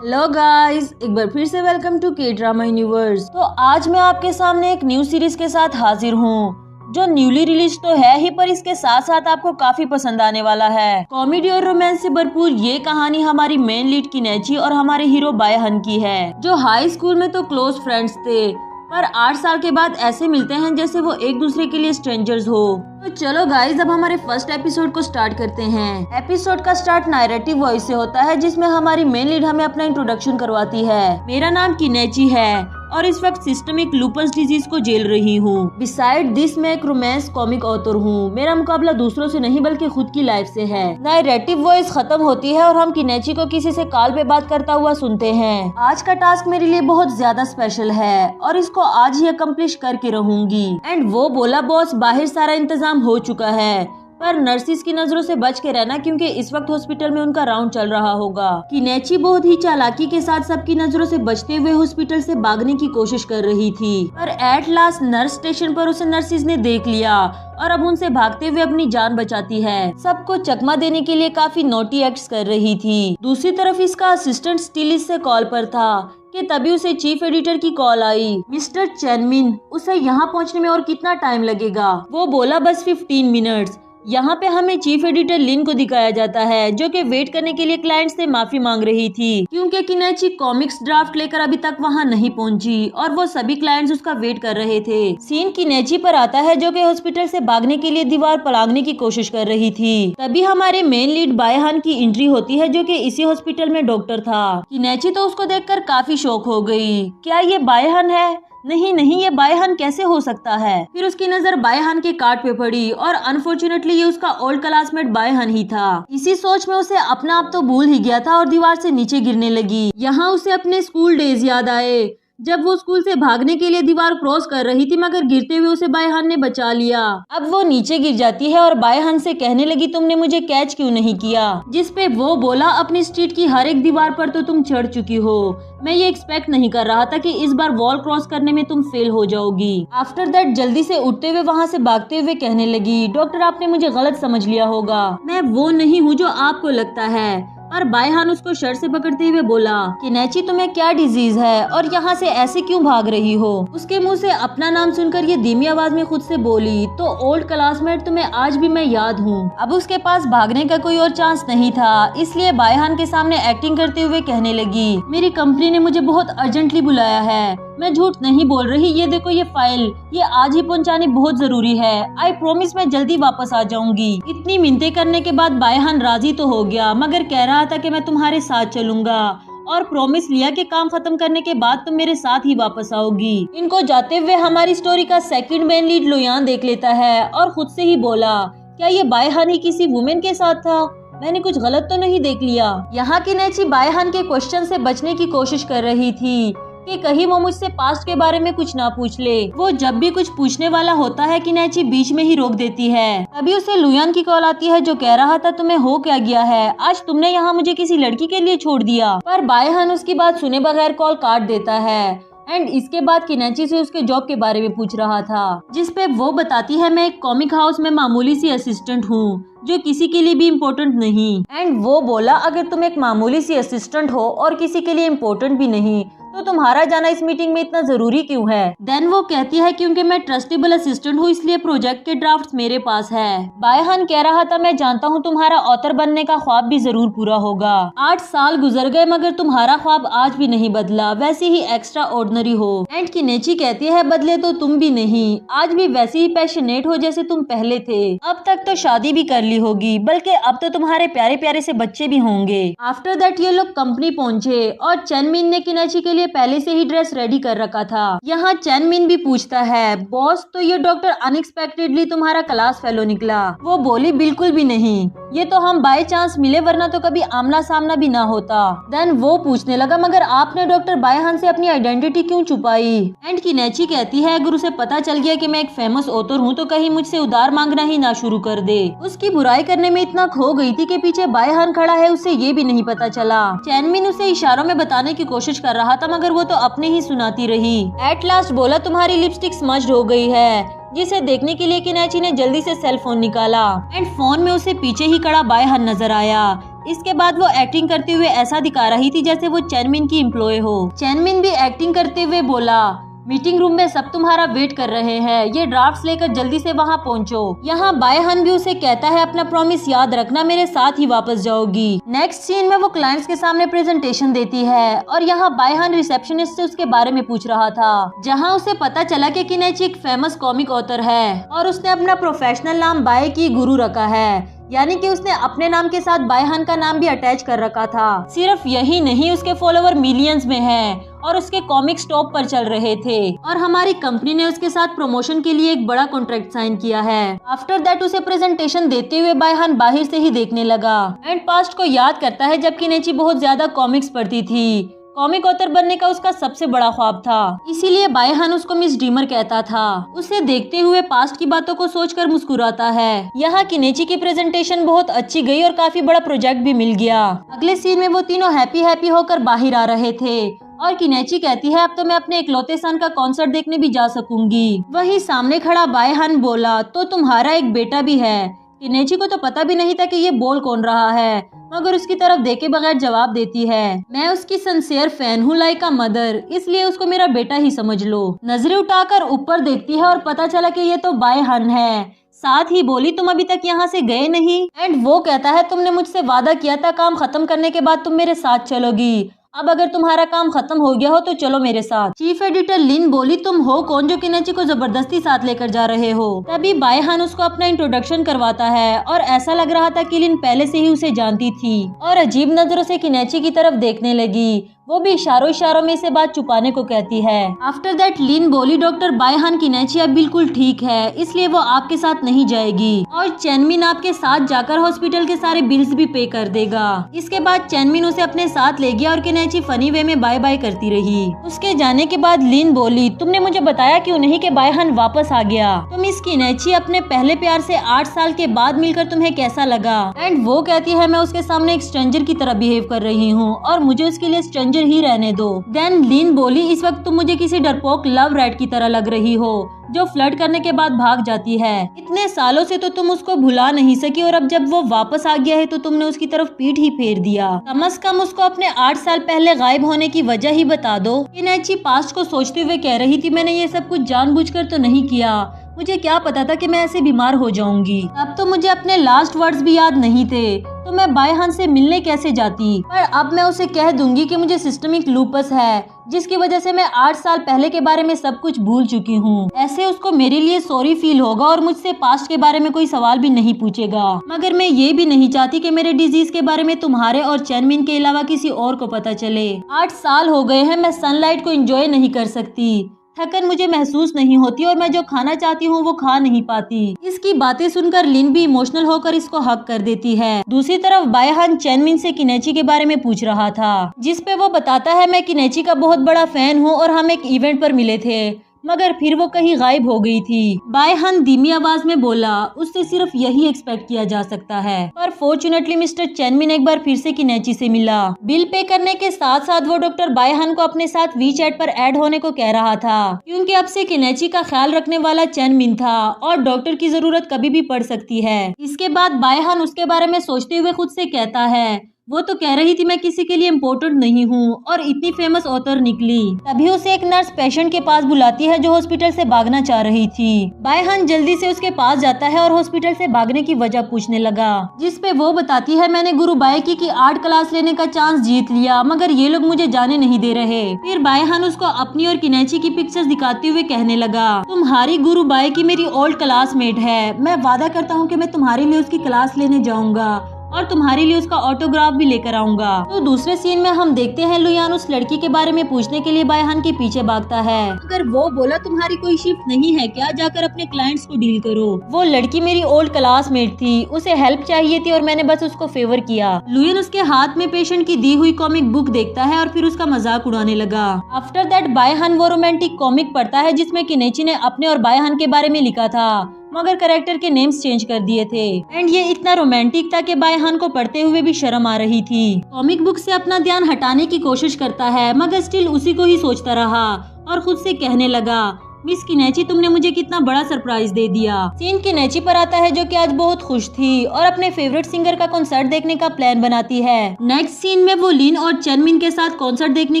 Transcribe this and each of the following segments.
Hello guys, एक बार फिर से वेलकम टू के ड्रामा यूनिवर्स। तो आज मैं आपके सामने एक न्यू सीरीज के साथ हाजिर हूँ जो न्यूली रिलीज तो है ही, पर इसके साथ साथ आपको काफी पसंद आने वाला है। कॉमेडी और रोमांस से भरपूर ये कहानी हमारी मेन लीड किनेची और हमारे हीरो बायहन की है, जो हाई स्कूल में तो क्लोज फ्रेंड्स थे, पर 8 साल के बाद ऐसे मिलते हैं जैसे वो एक दूसरे के लिए स्ट्रेंजर्स हो। तो चलो गाइज, अब हमारे फर्स्ट एपिसोड को स्टार्ट करते हैं। एपिसोड का स्टार्ट नैरेटिव वॉइस से होता है, जिसमें हमारी मेन लीड हमें अपना इंट्रोडक्शन करवाती है। मेरा नाम किनेची है और इस वक्त सिस्टमिक लूपस डिजीज को झेल रही हूँ। बिसाइड दिस मैं एक रोमांस कॉमिक ऑथर हूँ। मेरा मुकाबला दूसरों से नहीं बल्कि खुद की लाइफ से है। नैरेटिव वॉइस खत्म होती है और हम किनेची को किसी से कॉल पे बात करता हुआ सुनते हैं। आज का टास्क मेरे लिए बहुत ज्यादा स्पेशल है और इसको आज ही अकम्प्लिश करके रहूंगी। एंड वो बोला, बॉस बाहर सारा इंतजाम हो चुका है, पर नर्सिस की नजरों से बच के रहना, क्योंकि इस वक्त हॉस्पिटल में उनका राउंड चल रहा होगा। किनेची बहुत ही चालाकी के साथ सबकी नजरों से बचते हुए हॉस्पिटल से भागने की कोशिश कर रही थी, पर एट लास्ट नर्स स्टेशन पर उसे नर्सिस ने देख लिया और अब उनसे भागते हुए अपनी जान बचाती है। सबको चकमा देने के लिए काफी नोटी एक्ट्स कर रही थी। दूसरी तरफ इसका असिस्टेंट स्टिल इससे कॉल पर था कि तभी उसे चीफ एडिटर की कॉल आई। मिस्टर चैनमिन, उसे यहाँ पहुँचने में और कितना टाइम लगेगा? वो बोला, बस 15 मिनट्स। यहाँ पे हमें चीफ एडिटर लिन को दिखाया जाता है, जो कि वेट करने के लिए क्लाइंट से माफी मांग रही थी, क्योंकि किनेची कॉमिक्स ड्राफ्ट लेकर अभी तक वहाँ नहीं पहुँची और वो सभी क्लाइंट्स उसका वेट कर रहे थे। सीन किनेची पर आता है, जो कि हॉस्पिटल से भागने के लिए दीवार पलांगने की कोशिश कर रही थी। तभी हमारे मेन लीड बायहन की एंट्री होती है, जो कि इसी हॉस्पिटल में डॉक्टर था। किनेची तो उसको देखकर काफी शॉक हो गई। क्या ये बायहन है? नहीं, ये बायहन कैसे हो सकता है? फिर उसकी नजर बायहन के कार्ड पे पड़ी और अनफॉर्चुनेटली ये उसका ओल्ड क्लासमेट बायहन ही था। इसी सोच में उसे अपना आप तो भूल ही गया था और दीवार से नीचे गिरने लगी। यहाँ उसे अपने स्कूल डेज याद आए, जब वो स्कूल से भागने के लिए दीवार क्रॉस कर रही थी, मगर गिरते हुए उसे बायहन ने बचा लिया। अब वो नीचे गिर जाती है और बायहन से कहने लगी, तुमने मुझे कैच क्यों नहीं किया? जिस पे वो बोला, अपनी स्ट्रीट की हर एक दीवार पर तो तुम चढ़ चुकी हो। मैं ये एक्सपेक्ट नहीं कर रहा था कि इस बार वॉल क्रॉस करने में तुम फेल हो जाओगी। आफ्टर दैट जल्दी से उठते हुए वहाँ से भागते हुए कहने लगी, डॉक्टर आपने मुझे गलत समझ लिया होगा, मैं वो नहीं हूँ जो आपको लगता है। और बायहन उसको शर्ट से पकड़ते हुए बोला, किनेची तुम्हें क्या डिजीज है और यहाँ से ऐसे क्यों भाग रही हो? उसके मुंह से अपना नाम सुनकर ये धीमी आवाज में खुद से बोली, तो ओल्ड क्लासमेट तुम्हें आज भी मैं याद हूँ। अब उसके पास भागने का कोई और चांस नहीं था, इसलिए बायहन के सामने एक्टिंग करते हुए कहने लगी, मेरी कंपनी ने मुझे बहुत अर्जेंटली बुलाया है, मैं झूठ नहीं बोल रही, ये देखो ये फाइल, ये आज ही पहुंचानी बहुत जरूरी है। आई प्रॉमिस मैं जल्दी वापस आ जाऊंगी। इतनी मिन्नतें करने के बाद बायहन राजी तो हो गया, मगर कह रहा था कि मैं तुम्हारे साथ चलूंगा और प्रॉमिस लिया कि काम खत्म करने के बाद तुम मेरे साथ ही वापस आओगी। इनको जाते हुए हमारी स्टोरी का सेकंड मेन लीड लोयान देख लेता है और खुद से ही बोला, क्या ये बायहन ही किसी वुमेन के साथ था? मैंने कुछ गलत तो नहीं देख लिया? यहाँ किनेची बायहन के क्वेश्चन से बचने की कोशिश कर रही थी कि कहीं वो मुझसे पास्ट के बारे में कुछ ना पूछ ले। वो जब भी कुछ पूछने वाला होता है, किनेची बीच में ही रोक देती है। तभी उसे लुयान की कॉल आती है, जो कह रहा था, तुम्हें हो क्या गया है? आज तुमने यहाँ मुझे किसी लड़की के लिए छोड़ दिया। पर बायहन उसकी बात सुने बगैर कॉल काट देता है। एंड इसके बाद किनेची से उसके जॉब के बारे में पूछ रहा था, जिस पे वो बताती है, मैं एक कॉमिक हाउस में मामूली सी असिस्टेंट हूँ, जो किसी के लिए भी इम्पोर्टेंट नहीं। एंड वो बोला, अगर तुम एक मामूली सी असिस्टेंट हो और किसी के लिए इम्पोर्टेंट भी नहीं, तो तुम्हारा जाना इस मीटिंग में इतना जरूरी क्यों है? देन वो कहती है, क्योंकि मैं ट्रस्टेबल असिस्टेंट हूँ, इसलिए प्रोजेक्ट के ड्राफ्ट्स मेरे पास है। बायहन कह रहा था, मैं जानता हूँ तुम्हारा ऑथर बनने का ख्वाब भी जरूर पूरा होगा। 8 साल गुजर गए, मगर तुम्हारा ख्वाब आज भी नहीं बदला, वैसे ही एक्स्ट्रा ऑर्डिनरी हो। एंड किनेची कहती है, बदले तो तुम भी नहीं, आज भी वैसे ही पैशनेट हो जैसे तुम पहले थे। अब तक तो शादी भी कर ली होगी, बल्कि अब तो तुम्हारे प्यारे प्यारे से बच्चे भी होंगे। आफ्टर दैट ये लोग कंपनी पहुँचे और चैनमिन ने किनेची के लिए पहले से ही ड्रेस रेडी कर रखा था। यहाँ चैनमिन भी पूछता है, बॉस तो ये डॉक्टर अनएक्सपेक्टेडली तुम्हारा क्लास फेलो निकला? वो बोली, बिल्कुल भी नहीं, ये तो हम बाय चांस मिले, वरना तो कभी आमना सामना भी ना होता। देन वो पूछने लगा, मगर आपने डॉक्टर बायहन से अपनी आइडेंटिटी क्यों छुपाई? एंड किनेची कहती है, अगर उसे पता चल गया कि मैं एक फेमस ऑथर हूँ, तो कहीं मुझसे उधार मांगना ही ना शुरू कर दे। उसकी बुराई करने में इतना खो गई थी कि पीछे बायहन खड़ा है, उसे ये भी नहीं पता चला। चैनमिन उसे इशारों में बताने की कोशिश कर रहा था, मगर वो तो अपने ही सुनाती रही। एट लास्ट बोला, तुम्हारी लिपस्टिक स्मज्ड हो गई है, जिसे देखने के लिए किनेची ने जल्दी से सेल फोन निकाला एंड फोन में उसे पीछे ही खड़ा बायहन नजर आया। इसके बाद वो एक्टिंग करते हुए ऐसा दिखा रही थी जैसे वो चैनमिन की एम्प्लॉय हो। चैनमिन भी एक्टिंग करते हुए बोला, मीटिंग रूम में सब तुम्हारा वेट कर रहे हैं, ये ड्राफ्ट्स लेकर जल्दी से वहाँ पहुँचो। यहाँ बायहन भी उसे कहता है अपना प्रॉमिस याद रखना, मेरे साथ ही वापस जाओगी। नेक्स्ट सीन में वो क्लाइंट्स के सामने प्रेजेंटेशन देती है और यहाँ बायहन रिसेप्शनिस्ट से उसके बारे में पूछ रहा था, जहाँ उसे पता चला कि किनेची एक फेमस कॉमिक ऑथर है और उसने अपना प्रोफेशनल नाम बाय की गुरु रखा है, यानी कि उसने अपने नाम के साथ बायहन का नाम भी अटैच कर रखा था। सिर्फ यही नहीं, उसके फॉलोवर मिलियंस में हैं और उसके कॉमिक्स टॉप पर चल रहे थे और हमारी कंपनी ने उसके साथ प्रमोशन के लिए एक बड़ा कॉन्ट्रैक्ट साइन किया है। आफ्टर दैट उसे प्रेजेंटेशन देते हुए बायहन बाहर से ही देखने लगा एंड पास्ट को याद करता है जब किनेची बहुत ज्यादा कॉमिक्स पढ़ती थी। कॉमिक ऑथर बनने का उसका सबसे बड़ा ख्वाब था, इसीलिए बायहन उसको मिस ड्रीमर कहता था। उसे देखते हुए पास्ट की बातों को सोचकर मुस्कुराता है। यहाँ किनेची की प्रेजेंटेशन बहुत अच्छी गई और काफी बड़ा प्रोजेक्ट भी मिल गया। अगले सीन में वो तीनों हैप्पी होकर बाहर आ रहे थे और किनेची कहती है अब तो मैं अपने इकलौते सन का कॉन्सर्ट देखने भी जा सकूंगी। वहीं सामने खड़ा बायहन बोला, तो तुम्हारा एक बेटा भी है। किनेची को तो पता भी नहीं था कि ये बोल कौन रहा है, मगर उसकी तरफ देखे बगैर जवाब देती है, मैं उसकी सिंसियर फैन हूँ लाइक अ मदर, इसलिए उसको मेरा बेटा ही समझ लो। नजरें उठाकर ऊपर देखती है और पता चला कि ये तो बायहन है। साथ ही बोली, तुम अभी तक यहाँ से गए नहीं? एंड वो कहता है, तुमने मुझसे वादा किया था काम खत्म करने के बाद तुम मेरे साथ चलोगी, अब अगर तुम्हारा काम खत्म हो गया हो तो चलो मेरे साथ। चीफ एडिटर लिन बोली, तुम हो कौन जो किनेची को जबरदस्ती साथ लेकर जा रहे हो? तभी बायहन उसको अपना इंट्रोडक्शन करवाता है और ऐसा लग रहा था कि लिन पहले से ही उसे जानती थी और अजीब नजरों से किनेची की तरफ देखने लगी। वो भी इशारों में इसे बात छुपाने को कहती है। आफ्टर दैट लिन बोली, डॉक्टर बायहन किनेची अब बिल्कुल ठीक है, इसलिए वो आपके साथ नहीं जाएगी और चैनमिन आपके साथ जाकर हॉस्पिटल के सारे बिल्स भी पे कर देगा। इसके बाद चैनमिन उसे अपने साथ ले गया और किनेची फनी वे में बाय बाय करती रही। उसके जाने के बाद लिन बोली, तुमने मुझे बताया क्यों नहीं कि बायहन वापस आ गया? तुम इस किनेची अपने पहले प्यार से 8 साल के बाद मिलकर तुम्हें कैसा लगा? एंड वो कहती है, मैं उसके सामने एक स्ट्रेंजर की तरह बिहेव कर रही हूँ और मुझे उसके लिए स्ट्रेंजर ही रहने दो। देन लिन बोली, इस वक्त तुम मुझे किसी डरपोक लव रैट की तरह लग रही हो जो फ्लर्ट करने के बाद भाग जाती है। इतने सालों से तो तुम उसको भुला नहीं सकी और अब जब वो वापस आ गया है तो तुमने उसकी तरफ पीठ ही फेर दिया। कम से कम उसको अपने 8 साल पहले गायब होने की वजह ही बता दो। किनेची पास्ट को सोचते हुए कह रही थी, मैंने ये सब कुछ जानबूझकर तो नहीं किया, मुझे क्या पता था कि मैं ऐसे बीमार हो जाऊंगी। अब तो मुझे अपने लास्ट वर्ड्स भी याद नहीं थे, तो मैं बायहन से मिलने कैसे जाती? पर अब मैं उसे कह दूंगी कि मुझे सिस्टमिक लूपस है, जिसकी वजह से मैं 8 साल पहले के बारे में सब कुछ भूल चुकी हूँ। ऐसे उसको मेरे लिए सॉरी फील होगा और मुझसे पास्ट के बारे में कोई सवाल भी नहीं पूछेगा। मगर मैं ये भी नहीं चाहती कि मेरे डिजीज के बारे में तुम्हारे और चैनमिन के अलावा किसी और को पता चले। 8 साल हो गए हैं, मैं सनलाइट को एंजॉय नहीं कर सकती, थकन मुझे महसूस नहीं होती और मैं जो खाना चाहती हूँ वो खा नहीं पाती। इसकी बातें सुनकर लिन भी इमोशनल होकर इसको हक कर देती है। दूसरी तरफ बायहन चैनमिन से किनेची के बारे में पूछ रहा था, जिस पे वो बताता है, मैं किनेची का बहुत बड़ा फैन हूँ और हम एक इवेंट पर मिले थे, मगर फिर वो कहीं गायब हो गई थी। बायहन धीमी आवाज में बोला, उससे सिर्फ यही एक्सपेक्ट किया जा सकता है। पर फॉर्चुनेटली मिस्टर चैनमिन एक बार फिर से किनेची से मिला। बिल पे करने के साथ साथ वो डॉक्टर बायहन को अपने साथ वीचैट पर ऐड होने को कह रहा था, क्योंकि अब से किनेची का ख्याल रखने वाला चैनमिन था और डॉक्टर की जरूरत कभी भी पड़ सकती है। इसके बाद बायहन उसके बारे में सोचते हुए खुद से कहता है, वो तो कह रही थी मैं किसी के लिए इम्पोर्टेंट नहीं हूँ और इतनी फेमस ऑथर निकली। तभी उसे एक नर्स पेशेंट के पास बुलाती है जो हॉस्पिटल से भागना चाह रही थी। बायहन जल्दी से उसके पास जाता है और हॉस्पिटल से भागने की वजह पूछने लगा, जिस पे वो बताती है, मैंने गुरु बायकी की आर्ट क्लास लेने का चांस जीत लिया, मगर ये लोग मुझे जाने नहीं दे रहे। फिर बायहन उसको अपनी और किनेची की पिक्चर्स दिखाते हुए कहने लगा, तुम्हारी गुरु बायकी मेरी ओल्ड क्लासमेट है, मैं वादा करता हूँ कि मैं तुम्हारे लिए उसकी क्लास लेने जाऊंगा और तुम्हारे लिए उसका ऑटोग्राफ भी लेकर आऊंगा। तो दूसरे सीन में हम देखते हैं लुयान उस लड़की के बारे में पूछने के लिए बायहन के पीछे भागता है। अगर वो बोला, तुम्हारी कोई शिफ्ट नहीं है क्या, जाकर अपने क्लाइंट्स को डील करो। वो लड़की मेरी ओल्ड क्लासमेट थी, उसे हेल्प चाहिए थी और मैंने बस उसको फेवर किया। लुयान उसके हाथ में पेशेंट की दी हुई कॉमिक बुक देखता है और फिर उसका मजाक उड़ाने लगा। आफ्टर दैट बायहन वो रोमांटिक कॉमिक पढ़ता है जिसमें किनेची ने अपने और बायहन के बारे में लिखा था, मगर कैरेक्टर के नेम्स चेंज कर दिए थे। एंड ये इतना रोमांटिक था कि बायहन को पढ़ते हुए भी शर्म आ रही थी। कॉमिक बुक से अपना ध्यान हटाने की कोशिश करता है, मगर स्टिल उसी को ही सोचता रहा और खुद से कहने लगा, मिस किनेची, तुमने मुझे कितना बड़ा सरप्राइज दे दिया। सीन किनेची पर आता है जो कि आज बहुत खुश थी और अपने फेवरेट सिंगर का कॉन्सर्ट देखने का प्लान बनाती है। नेक्स्ट सीन में वो लिन और चनमिन के साथ कॉन्सर्ट देखने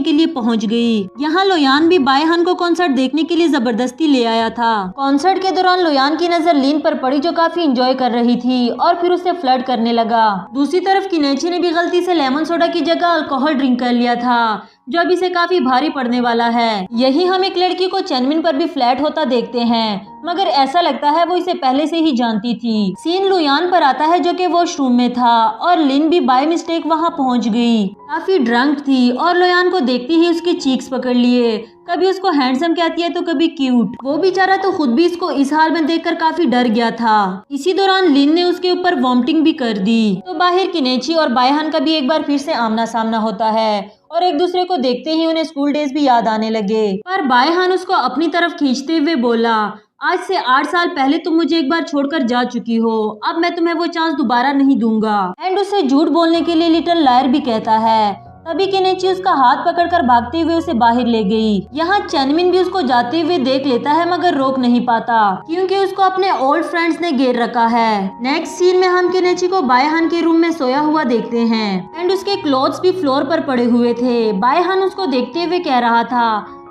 के लिए पहुंच गई। यहाँ लोयान भी बायहान को कॉन्सर्ट देखने के लिए जबरदस्ती ले आया था। कॉन्सर्ट के दौरान लोयान की नजर लिन पर पड़ी जो काफी इंजॉय कर रही थी और फिर उससे फ्लर्ट करने लगा। दूसरी तरफ किनेची ने भी गलती से लेमन सोडा की जगह अल्कोहल ड्रिंक कर लिया था जो अब इसे काफी भारी पड़ने वाला है। यही हम एक लड़की को चनमिन पर भी फ्लैट होता देखते हैं, मगर ऐसा लगता है वो इसे पहले से ही जानती थी। सीन लुयान पर आता है जो कि वॉशरूम में था और लिन भी बाय मिस्टेक वहां पहुंच गई। काफी ड्रंक थी और लुयान को देखते ही उसकी चीक्स पकड़ लिए। कभी उसको हैंडसम कहती है तो कभी क्यूट। वो बेचारा तो खुद भी इसको इस हाल में देखकर काफी डर गया था। इसी दौरान लिन ने उसके ऊपर वॉमिटिंग भी कर दी। तो बाहर किनेची और बायहान का भी एक बार फिर से आमना सामना होता है और एक दूसरे को देखते ही उन्हें स्कूल डेज भी याद आने लगे। पर बायहान उसको अपनी तरफ खींचते हुए बोला, आज से 8 साल पहले तुम मुझे एक बार छोड़कर जा चुकी हो, अब मैं तुम्हें वो चांस दोबारा नहीं दूंगा। एंड उसे झूठ बोलने के लिए लिटिल लायर भी कहता है। तभी किनेची उसका हाथ पकड़कर भागते हुए उसे बाहर ले गई। यहाँ चनमिन भी उसको जाते हुए देख लेता है मगर रोक नहीं पाता क्योंकि उसको अपने ओल्ड फ्रेंड्स ने घेर रखा है। नेक्स्ट सीन में हम किनेची को बायहान के रूम में सोया हुआ देखते हैं एंड उसके क्लोथ्स भी फ्लोर पर पड़े हुए थे। बायहान उसको देखते हुए कह रहा था,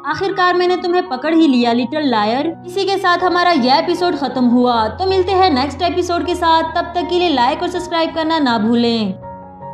आखिरकार मैंने तुम्हें पकड़ ही लिया लिटिल लायर। इसी के साथ हमारा यह एपिसोड खत्म हुआ। तो मिलते हैं नेक्स्ट एपिसोड के साथ, तब तक के लिए लाइक और सब्सक्राइब करना ना भूलें।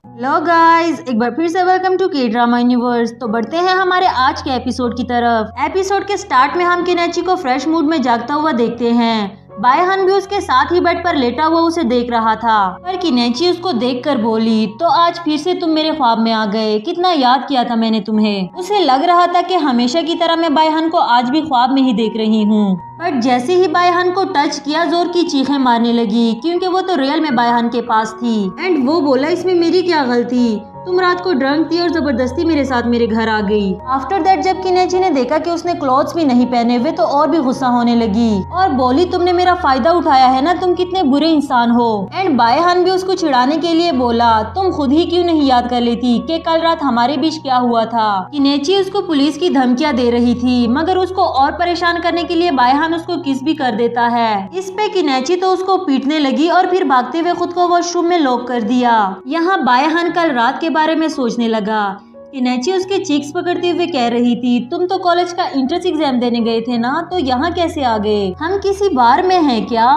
हेलो गाइस, एक बार फिर से वेलकम टू के ड्रामा यूनिवर्स। तो बढ़ते हैं हमारे आज के एपिसोड की तरफ। एपिसोड के स्टार्ट में हम किनेची को फ्रेश मूड में जागता हुआ देखते हैं। बायहान भी उसके साथ ही बेड पर लेटा हुआ उसे देख रहा था। पर किनेची उसको देखकर बोली, तो आज फिर से तुम मेरे ख्वाब में आ गए, कितना याद किया था मैंने तुम्हें। उसे लग रहा था कि हमेशा की तरह मैं बायहान को आज भी ख्वाब में ही देख रही हूँ। बट जैसे ही बायहान को टच किया जोर की चीखें मारने लगी क्योंकि वो तो रियल में बायहान के पास थी। एंड वो बोला, इसमें मेरी क्या गलती, तुम रात को ड्रंक थी और जबरदस्ती मेरे साथ मेरे घर आ गई। आफ्टर दैट जब किनेची ने देखा कि उसने क्लॉथ्स भी नहीं पहने हुए तो और भी गुस्सा होने लगी और बोली, तुमने मेरा फायदा उठाया है ना, तुम कितने बुरे इंसान हो। एंड बायहान भी उसको चिढ़ाने के लिए बोला, तुम खुद ही क्यों नहीं याद कर लेती कि कल रात हमारे बीच क्या हुआ था। किनेची उसको पुलिस की धमकियां दे रही थी मगर उसको और परेशान करने के लिए बायहान उसको किस भी कर देता है। इस पे किनेची तो उसको पीटने लगी और फिर भागते हुए खुद को वॉशरूम में लॉक कर दिया। यहाँ बायहान कल रात के बारे में सोचने लगा। किनेची उसके चीक्स पकड़ते हुए कह रही थी, तुम तो कॉलेज का एंट्रेंस एग्जाम देने गए थे ना, तो यहाँ कैसे आ गए? हम किसी बार में हैं क्या?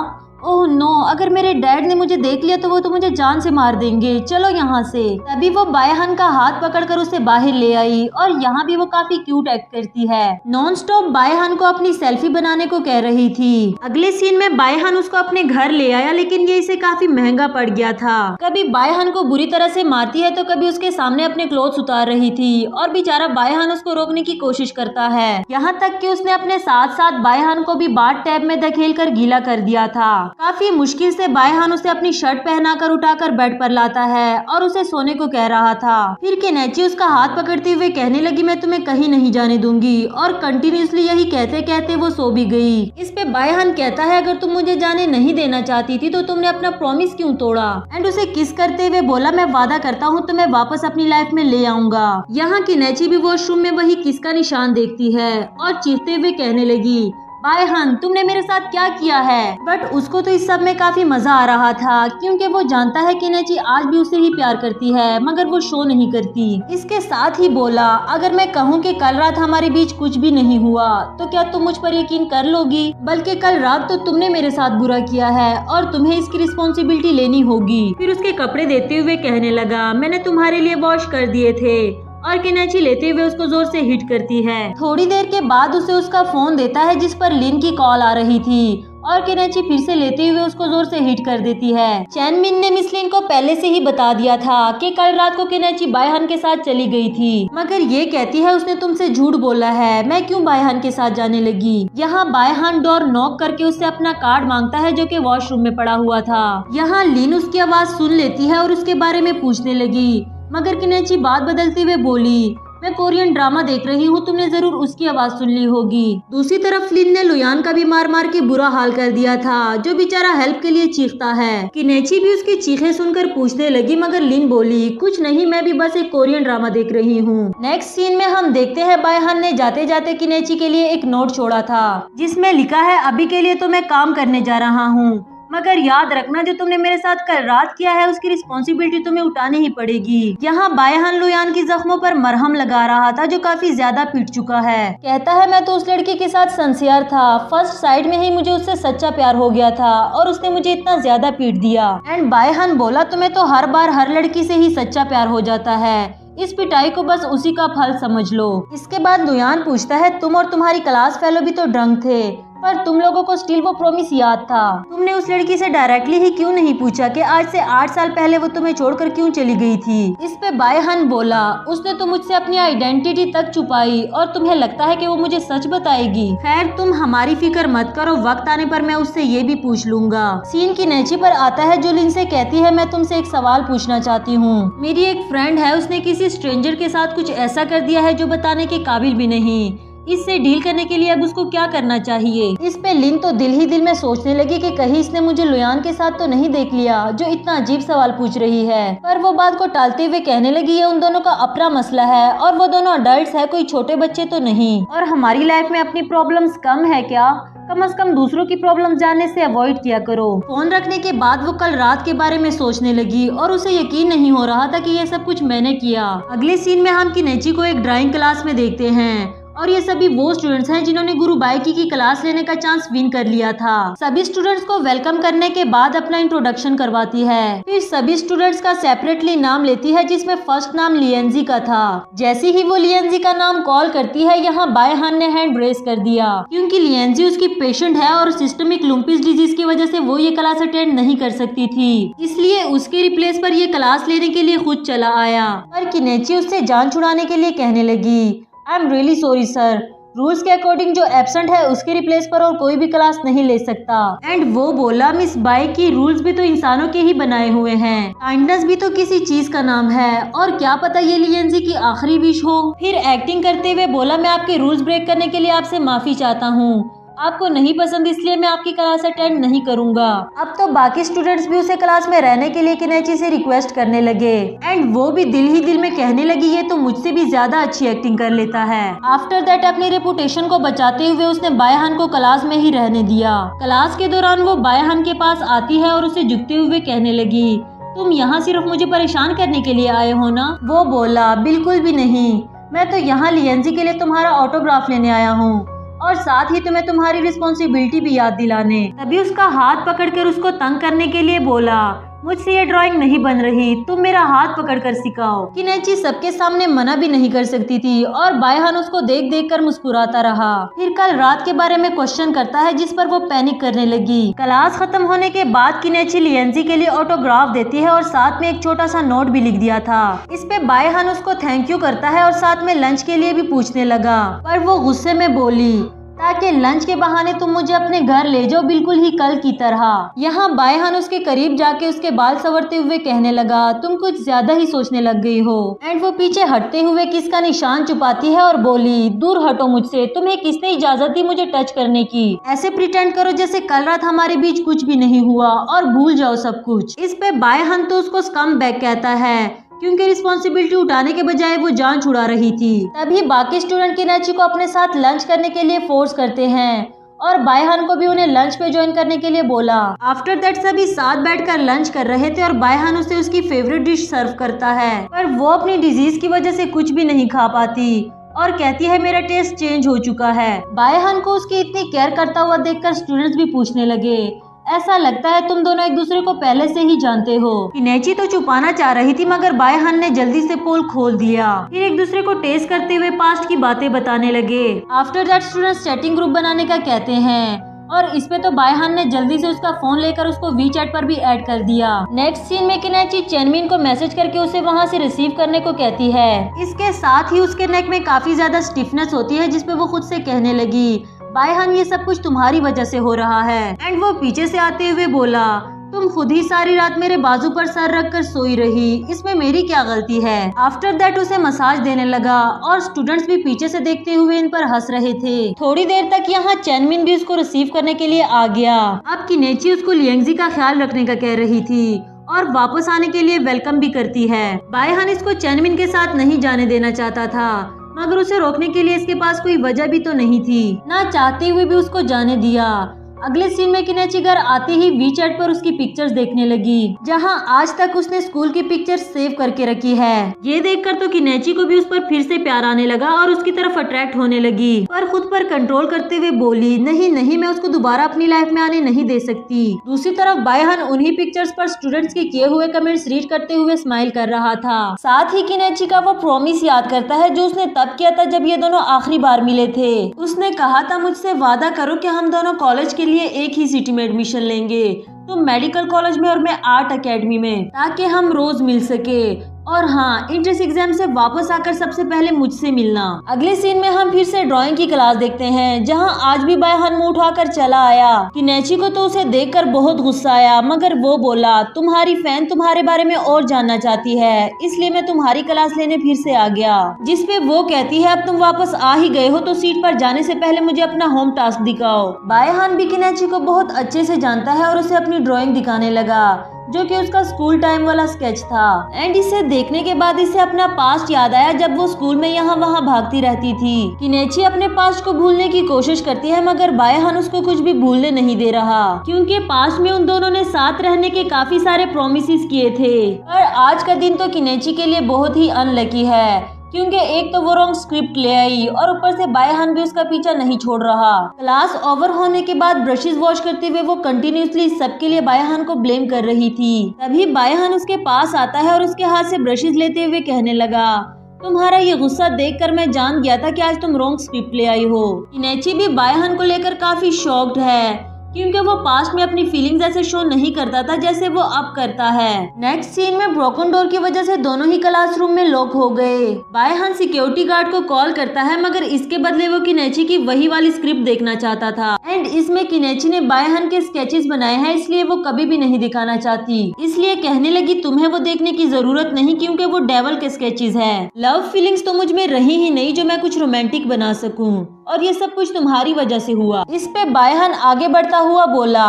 ओह नो, अगर मेरे डैड ने मुझे देख लिया तो वो तो मुझे जान से मार देंगे, चलो यहाँ से। तभी वो बायहान का हाथ पकड़कर उसे बाहर ले आई और यहाँ भी वो काफी क्यूट एक्ट करती है। नॉन स्टॉप बायहान को अपनी सेल्फी बनाने को कह रही थी। अगले सीन में बायहान उसको अपने घर ले आया लेकिन ये इसे काफी महंगा पड़ गया था। कभी बायहान को बुरी तरह से मारती है तो कभी उसके सामने अपने क्लोथ्स उतार रही थी और बेचारा बायहान उसको रोकने की कोशिश करता है। यहाँ तक कि उसने अपने साथ साथ बायहान को भी बाथ टैब में धकेल कर गीला कर दिया था। काफी मुश्किल से बायहान उसे अपनी शर्ट पहनाकर उठाकर बेड पर लाता है और उसे सोने को कह रहा था। फिर किनेची उसका हाथ पकड़ते हुए कहने लगी, मैं तुम्हें कहीं नहीं जाने दूंगी, और कंटिन्यूसली यही कहते कहते वो सो भी गई। इस पे बायहान कहता है, अगर तुम मुझे जाने नहीं देना चाहती थी तो तुमने अपना प्रॉमिस क्यों तोड़ा? एंड उसे किस करते हुए बोला, मैं वादा करता हूँ तुम्हें वापस अपनी लाइफ में ले आऊंगा। यहाँ किनेची भी वॉशरूम में वही किस का निशान देखती है और चीखते हुए कहने लगी, बायहान तुमने मेरे साथ क्या किया है? बट उसको तो इस सब में काफी मजा आ रहा था क्योंकि वो जानता है किनेची आज भी उसे ही प्यार करती है मगर वो शो नहीं करती। इसके साथ ही बोला, अगर मैं कहूँ कि कल रात हमारे बीच कुछ भी नहीं हुआ तो क्या तुम मुझ पर यकीन कर लोगी? बल्कि कल रात तो तुमने मेरे साथ बुरा किया है और तुम्हें इसकी रिस्पॉन्सिबिलिटी लेनी होगी। फिर उसके कपड़े देते हुए कहने लगा, मैंने तुम्हारे लिए वॉश कर दिए थे, और किनेची लेते हुए उसको जोर से हिट करती है। थोड़ी देर के बाद उसे उसका फोन देता है जिस पर लिन की कॉल आ रही थी और किनेची फिर से लेते हुए उसको जोर से हिट कर देती है। चनमिन ने मिस लिन को पहले से ही बता दिया था कि कल रात को किनेची बायहान के साथ चली गई थी, मगर ये कहती है उसने तुमसे झूठ बोला है, मैं क्यों बायहान के साथ जाने लगी। यहाँ बायहान डोर नॉक करके उससे अपना कार्ड मांगता है जो कि वॉशरूम में पड़ा हुआ था। यहाँ लिन उसकी आवाज सुन लेती है और उसके बारे में पूछने लगी, मगर किनेची बात बदलते हुए बोली, मैं कोरियन ड्रामा देख रही हूँ, तुमने जरूर उसकी आवाज सुन ली होगी। दूसरी तरफ लिन ने लुयान का भी मार मार के बुरा हाल कर दिया था, जो बेचारा हेल्प के लिए चीखता है। किनेची भी उसकी चीखें सुनकर पूछने लगी, मगर लिन बोली, कुछ नहीं, मैं भी बस एक कोरियन ड्रामा देख रही हूँ। नेक्स्ट सीन में हम देखते हैं बायहान ने जाते जाते किनेची के लिए एक नोट छोड़ा था, जिसमें लिखा है, अभी के लिए तो मैं काम करने जा रहा हूँ, मगर याद रखना जो तुमने मेरे साथ कल रात किया है उसकी रिस्पॉन्सिबिलिटी तुम्हें उठानी ही पड़ेगी। यहाँ बायहान लुयान की जख्मों पर मरहम लगा रहा था, जो काफी ज्यादा पीट चुका है। कहता है, मैं तो उस लड़की के साथ सिंसियर था, फर्स्ट साइड में ही मुझे उससे सच्चा प्यार हो गया था और उसने मुझे इतना ज्यादा पीट दिया। एंड बायहान बोला, तुम्हें तो हर बार हर लड़की से ही सच्चा प्यार हो जाता है, इस पिटाई को बस उसी का फल समझ लो। इसके बाद लुयान पूछता है, तुम और तुम्हारी क्लास फेलो भी तो ड्रंक थे, पर तुम लोगों को स्टिल वो प्रॉमिस याद था। तुमने उस लड़की से डायरेक्टली ही क्यों नहीं पूछा कि आज से 8 साल पहले वो तुम्हें छोड़कर क्यों चली गई थी। इस पे बायहान बोला, उसने तो मुझसे अपनी आइडेंटिटी तक छुपाई और तुम्हें लगता है कि वो मुझे सच बताएगी। खैर तुम हमारी फिक्र मत करो, वक्त आने पर मैं उससे ये भी पूछ लूंगा। सीन की नेची पर आता है, जो लिन से कहती है, मैं तुमसे एक सवाल पूछना चाहती हूँ। मेरी एक फ्रेंड है, उसने किसी स्ट्रेंजर के साथ कुछ ऐसा कर दिया है जो बताने के काबिल भी नहीं। इससे डील करने के लिए अब उसको क्या करना चाहिए। इस पे लिन तो दिल ही दिल में सोचने लगी कि कहीं इसने मुझे लुयान के साथ तो नहीं देख लिया, जो इतना अजीब सवाल पूछ रही है। पर वो बात को टालते हुए कहने लगी, ये उन दोनों का अपना मसला है और वो दोनों अडल्ट है, कोई छोटे बच्चे तो नहीं। और हमारी लाइफ में अपनी प्रॉब्लम्स कम है क्या, कम से कम दूसरों की प्रॉब्लम जानने से अवॉइड किया करो। फोन रखने के बाद वो कल रात के बारे में सोचने लगी और उसे यकीन नहीं हो रहा था कि ये सब कुछ मैंने किया। अगले सीन में हम किनेची को एक ड्राइंग क्लास में देखते हैं और ये सभी वो स्टूडेंट्स हैं जिन्होंने गुरु बाइकी की क्लास लेने का चांस विन कर लिया था। सभी स्टूडेंट्स को वेलकम करने के बाद अपना इंट्रोडक्शन करवाती है, फिर सभी स्टूडेंट्स का सेपरेटली नाम लेती है, जिसमें फर्स्ट नाम लियंजी का था। जैसे ही वो लियंजी का नाम कॉल करती है, यहाँ बायहान ने हैंड रेस कर दिया, क्योंकि लियंजी उसकी पेशेंट है और सिस्टमिक लुम्पिस डिजीज की वजह से वो ये क्लास अटेंड नहीं कर सकती थी, इसलिए उसके रिप्लेस पर ये क्लास लेने के लिए खुद चला आया। पर किनेची उससे जान छुड़ाने के लिए कहने लगी, I am really sorry sir, rules के अकॉर्डिंग जो एब्सेंट है उसके रिप्लेस पर और कोई भी क्लास नहीं ले सकता। एंड वो बोला, मिस बाई की रूल्स भी तो इंसानों के ही बनाए हुए हैं, काइंडनेस भी तो किसी चीज का नाम है, और क्या पता ये लियंजी की आखिरी विश हो। फिर एक्टिंग करते हुए बोला, मैं आपके रूल्स ब्रेक करने के लिए आपसे माफी चाहता हूँ, आपको नहीं पसंद इसलिए मैं आपकी क्लास अटेंड नहीं करूंगा। अब तो बाकी स्टूडेंट्स भी उसे क्लास में रहने के लिए किनेची से रिक्वेस्ट करने लगे एंड वो भी दिल ही दिल में कहने लगी, ये तो मुझसे भी ज्यादा अच्छी एक्टिंग कर लेता है। आफ्टर दैट अपनी रेपुटेशन को बचाते हुए उसने बायहान को क्लास में ही रहने दिया। क्लास के दौरान वो बायहान के पास आती है और उसे झुकते हुए कहने लगी, तुम यहाँ सिर्फ मुझे परेशान करने के लिए आए हो ना। वो बोला, बिल्कुल भी नहीं, मैं तो यहाँ लियंजी के लिए तुम्हारा ऑटोग्राफ लेने आया हूँ और साथ ही तुम्हें तुम्हारी रिस्पॉन्सिबिलिटी भी याद दिलाने। तभी उसका हाथ पकड़कर उसको तंग करने के लिए बोला, मुझसे ये ड्राइंग नहीं बन रही, तुम मेरा हाथ पकड़कर सिखाओ। किनेची सबके सामने मना भी नहीं कर सकती थी और बायहान उसको देख देख कर मुस्कुराता रहा। फिर कल रात के बारे में क्वेश्चन करता है, जिस पर वो पैनिक करने लगी। क्लास खत्म होने के बाद किनेची लियंजी के लिए ऑटोग्राफ देती है और साथ में एक छोटा सा नोट भी लिख दिया था। इस पे बायहान उसको थैंक यू करता है और साथ में लंच के लिए भी पूछने लगा, पर वो गुस्से में बोली, ताकि लंच के बहाने तुम मुझे अपने घर ले जाओ, बिल्कुल ही कल की तरह। यहाँ बायहान उसके करीब जाके उसके बाल संवरते हुए कहने लगा, तुम कुछ ज्यादा ही सोचने लग गई हो। एंड वो पीछे हटते हुए किस का निशान छुपाती है और बोली, दूर हटो मुझसे, तुम्हें किसने इजाजत दी मुझे टच करने की। ऐसे प्रिटेंड करो जैसे कल रात हमारे बीच कुछ भी नहीं हुआ और भूल जाओ सब कुछ। इस पे बायहान तो उसको स्कम बैग कहता है, क्योंकि रिस्पॉन्सिबिलिटी उठाने के बजाय वो जान छुड़ा रही थी। तभी बाकी स्टूडेंट किनेची को अपने साथ लंच करने के लिए फोर्स करते हैं और बायहान को भी उन्हें लंच पे ज्वाइन करने के लिए बोला। आफ्टर दैट सभी साथ बैठकर लंच कर रहे थे और बायहान उसे उसकी फेवरेट डिश सर्व करता है, पर वो अपनी डिजीज की वजह से कुछ भी नहीं खा पाती और कहती है, मेरा टेस्ट चेंज हो चुका है। बायहान को उसकी इतनी केयर करता हुआ देखकर स्टूडेंट्स भी पूछने लगे, ऐसा लगता है तुम दोनों एक दूसरे को पहले से ही जानते हो। किनेची तो छुपाना चाह रही थी, मगर बायहान ने जल्दी से पोल खोल दिया। फिर एक दूसरे को टेस्ट करते हुए पास्ट की बातें बताने लगे। After that students chatting group बनाने का कहते हैं और इस पे तो बायहान ने जल्दी से उसका फोन लेकर उसको वीचैट पर भी ऐड कर दिया। नेक्स्ट सीन में किनेची चेनमिन को मैसेज करके उसे वहाँ से रिसीव करने को कहती है। इसके साथ ही उसके नेक में काफी ज्यादा स्टिफनेस होती है, जिसपे वो खुद से कहने लगी, बायहान ये सब कुछ तुम्हारी वजह से हो रहा है। एंड वो पीछे से आते हुए बोला, तुम तुम खुद ही सारी रात मेरे बाजू पर सर रख कर सोई रही, इसमें मेरी क्या गलती है। आफ्टर दैट उसे मसाज देने लगा और स्टूडेंट्स भी पीछे से देखते हुए इन पर हंस रहे थे। थोड़ी देर तक यहाँ चैनमिन भी उसको रिसीव करने के लिए आ गया। अब किनेची उसको लियांगजी का ख्याल रखने का कह रही थी और वापस आने के लिए वेलकम भी करती है। बायहान इसको चैनमिन के साथ नहीं जाने देना चाहता था, मगर उसे रोकने के लिए इसके पास कोई वजह भी तो नहीं थी। ना चाहते हुए भी उसको जाने दिया। अगले सीन में किनेची घर आते ही वीचैट पर उसकी पिक्चर्स देखने लगी, जहां आज तक उसने स्कूल की पिक्चर्स सेव करके रखी है। ये देखकर तो किनेची को भी उस पर फिर से प्यार आने लगा और उसकी तरफ अट्रैक्ट होने लगी, पर खुद पर कंट्रोल करते हुए बोली, नहीं नहीं, मैं उसको दोबारा अपनी लाइफ में आने नहीं दे सकती। दूसरी तरफ बायहान उन्हीं पिक्चर्स पर स्टूडेंट्स के किए हुए कमेंट्स रीड करते हुए स्माइल कर रहा था। साथ ही किनेची का वो प्रॉमिस याद करता है जो उसने तब किया था जब ये दोनों आखिरी बार मिले थे। उसने कहा था, मुझसे वादा करो कि हम दोनों कॉलेज के लिए एक ही सिटी में एडमिशन लेंगे, तुम मेडिकल कॉलेज में और मैं आर्ट एकेडमी में, ताकि हम रोज मिल सके। और हाँ, एंट्रेंस एग्जाम से वापस आकर सबसे पहले मुझसे मिलना। अगले सीन में हम फिर से ड्राइंग की क्लास देखते हैं, जहाँ आज भी बायहान मुंह उठाकर चला आया। किनेची को तो उसे देखकर बहुत गुस्सा आया, मगर वो बोला, तुम्हारी फैन तुम्हारे बारे में और जानना चाहती है, इसलिए मैं तुम्हारी क्लास लेने फिर से आ गया। जिसपे वो कहती है, अब तुम वापस आ ही गए हो तो सीट पर जाने से पहले मुझे अपना होम टास्क दिखाओ। बायहान भी किनेची को बहुत अच्छे से जानता है और उसे अपनी ड्राइंग दिखाने लगा, जो कि उसका स्कूल टाइम वाला स्केच था। एंड इसे देखने के बाद इसे अपना पास्ट याद आया, जब वो स्कूल में यहाँ वहाँ भागती रहती थी। किनेची अपने पास्ट को भूलने की कोशिश करती है, मगर बायहान उसको कुछ भी भूलने नहीं दे रहा, क्योंकि पास्ट में उन दोनों ने साथ रहने के काफी सारे प्रॉमिसेस किए थे। पर आज का दिन तो किनेची के लिए बहुत ही अनलकी है, क्योंकि एक तो वो रॉन्ग स्क्रिप्ट ले आई और ऊपर से बायहान भी उसका पीछा नहीं छोड़ रहा। क्लास ओवर होने के बाद ब्रशेस वॉश करते हुए वो कंटिन्यूसली सबके लिए बायहान को ब्लेम कर रही थी। तभी बायहान उसके पास आता है और उसके हाथ से ब्रशेस लेते हुए कहने लगा, तुम्हारा ये गुस्सा देखकर मैं जान गया था कि आज तुम रॉन्ग स्क्रिप्ट ले आई हो। किनेची भी बायहान को लेकर काफी शॉक्ड है, क्योंकि वो पास्ट में अपनी फीलिंग्स ऐसे शो नहीं करता था जैसे वो अब करता है। नेक्स्ट सीन में ब्रोकन डोर की वजह से दोनों ही क्लासरूम में लॉक हो गए। बायहान सिक्योरिटी गार्ड को कॉल करता है, मगर इसके बदले वो किनेची की वही वाली स्क्रिप्ट देखना चाहता था। एंड इसमें किनेची ने बायहान के स्केचेस बनाए हैं, इसलिए वो कभी भी नहीं दिखाना चाहती। इसलिए कहने लगी, तुम्हें वो देखने की जरूरत नहीं, क्योंकि वो डेवल के स्केचेस हैं। लव फीलिंग्स तो मुझ में रही ही नहीं जो मैं कुछ रोमांटिक बना सकूं, और ये सब कुछ तुम्हारी वजह से हुआ। इस पे बायहान आगे बढ़ता हुआ बोला,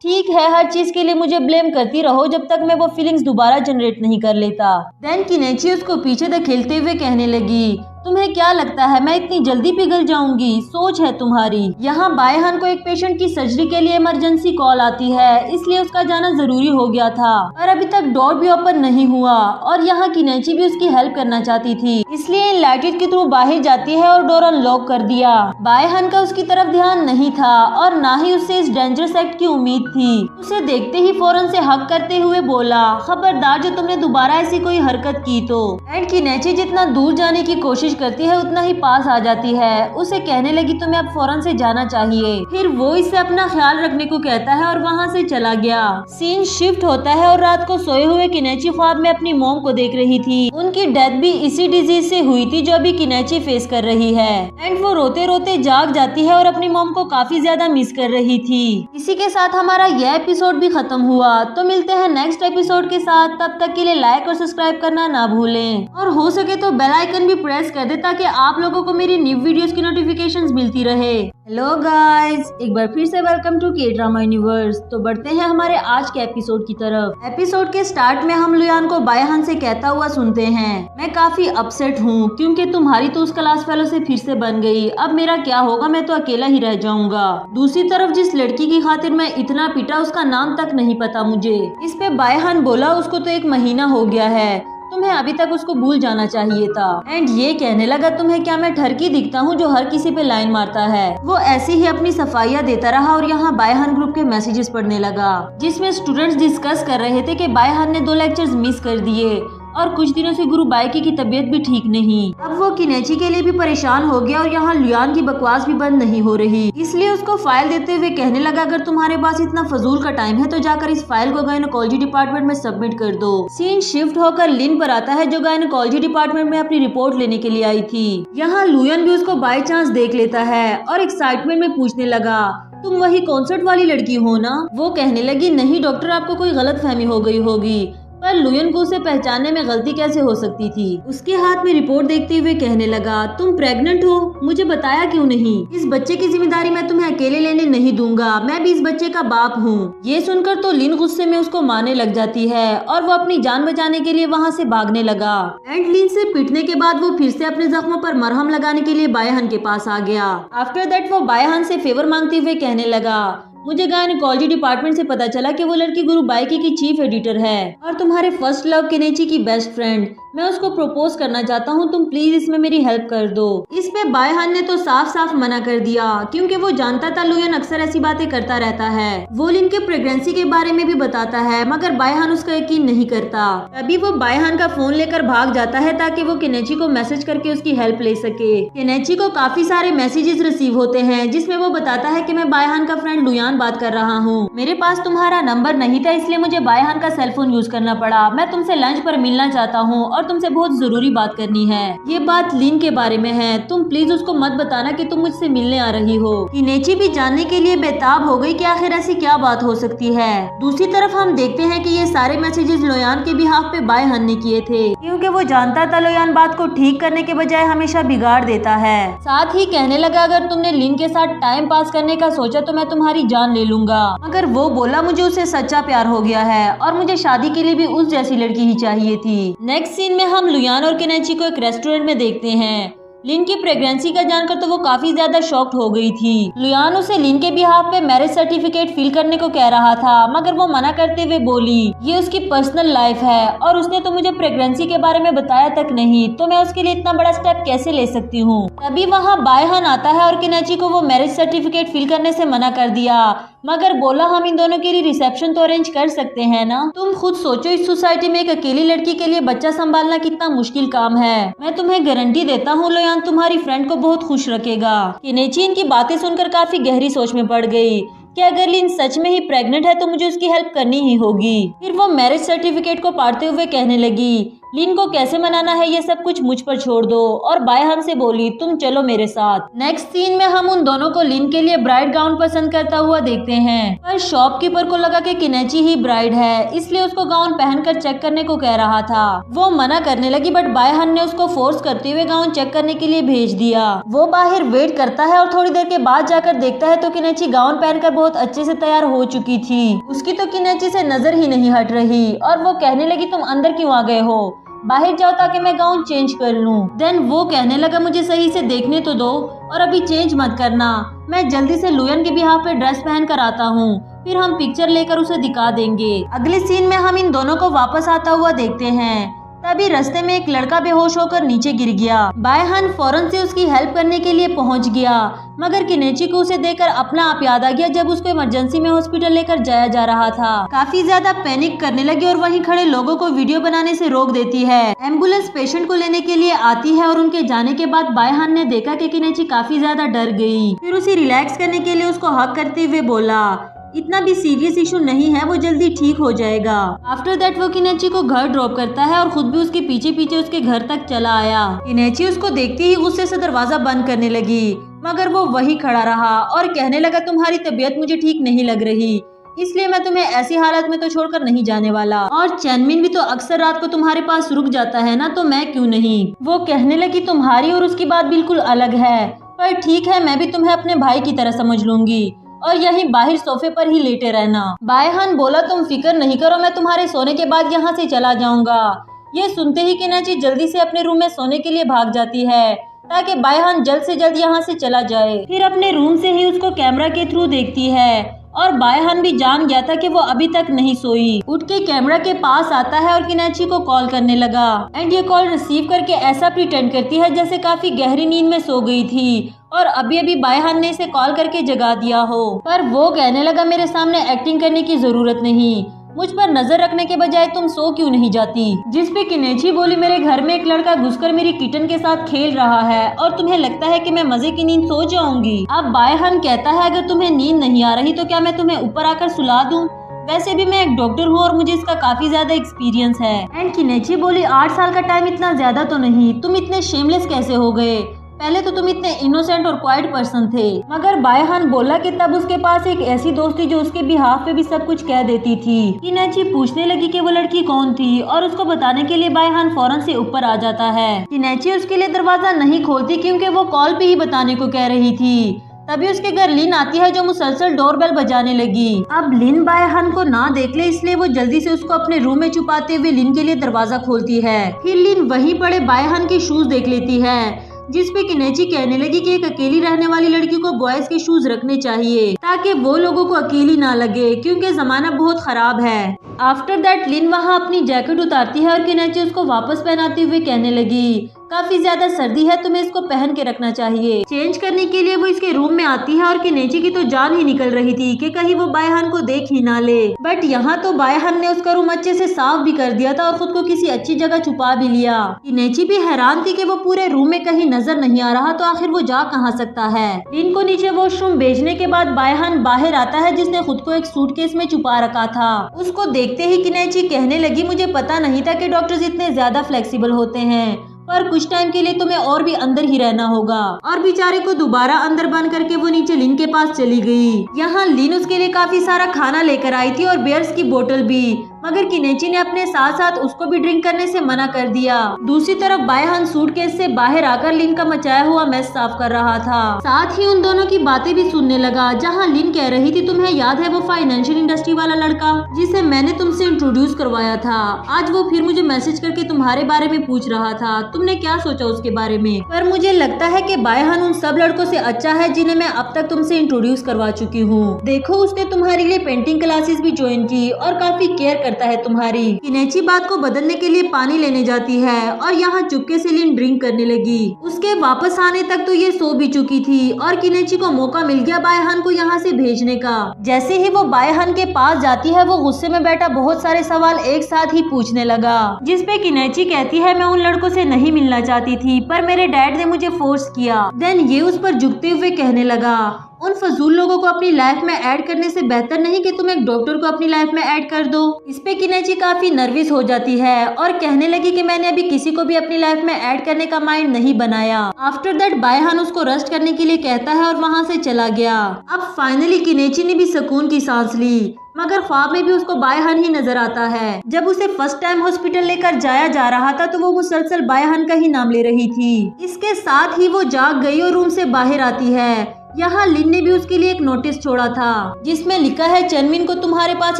ठीक है, हर चीज के लिए मुझे ब्लेम करती रहो जब तक मैं वो फीलिंग्स दोबारा जनरेट नहीं कर लेता। देन किनेची उसको पीछे धकेलते हुए कहने लगी, तुम्हें क्या लगता है मैं इतनी जल्दी पिघल जाऊंगी? सोच है तुम्हारी। यहाँ बायहान को एक पेशेंट की सर्जरी के लिए इमरजेंसी कॉल आती है, इसलिए उसका जाना जरूरी हो गया था, पर अभी तक डोर भी ओपन नहीं हुआ और यहाँ किनेची भी उसकी हेल्प करना चाहती थी, इसलिए इनलाइटेड के थ्रू बाहर जाती है और डोर अनलॉक कर दिया। बायहान का उसकी तरफ ध्यान नहीं था और ना ही उससे इस डेंजरस एक्ट की उम्मीद थी। उसे देखते ही फौरन से हक करते हुए बोला, खबरदार जो तुमने दोबारा ऐसी कोई हरकत की तो। एंड किनेची जितना दूर जाने की कोशिश करती है उतना ही पास आ जाती है। उसे कहने लगी, तुम्हें अब फौरन से जाना चाहिए। फिर वो इससे अपना ख्याल रखने को कहता है और वहाँ से चला गया। सीन शिफ्ट होता है और रात को सोए हुए किनेची ख्वाब में अपनी मॉम को देख रही थी। उनकी डेथ भी इसी डिजीज से हुई थी जो अभी किनेची फेस कर रही है। एंड वो रोते रोते जाग जाती है और अपनी मॉम को काफी ज्यादा मिस कर रही थी। इसी के साथ हमारा यह एपिसोड भी खत्म हुआ। तो मिलते हैं नेक्स्ट एपिसोड के साथ, तब तक के लिए लाइक और सब्सक्राइब करना ना भूलें और हो सके तो बेल आइकन भी प्रेस कर दे ताकि आप लोगों को मेरी न्यू वीडियोस की नोटिफिकेशंस मिलती रहे। हेलो गाइस, एक बार फिर से वेलकम टू के ड्रामा यूनिवर्स। तो बढ़ते हैं हमारे आज के एपिसोड की तरफ। एपिसोड के स्टार्ट में हम लुयान को बायहान से कहता हुआ सुनते हैं, मैं काफी अपसेट हूँ क्योंकि तुम्हारी तो उस क्लास फेलो से फिर से बन गई। अब मेरा क्या होगा, मैं तो अकेला ही रह जाऊंगा। दूसरी तरफ जिस लड़की की खातिर मैं इतना पिटा उसका नाम तक नहीं पता मुझे। इस पे बायहान बोला, उसको तो 1 महीना हो गया है, तुम्हें अभी तक उसको भूल जाना चाहिए था। एंड ये कहने लगा, तुम्हें क्या मैं ठरकी दिखता हूँ जो हर किसी पे लाइन मारता है। वो ऐसे ही अपनी सफाइयाँ देता रहा और यहाँ बायहान ग्रुप के मैसेजेस पढ़ने लगा, जिसमें स्टूडेंट्स डिस्कस कर रहे थे कि बायहान ने 2 लेक्चर्स मिस कर दिए और कुछ दिनों से गुरु बाइकी की तबीयत भी ठीक नहीं। अब वो किनेची के लिए भी परेशान हो गया और यहाँ लुयान की बकवास भी बंद नहीं हो रही, इसलिए उसको फाइल देते हुए कहने लगा, अगर तुम्हारे पास इतना फजूल का टाइम है तो जाकर इस फाइल को गायनोकोलॉजी डिपार्टमेंट में सबमिट कर दो। सीन शिफ्ट होकर लिन पर आता है जो गायनोकोलॉजी डिपार्टमेंट में अपनी रिपोर्ट लेने के लिए आई थी। यहाँ लुयान भी उसको बाय चांस देख लेता है और एक्साइटमेंट में पूछने लगा, तुम वही कॉन्सर्ट वाली लड़की हो ना? वो कहने लगी, नहीं डॉक्टर, आपको कोई गलतफहमी हो गई होगी। पर लुयन को उसे पहचानने में गलती कैसे हो सकती थी? उसके हाथ में रिपोर्ट देखते हुए कहने लगा, तुम प्रेग्नेंट हो? मुझे बताया क्यों नहीं? इस बच्चे की जिम्मेदारी मैं तुम्हें अकेले लेने नहीं दूंगा, मैं भी इस बच्चे का बाप हूँ। ये सुनकर तो लिन गुस्से में उसको मारने लग जाती है और वो अपनी जान बचाने के लिए वहाँ से भागने लगा। एंड लिन से पिटने के बाद वो फिर से अपने जख्मों पर मरहम लगाने के लिए बायहान के पास आ गया। आफ्टर दैट वो बायहान से फेवर मांगते हुए कहने लगा, मुझे गायनेकोलॉजी डिपार्टमेंट से पता चला कि वो लड़की गुरु बाइकी की चीफ एडिटर है और तुम्हारे फर्स्ट लव केनेची की बेस्ट फ्रेंड। मैं उसको प्रपोज करना चाहता हूँ, तुम प्लीज इसमें मेरी हेल्प कर दो। इस पे बायहान ने तो साफ साफ मना कर दिया क्योंकि वो जानता था लुयन अक्सर ऐसी बातें करता रहता है। वो लिन के प्रेगनेंसी के बारे में भी बताता है मगर बायहान उसका यकीन नहीं करता। तभी वो बायहान का फोन लेकर भाग जाता है ताकि वो केनेची को मैसेज करके उसकी हेल्प ले सके। केनेची को काफी सारे मैसेजेस रिसीव होते हैं जिसमें वो बताता है कि मैं बायहान का फ्रेंड लुयान बात कर रहा हूँ। मेरे पास तुम्हारा नंबर नहीं था इसलिए मुझे बायहान का सेलफोन यूज करना पड़ा। मैं तुमसे लंच पर मिलना चाहता हूँ और तुमसे बहुत जरूरी बात करनी है। ये बात लिन के बारे में है, तुम प्लीज उसको मत बताना कि तुम मुझसे मिलने आ रही हो। केनेची भी जानने के लिए बेताब हो गई कि आखिर ऐसी क्या बात हो सकती है। दूसरी तरफ हम देखते हैं कि ये सारे मैसेजेस लोयान के बिहाफ पे बायहान ने किए थे क्योंकि वो जानता था लोयान बात को ठीक करने के बजाय हमेशा बिगाड़ देता है। साथ ही कहने लगा, अगर तुमने लिन के साथ टाइम पास करने का सोचा तो मैं तुम्हारी जान ले लूंगा। मगर वो बोला, मुझे उससे सच्चा प्यार हो गया है और मुझे शादी के लिए भी उस जैसी लड़की ही चाहिए थी। नेक्स्ट सीन में हम लुयान और केनेची को एक रेस्टोरेंट में देखते हैं। लिन की प्रेगनेंसी का जानकर तो वो काफी ज्यादा शॉक्ड हो गई थी। लुयान उसे लिन के बिहाफ पे मैरिज सर्टिफिकेट फिल करने को कह रहा था मगर वो मना करते हुए बोली, ये उसकी पर्सनल लाइफ है और उसने तो मुझे प्रेगनेंसी के बारे में बताया तक नहीं, तो मैं उसके लिए इतना बड़ा स्टेप कैसे ले सकती हूँ। तभी वहाँ बायहान आता है और केनेची को वो मैरिज सर्टिफिकेट फिल करने से मना कर दिया मगर बोला, हम इन दोनों के लिए रिसेप्शन तो अरेंज कर सकते हैं ना। तुम खुद सोचो, इस सोसाइटी में एक अकेली लड़की के लिए बच्चा संभालना कितना मुश्किल काम है। मैं तुम्हें गारंटी देता हूँ लोयान तुम्हारी फ्रेंड को बहुत खुश रखेगा। केनेची इनकी बातें सुनकर काफी गहरी सोच में पड़ गई कि अगर लिन सच में ही प्रेग्नेंट है तो मुझे उसकी हेल्प करनी ही होगी। फिर वो मैरिज सर्टिफिकेट को पढ़ते हुए कहने लगी, लिन को कैसे मनाना है ये सब कुछ मुझ पर छोड़ दो और बायहान से बोली, तुम चलो मेरे साथ। नेक्स्ट सीन में हम उन दोनों को लिन के लिए ब्राइड गाउन पसंद करता हुआ देखते हैं पर शॉपकीपर को लगा कि केनेची ही ब्राइड है इसलिए उसको गाउन पहनकर चेक करने को कह रहा था। वो मना करने लगी बट बायहान ने उसको फोर्स करते हुए गाउन चेक करने के लिए भेज दिया। वो बाहर वेट करता है और थोड़ी देर के बाद जाकर देखता है तो केनेची गाउन पहनकर बहुत अच्छे से तैयार हो चुकी थी। उसकी तो केनेची से नजर ही नहीं हट रही और वो कहने लगी, तुम अंदर क्यों आ गए हो, बाहर जाओ ताकि मैं गाउन चेंज कर लूं। देन वो कहने लगा, मुझे सही से देखने तो दो और अभी चेंज मत करना, मैं जल्दी से लुयन के बिहाफ पे ड्रेस पहन कर आता हूँ, फिर हम पिक्चर लेकर उसे दिखा देंगे। अगले सीन में हम इन दोनों को वापस आता हुआ देखते हैं। तभी रास्ते में एक लड़का बेहोश होकर नीचे गिर गया। बायहान फौरन से उसकी हेल्प करने के लिए पहुंच गया मगर केनेची को उसे देखकर अपना आप याद आ गया जब उसको इमरजेंसी में हॉस्पिटल लेकर जाया जा रहा था। काफी ज्यादा पैनिक करने लगी और वहीं खड़े लोगों को वीडियो बनाने से रोक देती है। एम्बुलेंस पेशेंट को लेने के लिए आती है और उनके जाने के बाद बायहान ने देखा कि केनेची काफी ज्यादा डर गई। फिर उसे रिलैक्स करने के लिए उसको हक करते हुए बोला, इतना भी सीरियस इशू नहीं है, वो जल्दी ठीक हो जाएगा। आफ्टर दैट वो केनेची को घर ड्रॉप करता है और खुद भी उसके पीछे पीछे उसके घर तक चला आया। केनेची उसको देखते ही गुस्से से दरवाजा बंद करने लगी मगर वो वही खड़ा रहा और कहने लगा, तुम्हारी तबीयत मुझे ठीक नहीं लग रही इसलिए मैं तुम्हें ऐसी हालत में तो छोड़कर नहीं जाने वाला, और चैनमिन भी तो अक्सर रात को तुम्हारे पास रुक जाता है ना, तो मैं क्यों नहीं। वो कहने लगी, तुम्हारी और उसकी बात बिल्कुल अलग है पर ठीक है, मैं भी तुम्हें अपने भाई की तरह समझ लूंगी और यहीं बाहर सोफे पर ही लेटे रहना। बायहान बोला, तुम फिक्र नहीं करो, मैं तुम्हारे सोने के बाद यहाँ से चला जाऊंगा। ये सुनते ही केनेची जल्दी से अपने रूम में सोने के लिए भाग जाती है ताकि बायहान जल्द से जल्द यहाँ से चला जाए। फिर अपने रूम से ही उसको कैमरा के थ्रू देखती है और बायहान भी जान गया था कि वो अभी तक नहीं सोई। उठ के कैमरा के पास आता है और केनेची को कॉल करने लगा एंड ये कॉल रिसीव करके ऐसा प्रिटेंड करती है जैसे काफी गहरी नींद में सो गई थी और अभी अभी बायहान ने इसे कॉल करके जगा दिया हो। पर वो कहने लगा, मेरे सामने एक्टिंग करने की जरूरत नहीं, मुझ पर नजर रखने के बजाय तुम सो क्यों नहीं जाती। जिस पे केनेची बोली, मेरे घर में एक लड़का घुसकर मेरी किटन के साथ खेल रहा है और तुम्हें लगता है कि मैं मजे की नींद सो जाऊंगी। अब बायहान कहता है, अगर तुम्हें नींद नहीं आ रही तो क्या मैं तुम्हें ऊपर आकर सुला दूं? वैसे भी मैं एक डॉक्टर हूँ और मुझे इसका काफी ज्यादा एक्सपीरियंस है। एंड केनेची बोली, 8 साल का टाइम इतना ज्यादा तो नहीं, तुम इतने शेमलेस कैसे हो गए? पहले तो तुम इतने इनोसेंट और क्वाइट पर्सन थे। मगर बायहान बोला कि तब उसके पास एक ऐसी दोस्त थी जो उसके बिहाफ पे भी सब कुछ कह देती थी। किनेची पूछने लगी कि वो लड़की कौन थी और उसको बताने के लिए बायहान फौरन से ऊपर आ जाता है। किनेची उसके लिए दरवाजा नहीं खोलती क्योंकि वो कॉल पे ही बताने को कह रही थी। तभी उसके घर लिन आती है जो मुसलसल डोरबेल बजाने लगी। अब लिन बायहान को ना देख ले इसलिए वो जल्दी से उसको अपने रूम में छुपाते हुए लिन के लिए दरवाजा खोलती है। फिर लिन वहीं पड़े बायहान के शूज देख लेती है जिसपे किनेची कहने लगी कि एक अकेली रहने वाली लड़की को बॉयज के शूज रखने चाहिए ताकि वो लोगों को अकेली ना लगे क्योंकि जमाना बहुत खराब है। आफ्टर दैट लिन वहाँ अपनी जैकेट उतारती है और किनेची उसको वापस पहनाते हुए कहने लगी काफी ज्यादा सर्दी है, तुम्हें इसको पहन के रखना चाहिए। चेंज करने के लिए वो इसके रूम में आती है और किनेची की तो जान ही निकल रही थी कि कहीं वो बायहान को देख ही ना ले। बट यहाँ तो बायहान ने उसका रूम अच्छे से साफ भी कर दिया था और खुद को किसी अच्छी जगह छुपा भी लिया। किनेची भी हैरान थी कि वो पूरे रूम में कहीं नजर नहीं आ रहा तो आखिर वो जा कहाँ सकता है। लिन को नीचे वॉशरूम भेजने के बाद बायहान बाहर आता है जिसने खुद को एक सूटकेस में छुपा रखा था। उसको देखते ही किनेची कहने लगी मुझे पता नहीं था कि डॉक्टर्स इतने ज्यादा फ्लेक्सिबल होते हैं, पर कुछ टाइम के लिए तुम्हें और भी अंदर ही रहना होगा। और बेचारे को दोबारा अंदर बंद करके वो नीचे लिन के पास चली गई। यहाँ लिन उसके लिए काफी सारा खाना लेकर आई थी और बियर्स की बोतल भी, मगर किनेची ने अपने साथ साथ उसको भी ड्रिंक करने से मना कर दिया। दूसरी तरफ बायहान सूटकेस से बाहर आकर लिन का मचाया हुआ मेस साफ कर रहा था। साथ ही उन दोनों की बातें भी सुनने लगा जहाँ लिन कह रही थी तुम्हें याद है वो फाइनेंशियल इंडस्ट्री वाला लड़का जिसे मैंने तुमसे इंट्रोड्यूस करवाया था, आज वो फिर मुझे मैसेज करके तुम्हारे बारे में पूछ रहा था, तुमने क्या सोचा उसके बारे में। पर मुझे लगता है कि बायहान उन सब लड़कों से अच्छा है जिन्हें मैं अब तक तुमसे इंट्रोड्यूस करवा चुकी हूँ। देखो उसने तुम्हारे लिए पेंटिंग क्लासेस भी ज्वाइन की और काफी केयर करता है तुम्हारी। किनेची बात को बदलने के लिए पानी लेने जाती है और यहाँ चुपके से लिन ड्रिंक करने लगी। उसके वापस आने तक तो ये सो भी चुकी थी और किनेची को मौका मिल गया बायहान को यहाँ से भेजने का। जैसे ही वो बायहान के पास जाती है वो गुस्से में बैठा बहुत सारे सवाल एक साथ ही पूछने लगा, जिसपे किनेची कहती है मैं उन लड़कों से नहीं मिलना चाहती थी पर मेरे डैड ने मुझे फोर्स किया। देन ये उस पर झुकते हुए कहने लगा उन फजूल लोगों को अपनी लाइफ में ऐड करने से बेहतर नहीं कि तुम एक डॉक्टर को अपनी लाइफ में ऐड कर दो। इस पे किनेची काफी नर्वस हो जाती है और कहने लगी कि मैंने अभी किसी को भी अपनी लाइफ में ऐड करने का माइंड नहीं बनाया। आफ्टर दैट बायहान उसको रेस्ट करने के लिए कहता है और वहाँ से चला गया। अब फाइनली किनेची ने भी सुकून की सांस ली, मगर ख्वाब में भी उसको बायहान ही नजर आता है। जब उसे फर्स्ट टाइम हॉस्पिटल लेकर जाया जा रहा था तो वो मुसलसल बायहान का ही नाम ले रही थी। इसके साथ ही वो जाग गई और रूम से बाहर आती है। यहाँ लिन ने भी उसके लिए एक नोटिस छोड़ा था जिसमें लिखा है चनमिन को तुम्हारे पास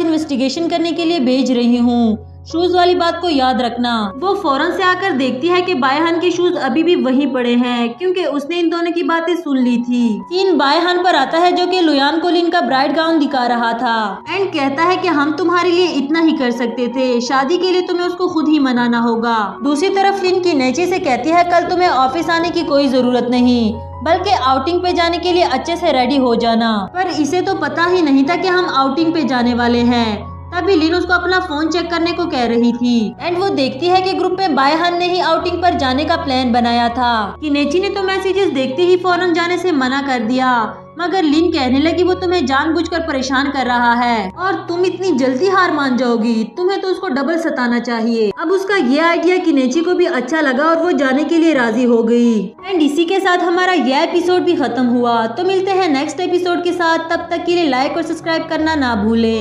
इन्वेस्टिगेशन करने के लिए भेज रही हूँ, शूज वाली बात को याद रखना। वो फौरन से आकर देखती है कि बायहान के शूज अभी भी वहीं पड़े हैं क्योंकि उसने इन दोनों की बातें सुन ली थी। सीन बायहान पर आता है जो कि लुयान को लिन का ब्राइड गाउन दिखा रहा था एंड कहता है कि हम तुम्हारे लिए इतना ही कर सकते थे, शादी के लिए तुम्हें उसको खुद ही मनाना होगा। दूसरी तरफ लिन किनेची से कहती है कल तुम्हें ऑफिस आने की कोई जरूरत नहीं बल्कि आउटिंग पे जाने के लिए अच्छे से रेडी हो जाना। पर इसे तो पता ही नहीं था कि हम आउटिंग पे जाने वाले हैं। तभी लिन उसको अपना फोन चेक करने को कह रही थी एंड वो देखती है कि ग्रुप में बायहान ने ही आउटिंग पर जाने का प्लान बनाया था। किनेची ने तो मैसेजेस देखते ही फौरन जाने से मना कर दिया, मगर लिन कहने लगी वो तुम्हें जानबूझकर परेशान कर रहा है और तुम इतनी जल्दी हार मान जाओगी, तुम्हें तो उसको डबल सताना चाहिए। अब उसका ये आइडिया किनेची को भी अच्छा लगा और वो जाने के लिए राजी हो गई। एंड इसी के साथ हमारा यह एपिसोड भी खत्म हुआ। तो मिलते हैं नेक्स्ट एपिसोड के साथ, तब तक के लिए लाइक और सब्सक्राइब करना ना भूले।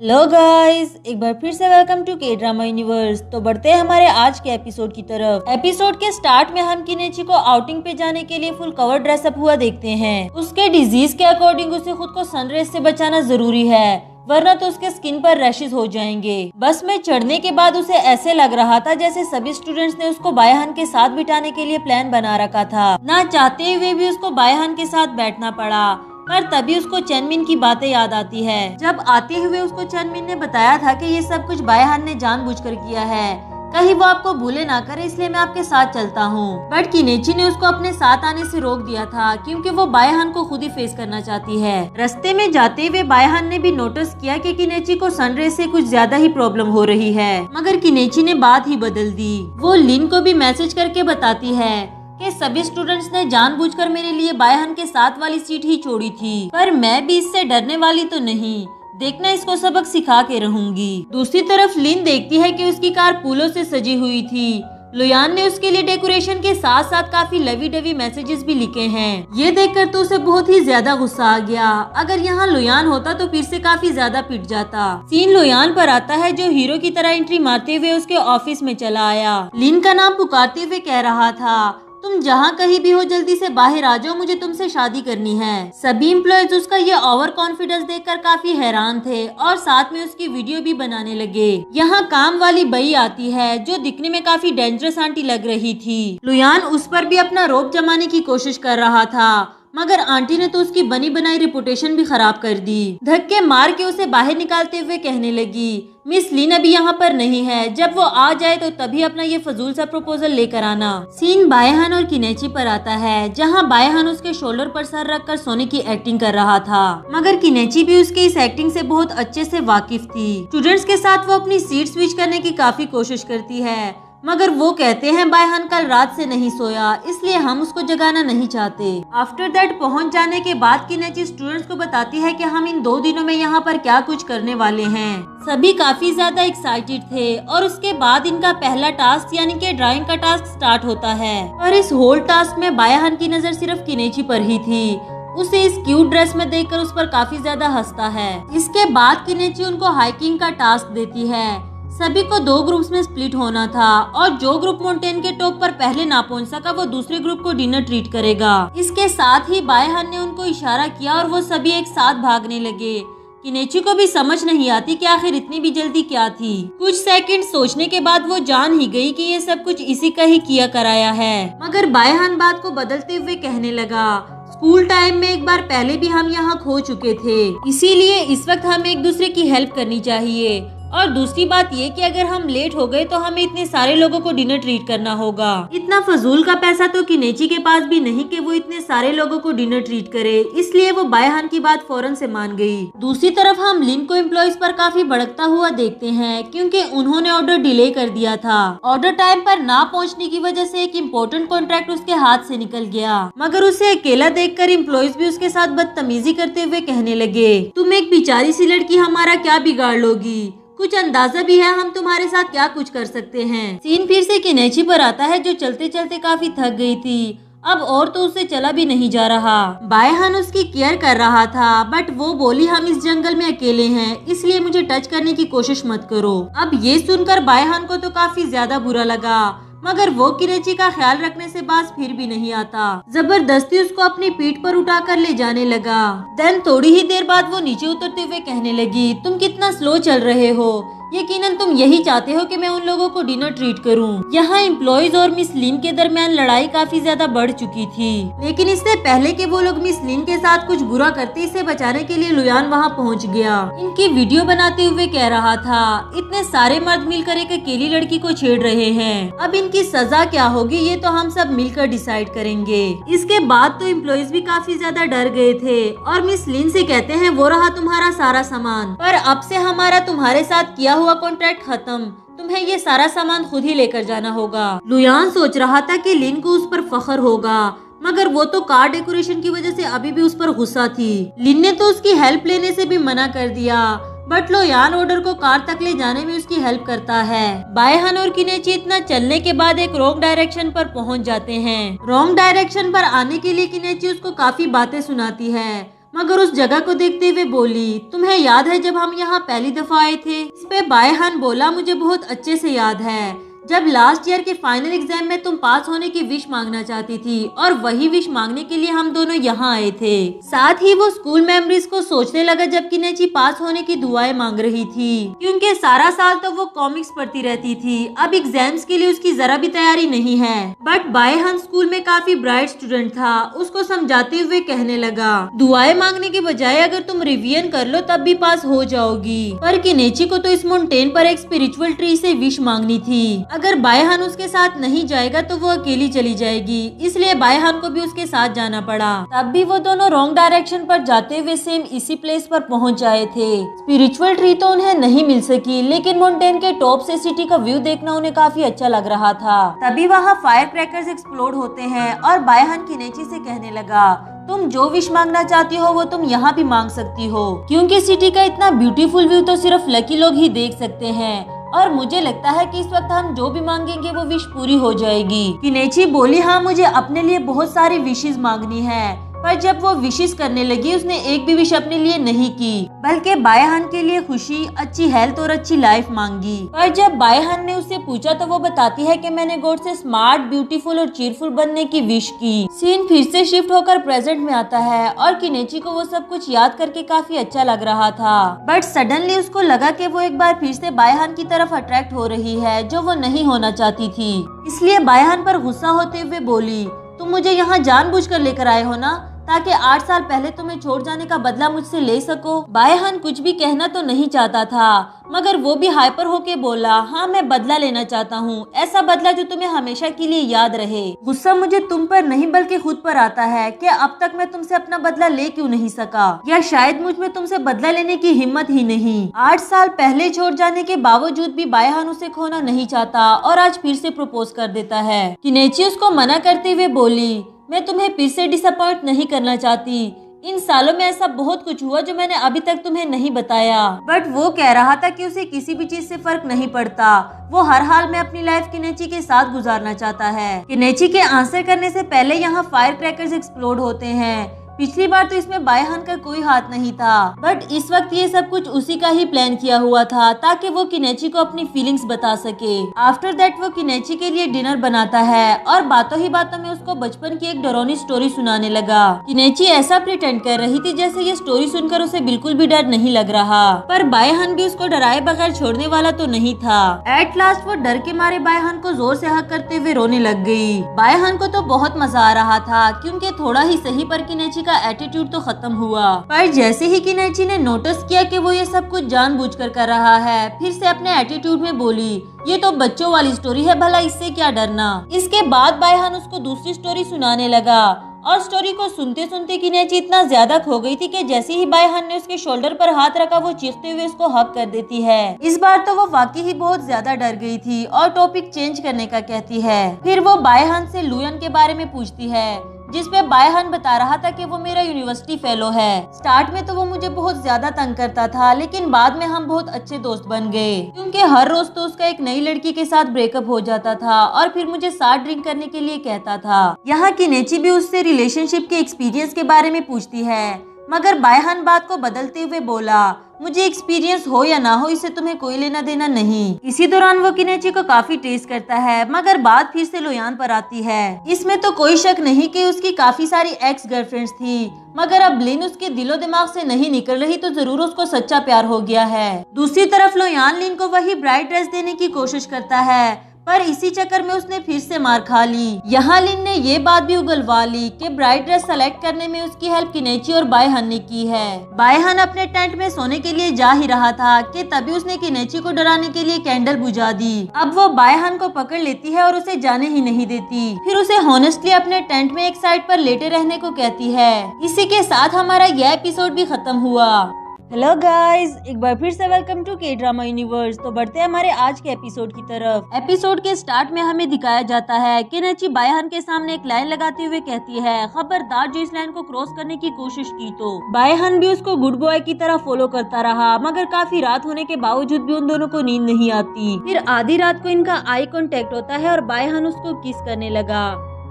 हेलो गाइस, एक बार फिर से वेलकम टू के ड्रामा यूनिवर्स। तो बढ़ते हैं हमारे आज के एपिसोड की तरफ। एपिसोड के स्टार्ट में हम किनेची को आउटिंग पे जाने के लिए फुल कवर ड्रेसअप हुआ देखते हैं। उसके डिजीज के अकॉर्डिंग उसे खुद को सनरेज से बचाना जरूरी है, वरना तो उसके स्किन पर रैशेस हो जाएंगे। बस में चढ़ने के बाद उसे ऐसे लग रहा था जैसे सभी स्टूडेंट्स ने उसको बायहान के साथ बिठाने के लिए प्लान बना रखा था। ना चाहते हुए भी उसको बायहान के साथ बैठना पड़ा। पर तभी उसको चनमिन की बातें याद आती है। जब आते हुए उसको चनमिन ने बताया था कि ये सब कुछ बायहान ने जानबूझकर किया है, कहीं वो आपको भूले ना करे, इसलिए मैं आपके साथ चलता हूँ। बट किनेची ने उसको अपने साथ आने से रोक दिया था क्योंकि वो बायहान को खुद ही फेस करना चाहती है। रास्ते में जाते हुए बायहान ने भी नोटिस किया कि किनेची को सनरेज से कुछ ज्यादा ही प्रॉब्लम हो रही है, मगर किनेची ने बात ही बदल दी। वो लिन को भी मैसेज करके बताती है कि सभी स्टूडेंट्स ने जानबूझकर मेरे लिए बायहान के साथ वाली सीट ही छोड़ी थी, पर मैं भी इससे डरने वाली तो नहीं, देखना इसको सबक सिखा के रहूंगी। दूसरी तरफ लिन देखती है कि उसकी कार फूलों से सजी हुई थी लुयान ने उसके लिए डेकोरेशन के साथ साथ काफी लवी डवी मैसेजेस भी लिखे हैं। ये देखकर तो उसे बहुत ही ज्यादा गुस्सा आ गया। अगर यहाँ लुयान होता तो फिर से काफी ज्यादा पिट जाता। सीन लुयान पर आता है जो हीरो की तरह एंट्री मारते हुए उसके ऑफिस में चला आया। लिन का नाम पुकारते हुए कह रहा था, तुम जहाँ कहीं भी हो जल्दी से बाहर आ जाओ, मुझे तुमसे शादी करनी है। सभी एम्प्लॉयज उसका ये ओवर कॉन्फिडेंस देखकर काफी हैरान थे और साथ में उसकी वीडियो भी बनाने लगे। यहाँ काम वाली बई आती है जो दिखने में काफी डेंजरस आंटी लग रही थी। लुयान उस पर भी अपना रोब जमाने की कोशिश कर रहा था, मगर आंटी ने तो उसकी बनी बनाई रिपुटेशन भी खराब कर दी। धक्के मार के उसे बाहर निकालते हुए कहने लगी, मिस लिन अभी यहाँ पर नहीं है, जब वो आ जाए तो तभी अपना ये फजूल सा प्रपोजल लेकर आना। सीन बायहान और किनेची पर आता है, जहाँ बायहान उसके शोल्डर पर सर रखकर सोने की एक्टिंग कर रहा था, मगर किनेची भी उसके इस एक्टिंग से बहुत अच्छे से वाकिफ थी। स्टूडेंट्स के साथ वो अपनी सीट स्विच करने की काफी कोशिश करती है, मगर वो कहते हैं बायहान कल रात से नहीं सोया, इसलिए हम उसको जगाना नहीं चाहते। आफ्टर दैट पहुंच जाने के बाद किनेची स्टूडेंट्स को बताती है कि हम इन 2 दिनों में यहाँ पर क्या कुछ करने वाले हैं। सभी काफी ज्यादा एक्साइटेड थे और उसके बाद इनका पहला टास्क यानी कि ड्राइंग का टास्क स्टार्ट होता है। और इस होल टास्क में बायहान की नजर सिर्फ किनेची पर ही थी। उसे इस क्यूट ड्रेस में देखकर उस पर काफी ज्यादा हंसता है। इसके बाद किनेची उनको हाइकिंग का टास्क देती है। सभी को 2 ग्रुप्स में स्प्लिट होना था और जो ग्रुप माउंटेन के टॉप पर पहले ना पहुंच सका वो दूसरे ग्रुप को डिनर ट्रीट करेगा। इसके साथ ही बायहान ने उनको इशारा किया और वो सभी एक साथ भागने लगे। किनेची को भी समझ नहीं आती कि आखिर इतनी भी जल्दी क्या थी। कुछ सेकंड सोचने के बाद वो जान ही गई कि ये सब कुछ इसी का ही किया कराया है। मगर बायहान बात को बदलते हुए कहने लगा, स्कूल टाइम में एक बार पहले भी हम यहाँ खो चुके थे, इसीलिए इस वक्त हमें एक दूसरे की हेल्प करनी चाहिए। और दूसरी बात ये कि अगर हम लेट हो गए तो हमें इतने सारे लोगों को डिनर ट्रीट करना होगा। इतना फजूल का पैसा तो किनेची के पास भी नहीं कि वो इतने सारे लोगों को डिनर ट्रीट करे, इसलिए वो बायहान की बात फौरन से मान गई। दूसरी तरफ हम लिन को एम्प्लॉयज पर काफी भड़कता हुआ देखते हैं, क्योंकि उन्होंने ऑर्डर डिले कर दिया था। ऑर्डर टाइम पर ना पहुँचने की वजह से एक इम्पोर्टेंट कॉन्ट्रैक्ट उसके हाथ से निकल गया, मगर उसे अकेला देखकर एम्प्लॉयज भी उसके साथ बदतमीजी करते हुए कहने लगे, तुम एक बेचारी सी लड़की हमारा क्या बिगाड़ लोगी, कुछ अंदाजा भी है हम तुम्हारे साथ क्या कुछ कर सकते हैं। सीन फिर से किनेची पर आता है जो चलते चलते काफी थक गई थी, अब और तो उससे चला भी नहीं जा रहा। बायहान उसकी केयर कर रहा था, बट वो बोली हम इस जंगल में अकेले हैं, इसलिए मुझे टच करने की कोशिश मत करो। अब ये सुनकर बायहान को तो काफी ज्यादा बुरा लगा, मगर वो किनेची का ख्याल रखने से बाज फिर भी नहीं आता। जबरदस्ती उसको अपनी पीठ पर उठाकर ले जाने लगा। देन थोड़ी ही देर बाद वो नीचे उतरते हुए कहने लगी, तुम कितना स्लो चल रहे हो, यकीनन तुम यही चाहते हो कि मैं उन लोगों को डिनर ट्रीट करूं। यहाँ एम्प्लॉयज और मिस लिन के दरमियान लड़ाई काफी ज्यादा बढ़ चुकी थी, लेकिन इससे पहले कि वो लोग मिस लिन के साथ कुछ बुरा करते, इसे बचाने के लिए लुयान वहाँ पहुँच गया। इनकी वीडियो बनाते हुए कह रहा था, इतने सारे मर्द मिलकर एक अकेली लड़की को छेड़ रहे हैं, अब इनकी सजा क्या होगी ये तो हम सब मिलकर डिसाइड करेंगे। इसके बाद तो एम्प्लॉयज भी काफी ज्यादा डर गए थे और मिस लिन से कहते हैं, वो रहा तुम्हारा सारा सामान, पर अब से हमारा तुम्हारे साथ किया हुआ कॉन्ट्रैक्ट खत्म, तुम्हें ये सारा सामान खुद ही लेकर जाना होगा। लुयान सोच रहा था कि लिन को उस पर फख्र होगा, मगर वो तो कार डेकोरेशन की वजह से अभी भी उस पर गुस्सा थी। लिन ने तो उसकी हेल्प लेने से भी मना कर दिया, बट लुयान ऑर्डर को कार तक ले जाने में उसकी हेल्प करता है। बायहान और किनेची इतना चलने के बाद एक रॉन्ग डायरेक्शन पर पहुंच जाते हैं। रॉन्ग डायरेक्शन पर आने के लिए किनेची उसको काफी बातें सुनाती है, मगर उस जगह को देखते हुए बोली, तुम्हें याद है जब हम यहाँ पहली दफा आए थे? इस पे बायहान बोला, मुझे बहुत अच्छे से याद है, जब लास्ट ईयर के फाइनल एग्जाम में तुम पास होने की विश मांगना चाहती थी और वही विश मांगने के लिए हम दोनों यहाँ आए थे। साथ ही वो स्कूल मेमोरीज को सोचने लगा जब किनेची पास होने की दुआएं मांग रही थी, क्योंकि सारा साल तो वो कॉमिक्स पढ़ती रहती थी, अब एग्जाम्स के लिए उसकी जरा भी तैयारी नहीं है। बट बायहान स्कूल में काफी ब्राइट स्टूडेंट था, उसको समझाते हुए कहने लगा, दुआएं मांगने के बजाय अगर तुम रिवीजन कर लो तब भी पास हो जाओगी। पर किनेची को तो इस माउंटेन पर एक स्पिरिचुअल ट्री से विश मांगनी थी, अगर बायहान उसके साथ नहीं जाएगा तो वो अकेली चली जाएगी, इसलिए बायहान को भी उसके साथ जाना पड़ा। तब भी वो दोनों रॉन्ग डायरेक्शन पर जाते हुए सेम इसी प्लेस पर पहुंच जाए थे। स्पिरिचुअल ट्री तो उन्हें नहीं मिल सकी, लेकिन माउंटेन के टॉप से सिटी का व्यू देखना उन्हें काफी अच्छा लग रहा था। तभी वहाँ फायर क्रैकर्स एक्सप्लोड होते हैं और बायहान किनेची से कहने लगा, तुम जो विश मांगना चाहती हो वो तुम यहाँ भी मांग सकती हो, क्योंकि सिटी का इतना ब्यूटीफुल व्यू तो सिर्फ लकी लोग ही देख सकते हैं और मुझे लगता है कि इस वक्त हम जो भी मांगेंगे वो विश पूरी हो जाएगी। किनेची बोली, हाँ मुझे अपने लिए बहुत सारी विशेष मांगनी है। पर जब वो विशेष करने लगी उसने एक भी विश अपने लिए नहीं की, बल्कि बायहान के लिए खुशी, अच्छी हेल्थ और अच्छी लाइफ मांगी। पर जब बायहान ने उससे पूछा तो वो बताती है कि मैंने गॉड से स्मार्ट, ब्यूटीफुल और चीयरफुल बनने की विश की। सीन फिर से शिफ्ट होकर प्रेजेंट में आता है और किनेची को वो सब कुछ याद करके काफी अच्छा लग रहा था। बट सडनली उसको लगा कि वो एक बार फिर से बायहान की तरफ अट्रैक्ट हो रही है, जो वो नहीं होना चाहती थी। इसलिए बायहान पर गुस्सा होते हुए बोली, तुम मुझे यहाँ जानबूझकर लेकर आए हो ना, ताकि 8 साल पहले तुम्हें छोड़ जाने का बदला मुझसे ले सको। बायहान कुछ भी कहना तो नहीं चाहता था, मगर वो भी हाइपर होके बोला, हाँ मैं बदला लेना चाहता हूँ, ऐसा बदला जो तुम्हें हमेशा के लिए याद रहे। गुस्सा मुझे तुम पर नहीं बल्कि खुद पर आता है कि अब तक मैं तुमसे अपना बदला ले क्यों नहीं सका, या शायद मुझ में तुमसे बदला लेने की हिम्मत ही नहीं। 8 साल पहले छोड़ जाने के बावजूद भी बायहान उसे खोना नहीं चाहता और आज फिर से प्रपोज कर देता है। किनेची उसको मना करते हुए बोली, मैं तुम्हें फिर से डिसअपॉइंट नहीं करना चाहती। इन सालों में ऐसा बहुत कुछ हुआ जो मैंने अभी तक तुम्हें नहीं बताया। बट वो कह रहा था कि उसे किसी भी चीज से फर्क नहीं पड़ता, वो हर हाल में अपनी लाइफ किनेची के साथ गुजारना चाहता है। किनेची के आंसर करने से पहले यहाँ फायर क्रैकर्स एक्सप्लोड होते हैं। पिछली बार तो इसमें बायहान का कोई हाथ नहीं था, बट इस वक्त ये सब कुछ उसी का ही प्लान किया हुआ था ताकि वो किनेची को अपनी फीलिंग्स बता सके। आफ्टर दैट वो किनेची के लिए डिनर बनाता है और बातों ही बातों में उसको बचपन की एक डरावनी स्टोरी सुनाने लगा। किनेची ऐसा प्रिटेंड कर रही थी जैसे ये स्टोरी सुनकर उसे बिल्कुल भी डर नहीं लग रहा, पर बायहान भी उसको डराए बगैर छोड़ने वाला तो नहीं था। एट लास्ट वो डर के मारे बायहान को जोर से हक करते हुए रोने लग गई। बायहान को तो बहुत मजा आ रहा था क्योंकि थोड़ा ही सही पर किनेची का एटीट्यूड तो खत्म हुआ। पर जैसे ही किनेची ने नोटिस किया कि वो ये सब कुछ जानबूझकर कर रहा है, फिर से अपने एटीट्यूड में बोली, ये तो बच्चों वाली स्टोरी है, भला इससे क्या डरना। इसके बाद बायहान उसको दूसरी स्टोरी सुनाने लगा और स्टोरी को सुनते सुनते किनेची इतना ज्यादा खो गई थी कि जैसे ही बायहान ने उसके शोल्डर पर हाथ रखा वो चीखते हुए उसको हक कर देती है। इस बार तो वो वाकई ही बहुत ज्यादा डर गई थी और टॉपिक चेंज करने का कहती है। फिर वो बायहान से लुयन के बारे में पूछती है, जिसपे बायहान बता रहा था कि वो मेरा यूनिवर्सिटी फेलो है। स्टार्ट में तो वो मुझे बहुत ज्यादा तंग करता था, लेकिन बाद में हम बहुत अच्छे दोस्त बन गए क्योंकि हर रोज तो उसका एक नई लड़की के साथ ब्रेकअप हो जाता था और फिर मुझे साथ ड्रिंक करने के लिए कहता था। यहाँ किनेची भी उससे रिलेशनशिप के एक्सपीरियंस के बारे में पूछती है, मगर बायहान बात को बदलते हुए बोला, मुझे एक्सपीरियंस हो या ना हो इससे तुम्हें कोई लेना देना नहीं। इसी दौरान वो किनेची को काफी टेस्ट करता है, मगर बात फिर से लोयान पर आती है। इसमें तो कोई शक नहीं कि उसकी काफी सारी एक्स गर्लफ्रेंड्स थी, मगर अब लिन उसके दिलो दिमाग से नहीं निकल रही तो जरूर उसको सच्चा प्यार हो गया है। दूसरी तरफ लोयान लिन को वही ब्राइट ड्रेस देने की कोशिश करता है, पर इसी चक्कर में उसने फिर से मार खा ली। यहाँ लिन ने ये बात भी उगलवा ली कि ब्राइट ड्रेस सेलेक्ट करने में उसकी हेल्प किनेची और बायहान ने की है। बायहान अपने टेंट में सोने के लिए जा ही रहा था कि तभी उसने किनेची को डराने के लिए कैंडल बुझा दी। अब वो बायहान को पकड़ लेती है और उसे जाने ही नहीं देती, फिर उसे हॉनेस्टली अपने टेंट में एक साइड पर लेटे रहने को कहती है। इसी के साथ हमारा यह एपिसोड भी खत्म हुआ। हेलो गाइस, एक बार फिर से वेलकम टू के ड्रामा यूनिवर्स। तो बढ़ते हैं हमारे आज के एपिसोड की तरफ। एपिसोड के स्टार्ट में हमें दिखाया जाता है कि किनेची बायहान के सामने एक लाइन लगाते हुए कहती है, खबरदार जो इस लाइन को क्रॉस करने की कोशिश की तो। बायहान भी उसको गुड बॉय की तरह फॉलो करता रहा, मगर काफी रात होने के बावजूद भी उन दोनों को नींद नहीं आती। फिर आधी रात को इनका आई कांटेक्ट होता है और बायहान उसको किस करने लगा।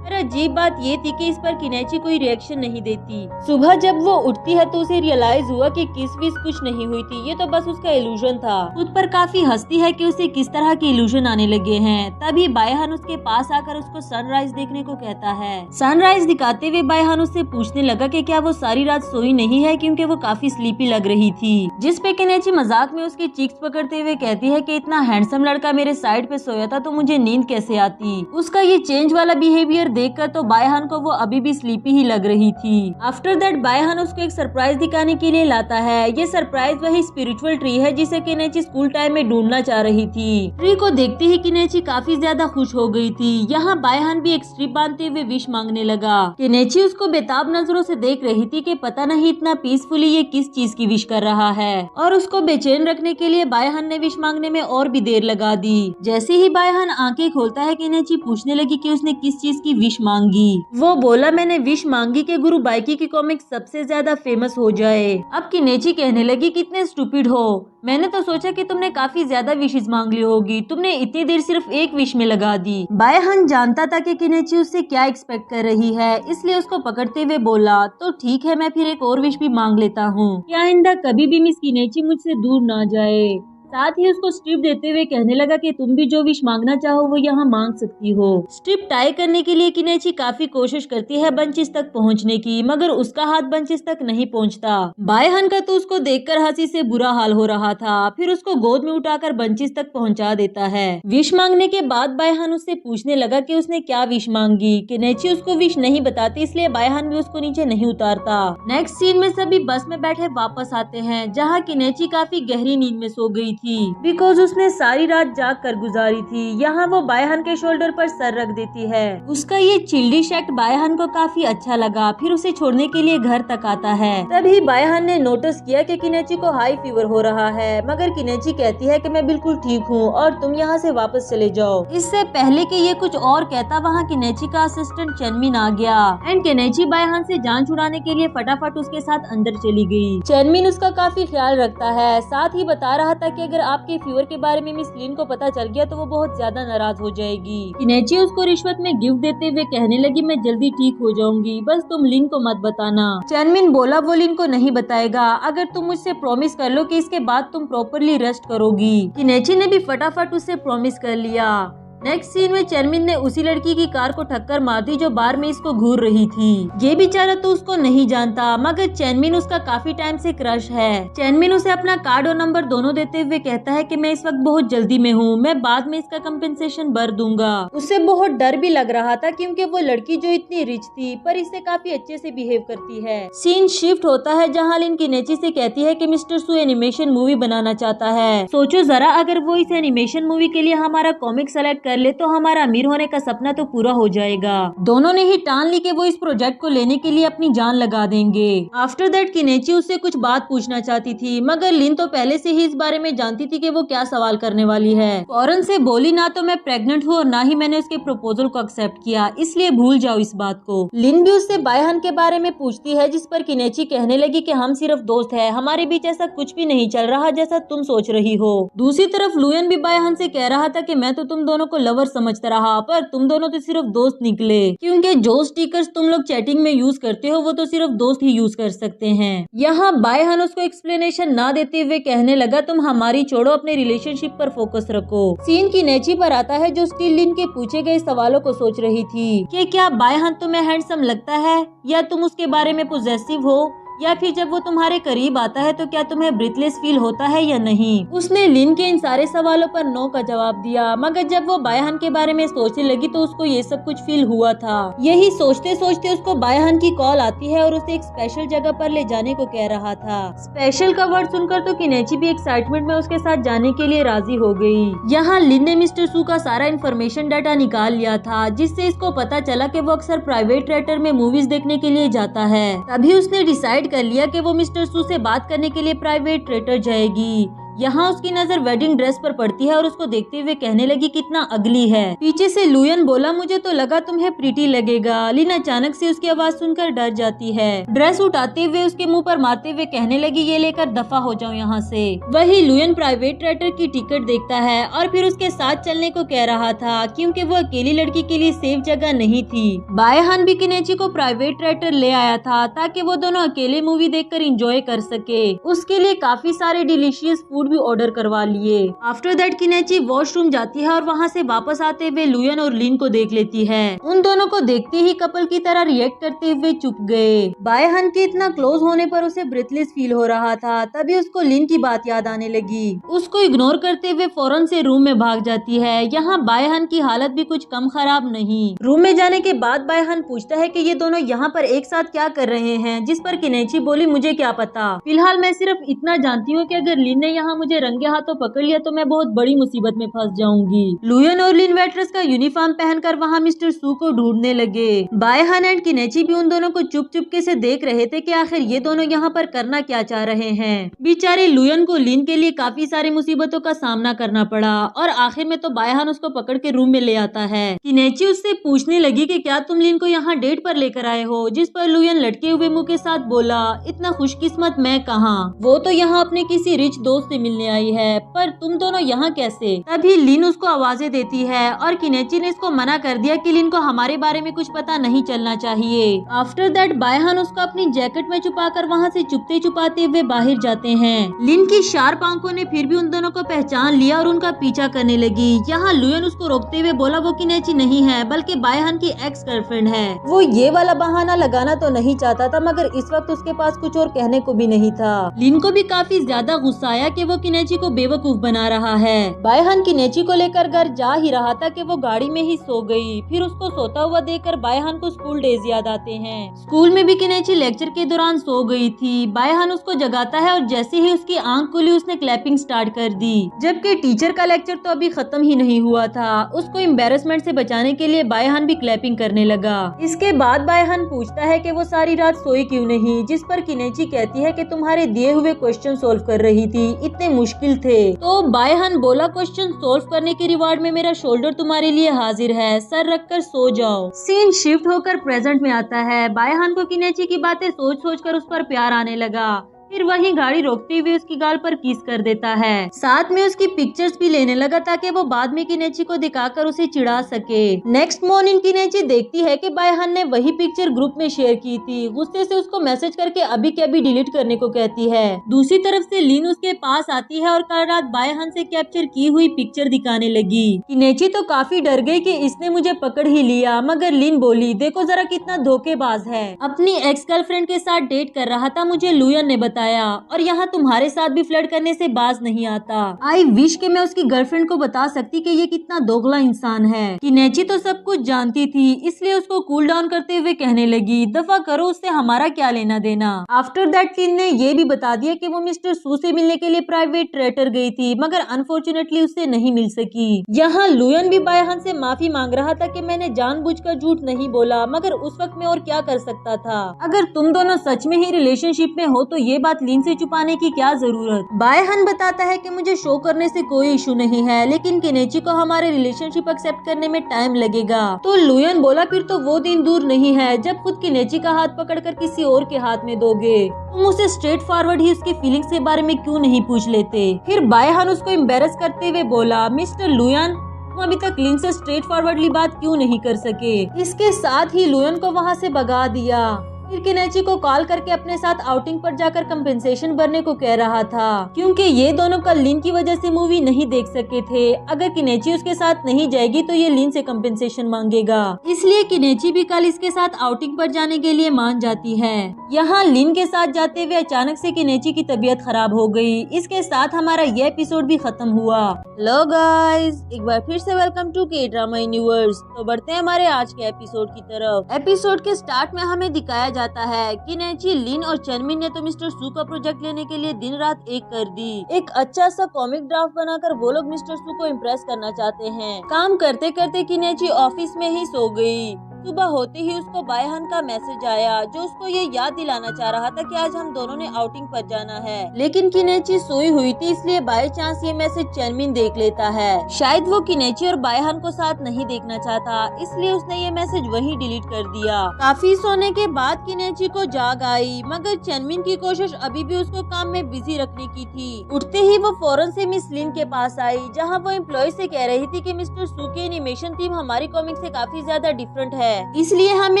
पर अजीब बात ये थी कि इस पर किनेची कोई रिएक्शन नहीं देती। सुबह जब वो उठती है तो उसे रियलाइज हुआ कि किस विस कुछ नहीं हुई थी, ये तो बस उसका इल्यूजन था। खुद पर काफी हंसती है कि उसे किस तरह के इल्यूजन आने लगे हैं। तभी बायहान उसके पास आकर उसको सनराइज देखने को कहता है। सनराइज दिखाते हुए बायहान उससे पूछने लगा कि क्या वो सारी रात सोई नहीं है, क्योंकि वो काफी स्लीपी लग रही थी। जिस पे किनेची मजाक में उसकी चीक्स पकड़ते हुए कहती है कि इतना हैंडसम लड़का मेरे साइड पे सोया था तो मुझे नींद कैसे आती। उसका ये चेंज वाला बिहेवियर देखकर तो बायहान को वो अभी भी स्लीपी ही लग रही थी। आफ्टर दैट बायहान उसको एक सरप्राइज दिखाने के लिए लाता है। ये सरप्राइज वही स्पिरिचुअल ट्री है जिसे किनेची स्कूल टाइम में ढूंढना चाह रही थी। ट्री को देखते ही किनेची काफी ज्यादा खुश हो गई थी। यहाँ बायहान भी एक स्ट्रिप बांधते हुए विश मांगने लगा। किनेची उसको बेताब नजरों से देख रही थी कि पता नहीं इतना पीसफुली ये किस चीज की विश कर रहा है, और उसको बेचैन रखने के लिए बायहान ने विश मांगने में और भी देर लगा दी। जैसे ही बायहान आंखें खोलता है, किनेची पूछने लगी कि उसने किस चीज की विश मांगी। वो बोला मैंने विश मांगी कि गुरु बाइकी की कॉमिक सबसे ज्यादा फेमस हो जाए। अब किनेची कहने लगी कितने स्टूपिड हो, मैंने तो सोचा कि तुमने काफी ज्यादा विशेष मांग ली होगी, तुमने इतनी देर सिर्फ एक विश में लगा दी। बायहान जानता था कि किनेची उससे क्या एक्सपेक्ट कर रही है, इसलिए उसको पकड़ते हुए बोला तो ठीक है, मैं फिर एक और विश भी मांग लेता हूँ कि आइंदा कभी भी मिस किनेची मुझसे दूर ना जाए। साथ ही उसको स्ट्रिप देते हुए कहने लगा कि तुम भी जो विश मांगना चाहो वो यहाँ मांग सकती हो। स्ट्रिप टाई करने के लिए किनेची काफी कोशिश करती है बंचिस तक पहुँचने की, मगर उसका हाथ बंचिस तक नहीं पहुँचता। बायहान का तो उसको देखकर हंसी से बुरा हाल हो रहा था, फिर उसको गोद में उठाकर बंचिस तक पहुँचा देता है। विश मांगने के बाद बायहान उससे पूछने लगा कि उसने क्या विश मांगी। किनेची उसको विश नहीं बताती, इसलिए बायहान भी उसको नीचे नहीं उतारता। नेक्स्ट सीन में सभी बस में बैठे वापस आते हैं, जहाँ किनेची काफी गहरी नींद में सो गई थी बिकॉज उसने सारी रात जाग कर गुजारी थी। यहाँ वो बायहान के शोल्डर पर सर रख देती है। उसका ये चिल्डिश एक्ट बायहान को काफी अच्छा लगा, फिर उसे छोड़ने के लिए घर तक आता है। तभी बायहान ने नोटिस किया कि किनेची को हाई फीवर हो रहा है, मगर किनेची कहती है कि मैं बिल्कुल ठीक हूँ और तुम यहाँ से वापस चले जाओ। इससे पहले कि ये कुछ और कहता, वहाँ किनेची का असिस्टेंट चेनमिन आ गया एंड किनेची बायहान से जान छुड़ाने के लिए फटाफट उसके साथ अंदर चली गई। चेनमिन उसका काफी ख्याल रखता है, साथ ही बता रहा था कि अगर आपके फीवर के बारे में मिस लिन को पता चल गया तो वो बहुत ज्यादा नाराज हो जाएगी। किनेची उसको रिश्वत में गिफ्ट देते हुए कहने लगी मैं जल्दी ठीक हो जाऊंगी, बस तुम लिन को मत बताना। चेनमिन बोला वो लिन को नहीं बताएगा अगर तुम मुझसे प्रॉमिस कर लो कि इसके बाद तुम प्रॉपरली रेस्ट करोगी। किनेची ने भी फटाफट उससे प्रॉमिस कर लिया। नेक्स्ट सीन में चेनमिन ने उसी लड़की की कार को टक्कर मार दी जो बार में इसको घूर रही थी। ये बेचारा तो उसको नहीं जानता, मगर चेनमिन उसका काफी टाइम से क्रश है। चेनमिन उसे अपना कार्ड और नंबर दोनों देते हुए कहता है कि मैं इस वक्त बहुत जल्दी में हूँ, मैं बाद में इसका कंपेंसेशन भर दूंगा। उसे बहुत डर भी लग रहा था क्योंकि वो लड़की जो इतनी रिच थी पर इससे काफी अच्छे से बिहेव करती है। सीन शिफ्ट होता है जहाँ लिन किनेची से कहती है कि मिस्टर सू एनिमेशन मूवी बनाना चाहता है। सोचो जरा, अगर वो इस एनिमेशन मूवी के लिए हमारा कॉमिक सेलेक्ट कर ले तो हमारा अमीर होने का सपना तो पूरा हो जाएगा। दोनों ने ही ठान ली कि वो इस प्रोजेक्ट को लेने के लिए अपनी जान लगा देंगे। आफ्टर दैट किनेची उससे कुछ बात पूछना चाहती थी, मगर लिन तो पहले से ही इस बारे में जानती थी कि वो क्या सवाल करने वाली है। फौरन से बोली ना तो मैं प्रेग्नेंट हूँ और ना ही मैंने उसके प्रपोजल को एक्सेप्ट किया, इसलिए भूल जाओ इस बात को। लिन भी उससे बायहान के बारे में पूछती है, जिस पर किनेची कहने लगी कि हम सिर्फ दोस्त है, हमारे बीच ऐसा कुछ भी नहीं चल रहा जैसा तुम सोच रही हो। दूसरी तरफ लुयन भी बायहान से कह रहा था कि मैं तो तुम दोनों को लवर समझता रहा, पर तुम दोनों तो सिर्फ दोस्त निकले, क्योंकि जो स्टिकर्स तुम लोग चैटिंग में यूज करते हो वो तो सिर्फ दोस्त ही यूज कर सकते हैं। यहाँ बायहान उसको एक्सप्लेनेशन ना देते हुए कहने लगा तुम हमारी छोड़ो, अपने रिलेशनशिप पर फोकस रखो। सीन किनेची पर आता है जो स्टिल लिन के पूछे गए सवालों को सोच रही थी कि क्या बायहान तुम्हें हैंडसम लगता है या तुम उसके बारे में पॉजेसिव हो, या फिर जब वो तुम्हारे करीब आता है तो क्या तुम्हें ब्रीथलेस फील होता है या नहीं। उसने लिन के इन सारे सवालों पर नो का जवाब दिया, मगर जब वो बायहान के बारे में सोचने लगी तो उसको ये सब कुछ फील हुआ था। यही सोचते सोचते उसको बायहान की कॉल आती है और उसे एक स्पेशल जगह पर ले जाने को कह रहा था। स्पेशल का वर्ड सुनकर तो किनेची भी एक्साइटमेंट में उसके साथ जाने के लिए राजी हो गई। यहाँ लिन ने मिस्टर सू का सारा इन्फॉर्मेशन डाटा निकाल लिया था, जिससे इसको पता चला कि वो अक्सर प्राइवेट थिएटर में मूवीज देखने के लिए जाता है। तभी उसने डिसाइड कर लिया कि वो मिस्टर सू से बात करने के लिए प्राइवेट थिएटर जाएगी। यहाँ उसकी नजर वेडिंग ड्रेस पर पड़ती है और उसको देखते हुए कहने लगी कितना अगली है। पीछे से लुयन बोला मुझे तो लगा तुम्हें प्रीटी लगेगा। लिन अचानक से उसकी आवाज सुनकर डर जाती है। ड्रेस उठाते हुए उसके मुंह पर मारते हुए कहने लगी ये लेकर दफा हो जाओ यहाँ से। वही लुयन प्राइवेट थिएटर की टिकट देखता है और फिर उसके साथ चलने को कह रहा था, क्योंकि वो अकेली लड़की के लिए सेफ जगह नहीं थी। बायहान भी किनेची को प्राइवेट थिएटर ले आया था ताकि वो दोनों अकेले मूवी देखकर एंजॉय कर सके। उसके लिए काफी सारे डिलीशियस फूड भी ऑर्डर करवा लिए। आफ्टर दैट किनेची वॉशरूम जाती है और वहाँ से वापस आते हुए लुयन और लिन को देख लेती है। उन दोनों को देखते ही कपल की तरह रिएक्ट करते हुए चुप गए। बायहान के इतना क्लोज होने पर उसे ब्रीथलेस फील हो रहा था, तभी उसको लिन की बात याद आने लगी। उसको इग्नोर करते हुए फौरन से रूम में भाग जाती है। यहाँ बायहान की हालत भी कुछ कम खराब नहीं। रूम में जाने के बाद बायहान पूछता है कि ये दोनों यहाँ पर एक साथ क्या कर रहे हैं, जिस पर किनेची बोली मुझे क्या पता, फिलहाल मैं सिर्फ इतना जानती हूँ कि अगर लिन ने यहाँ यहाँ मुझे रंगे हाथों पकड़ लिया तो मैं बहुत बड़ी मुसीबत में फंस जाऊंगी। लुयन और लिन वेट्रेस का यूनिफॉर्म पहनकर वहाँ मिस्टर सू को ढूंढने लगे। बायहान एंड किनेची भी उन दोनों को चुप चुपके से देख रहे थे कि आखिर ये दोनों यहाँ पर करना क्या चाह रहे हैं। बेचारे लुयन को लिन के लिए काफी सारी मुसीबतों का सामना करना पड़ा और आखिर में तो बायहान उसको पकड़ के रूम में ले आता है। किनेची उससे पूछने लगी कि क्या तुम लिन को यहाँ डेट पर लेकर आए हो, जिस पर लुयन लटके हुए मुंह के साथ बोला, इतना खुशकिस्मत मैं कहाँ, वो तो यहाँ अपने किसी रिच दोस्त से मिलने आई है, पर तुम दोनों यहाँ कैसे। तभी लिन उसको आवाजें देती है और किनेची ने इसको मना कर दिया कि लिन को हमारे बारे में कुछ पता नहीं चलना चाहिए। आफ्टर दैट बायहान उसको अपनी जैकेट में छुपाकर वहाँ से चुपते छुपाते हुए बाहर जाते हैं। लिन की शार्प आंखों ने फिर भी उन दोनों को पहचान लिया और उनका पीछा करने लगी। यहाँ लुयन उसको रोकते हुए बोला वो किनेची नहीं है बल्कि बायहान की एक्स गर्लफ्रेंड है। वो ये वाला बहाना लगाना तो नहीं चाहता था मगर इस वक्त उसके पास कुछ और कहने को भी नहीं था। लिन को भी काफी ज्यादा गुस्सा आया कि वो किनेची को बेवकूफ बना रहा है। बायहान किनेची को लेकर घर जा ही रहा था कि वो गाड़ी में ही सो गई। फिर उसको सोता हुआ देखकर बायहान को स्कूल डेज याद आते हैं। स्कूल में भी किनेची लेक्चर के दौरान सो गई थी। बायहान उसको जगाता है और जैसे ही उसकी आंख खुली उसने क्लैपिंग स्टार्ट कर दी, जबकि टीचर का लेक्चर तो अभी खत्म ही नहीं हुआ था। उसको एम्बेरसमेंट से बचाने के लिए बायहान भी क्लैपिंग करने लगा। इसके बाद बायहान पूछता है कि वो सारी रात सोई क्यों नहीं, जिस पर किनेची कहती है कि तुम्हारे दिए हुए क्वेश्चन सोल्व कर रही थी, इतने मुश्किल थे। तो बायहान बोला क्वेश्चन सोल्व करने के रिवार्ड में मेरा शोल्डर तुम्हारे लिए हाजिर है, सर रखकर सो जाओ। सीन शिफ्ट होकर प्रेजेंट में आता है। बायहान को किनेची की बातें सोच सोच कर उस पर प्यार आने लगा। फिर वही गाड़ी रोकते हुए उसकी गाल पर किस कर देता है। साथ में उसकी पिक्चर्स भी लेने लगा ताकि वो बाद में किनेची को दिखाकर उसे चिढ़ा सके। नेक्स्ट मॉर्निंग किनेची देखती है कि बायहान ने वही पिक्चर ग्रुप में शेयर की थी। गुस्से से उसको मैसेज करके अभी के अभी डिलीट करने को कहती है। दूसरी तरफ से लिन उसके पास आती है और कल रात बायहान से कैप्चर की हुई पिक्चर दिखाने लगी। किनेची तो काफी डर गई कि इसने मुझे पकड़ ही लिया, मगर लिन बोली देखो जरा कितना धोखेबाज है, अपनी एक्स गर्लफ्रेंड के साथ डेट कर रहा था, मुझे लुयन ने बताया, और यहाँ तुम्हारे साथ भी फ्लर्ट करने से बाज नहीं आता। आई विश कि मैं उसकी गर्लफ्रेंड को बता सकती कि ये कितना दोगला इंसान है। किनेची तो सब कुछ जानती थी, इसलिए उसको कूल डाउन करते हुए कहने लगी दफा करो, उससे हमारा क्या लेना देना। आफ्टर दैट लिन ने ये भी बता दिया कि वो मिस्टर सू से मिलने के लिए प्राइवेट ट्रेटर गई थी, मगर अनफॉर्चुनेटली उससे नहीं मिल सकी। यहाँ लुयन भी बायहान से माफी मांग रहा था कि मैंने जानबूझकर झूठ नहीं बोला, मगर उस वक्त मैं और क्या कर सकता था। अगर तुम दोनों सच में ही रिलेशनशिप में हो तो ये बात लिन से छुपाने की क्या जरूरत। बायहान बताता है कि मुझे शो करने से कोई इशू नहीं है, लेकिन किनेची को हमारे रिलेशनशिप एक्सेप्ट करने में टाइम लगेगा। तो लुयन बोला फिर तो वो दिन दूर नहीं है जब खुद किनेची का हाथ पकड़कर किसी और के हाथ में दोगे। तुम उसे स्ट्रेट फॉरवर्ड ही उसकी फीलिंग्स के बारे में क्यों नहीं पूछ लेते। फिर बायहान उसको एम्बेरस करते हुए बोला मिस्टर लुयन तुम अभी तक लिन से स्ट्रेट फॉरवर्डली बात क्यों नहीं कर सके। इसके साथ ही लुयन को वहाँ से भगा दिया। फिर किनेची को कॉल करके अपने साथ आउटिंग पर जाकर कंपेंसेशन भरने को कह रहा था, क्योंकि ये दोनों कल लिन की वजह से मूवी नहीं देख सके थे। अगर किनेची उसके साथ नहीं जाएगी तो ये लिन से कंपेंसेशन मांगेगा, इसलिए किनेची भी कल इसके साथ आउटिंग पर जाने के लिए मान जाती है। यहाँ लिन के साथ जाते हुए अचानक से किनेची की तबीयत खराब हो गई। इसके साथ हमारा ये एपिसोड भी खत्म हुआ। हेलो गाइस, एक बार फिर से वेलकम टू के ड्रामा यूनिवर्स। तो बढ़ते हैं हमारे आज के एपिसोड की तरफ। एपिसोड के स्टार्ट में हमें दिखाया जाता है किनेची, लिन और चनमिन ने तो मिस्टर सू का प्रोजेक्ट लेने के लिए दिन रात एक कर दी। एक अच्छा सा कॉमिक ड्राफ्ट बनाकर वो लोग मिस्टर सू को इम्प्रेस करना चाहते हैं। काम करते करते किनेची ऑफिस में ही सो गई। सुबह होते ही उसको बायहान का मैसेज आया जो उसको ये याद दिलाना चाह रहा था कि आज हम दोनों ने आउटिंग पर जाना है, लेकिन किनेची सोई हुई थी, इसलिए बाय चांस ये मैसेज चनमिन देख लेता है। शायद वो किनेची और बायहान को साथ नहीं देखना चाहता, इसलिए उसने ये मैसेज वहीं डिलीट कर दिया। काफी सोने के बाद किनेची को जाग आई, मगर चनमिन की कोशिश अभी भी उसको काम में बिजी रखने की थी। उठते ही वो फौरन से मिस लिन के पास आई, जहाँ वो एम्प्लॉय से कह रही थी कि मिस्टर सू की एनिमेशन थीम हमारी कॉमिक से काफी ज्यादा डिफरेंट है, इसलिए हमें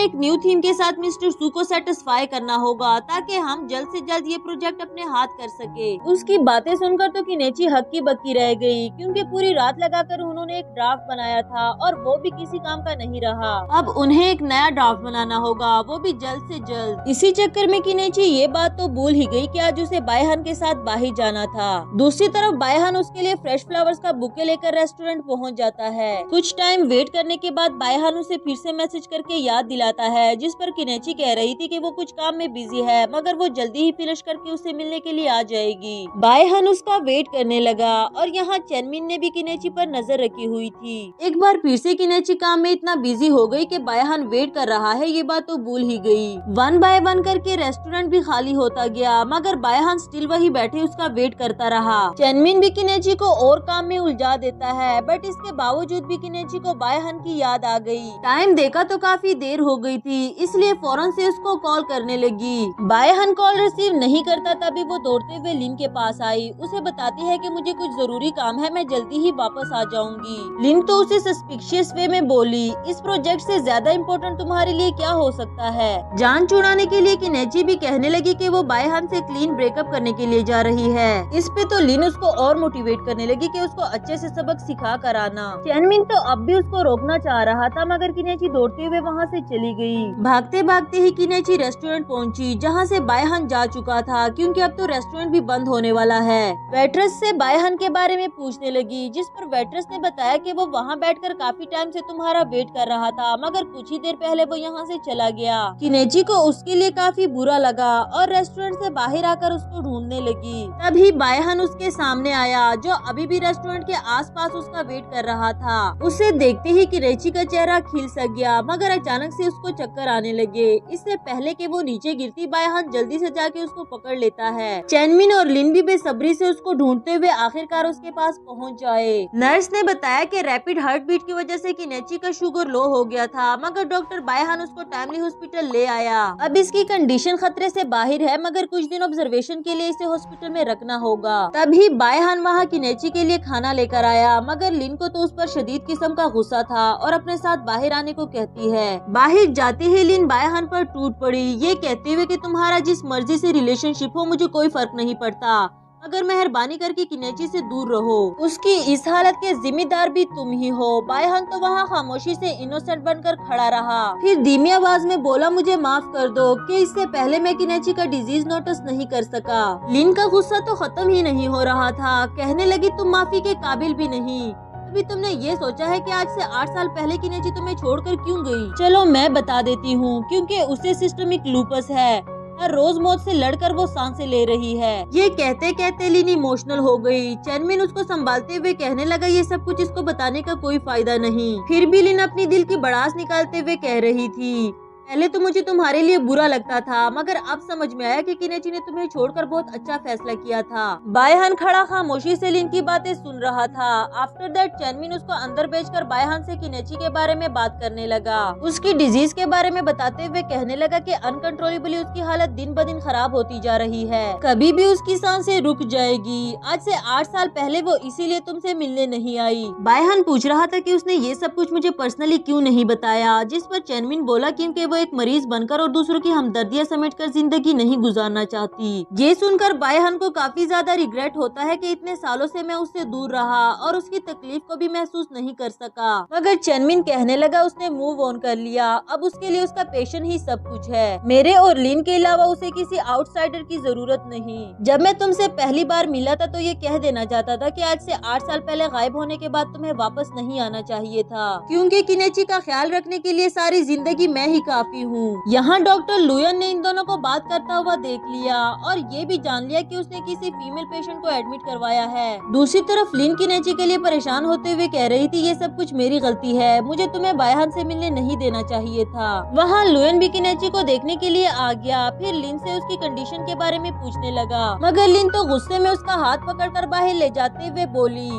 एक न्यू थीम के साथ मिस्टर सू को सेटिस्फाई करना होगा ताकि हम जल्द से जल्द ये प्रोजेक्ट अपने हाथ कर सके। उसकी बातें सुनकर तो किनेची हक्की बक्की रह गई, क्योंकि पूरी रात लगाकर उन्होंने एक ड्राफ्ट बनाया था और वो भी किसी काम का नहीं रहा। अब उन्हें एक नया ड्राफ्ट बनाना होगा, वो भी जल्द से जल्द। इसी चक्कर में किनेची ये बात तो भूल ही गई कि आज उसे बायहान के साथ बाहर जाना था। दूसरी तरफ बायहान उसके लिए फ्रेश फ्लावर्स का बुके लेकर रेस्टोरेंट पहुँच जाता है। कुछ टाइम वेट करने के बाद बायहान उसे फिर से मैसेज मैसेज करके याद दिलाता है, जिस पर किनेची कह रही थी कि वो कुछ काम में बिजी है, मगर वो जल्दी ही फिनिश करके उससे मिलने के लिए आ जाएगी। बायहन उसका वेट करने लगा और यहाँ चेनमिन ने भी किनेची पर नजर रखी हुई थी। एक बार फिर से किनेची काम में इतना बिजी हो गई कि बायहन वेट कर रहा है ये बात तो भूल ही गई। 1 बाय 1 करके रेस्टोरेंट भी खाली होता गया, मगर बायहन स्टिल वही बैठे उसका वेट करता रहा। चेनमिन भी किनेची को और काम में उलझा देता है, बट इसके बावजूद भी किनेची को बायहन की याद आ गई। टाइम देखा तो काफी देर हो गई थी, इसलिए फौरन से उसको कॉल करने लगी। बायहन कॉल रिसीव नहीं करता, तभी वो दौड़ते हुए लिन के पास आई। उसे बताती है कि मुझे कुछ जरूरी काम है, मैं जल्दी ही वापस आ जाऊंगी। लिन तो उसे सस्पिशियस वे में बोली, इस प्रोजेक्ट से ज्यादा इम्पोर्टेंट तुम्हारे लिए क्या हो सकता है। जान छुड़ाने के लिए किनेची भी कहने लगी कि वो बायहन से क्लीन ब्रेकअप करने के लिए जा रही है। इस पे तो लिन उसको और मोटिवेट करने लगी कि उसको अच्छे से सबक सिखा कर आना। चेनमिन तो अब भी उसको रोकना चाह रहा था, मगर किनेची दौड़ते हुए वहाँ से चली गई। भागते भागते ही किनेची रेस्टोरेंट पहुंची, जहाँ से बायहन जा चुका था, क्योंकि अब तो रेस्टोरेंट भी बंद होने वाला है। वेट्रेस से बायहन के बारे में पूछने लगी, जिस पर वेट्रेस ने बताया कि वो वहाँ बैठकर काफी टाइम से तुम्हारा वेट कर रहा था, मगर कुछ ही देर पहले वो यहाँ से चला गया। किनेची को उसके लिए काफी बुरा लगा और रेस्टोरेंट से बाहर आकर उसको ढूंढने लगी। तभी बायहन उसके सामने आया, जो अभी भी रेस्टोरेंट के आसपास उसका वेट कर रहा था। उसे देखते ही किनेची का चेहरा खिल सा गया, मगर अचानक से उसको चक्कर आने लगे। इससे पहले कि वो नीचे गिरती, बायहन जल्दी से जाके उसको पकड़ लेता है। चेनमिन और लिन भी बेसब्री से उसको ढूंढते हुए आखिरकार उसके पास पहुंच जाए। नर्स ने बताया कि रैपिड हार्ट बीट की वजह से किनेची का शुगर लो हो गया था, मगर डॉक्टर बायहन उसको टाइमली हॉस्पिटल ले आया। अब इसकी कंडीशन खतरे से बाहर है, मगर कुछ दिन ऑब्जर्वेशन के लिए इसे हॉस्पिटल में रखना होगा। तभी बायहन वहाँ किनेची के लिए खाना लेकर आया, मगर लिन को तो उस पर शदीद किस्म का गुस्सा था और अपने साथ बाहर आने को कहती है। बाहर जाते ही लिन बायहन पर टूट पड़ी, ये कहते हुए कि तुम्हारा जिस मर्जी से रिलेशनशिप हो मुझे कोई फर्क नहीं पड़ता, अगर मेहरबानी करके किनेची से दूर रहो। उसकी इस हालत के जिम्मेदार भी तुम ही हो। बायहन तो वहाँ खामोशी से इनोसेंट बनकर खड़ा रहा, फिर धीमी आवाज में बोला, मुझे माफ कर दो कि इससे पहले मैं किनेची का डिजीज नोटिस नहीं कर सका। लिन का गुस्सा तो खत्म ही नहीं हो रहा था, कहने लगी तुम माफी के काबिल भी नहीं। अभी तुमने ये सोचा है कि आज से 8 साल पहले किनेची तुम्हें छोड़कर क्यों गई? चलो मैं बता देती हूँ, क्योंकि उसे सिस्टमिक लूपस है, हर रोज मौत से लड़कर वो सांसें ले रही है। ये कहते कहते लिन इमोशनल हो गई। चेनमिन उसको संभालते हुए कहने लगा, ये सब कुछ इसको बताने का कोई फायदा नहीं। फिर भी लिन अपनी दिल की भड़ास निकालते हुए कह रही थी, पहले तो मुझे तुम्हारे लिए बुरा लगता था, मगर अब समझ में आया कि किनेची ने तुम्हें छोड़कर बहुत अच्छा फैसला किया था। बायहन खड़ा खामोशी से लिन की बातें सुन रहा था। आफ्टर दैट चेनमिन उसको अंदर भेजकर बायहन से किनेची के बारे में बात करने लगा। उसकी डिजीज के बारे में बताते हुए कहने लगा कि अनकंट्रोलेबली उसकी हालत दिन ब दिन खराब होती जा रही है, कभी भी उसकी सांसें रुक जाएगी। आज से 8 साल पहले वो इसीलिए तुमसे मिलने नहीं आई। बायहन पूछ रहा था कि उसने ये सब कुछ मुझे पर्सनली क्यों नहीं बताया, जिस पर चेनमिन बोला क्योंकि वो एक मरीज बनकर और दूसरों की हमदर्दियां समेटकर जिंदगी नहीं गुजारना चाहती। ये सुनकर बायहन को काफी ज्यादा रिग्रेट होता है कि इतने सालों से मैं उससे दूर रहा और उसकी तकलीफ को भी महसूस नहीं कर सका। मगर चेनमिन कहने लगा उसने मूव ऑन कर लिया, अब उसके लिए उसका पेशेंट ही सब कुछ है। मेरे और लिन के अलावा उसे किसी आउटसाइडर की जरूरत नहीं। जब मैं तुमसे पहली बार मिला था तो ये कह देना चाहता था कि आज से 8 साल पहले गायब होने के बाद तुम्हें वापस नहीं आना चाहिए था, क्योंकि किनेची का ख्याल रखने के लिए सारी जिंदगी मैं ही काफी हूँ। यहाँ डॉक्टर लुयन ने इन दोनों को बात करता हुआ देख लिया और ये भी जान लिया कि उसने किसी फीमेल पेशेंट को एडमिट करवाया है। दूसरी तरफ लिन किनेची के लिए परेशान होते हुए कह रही थी, ये सब कुछ मेरी गलती है, मुझे तुम्हें बायहन से मिलने नहीं देना चाहिए था। वहाँ लुयन भी किनेची को देखने के लिए आ गया, फिर लिन से उसकी कंडीशन के बारे में पूछने लगा, मगर लिन तो गुस्से में उसका हाथ पकड़कर बाहर ले जाते हुए बोली,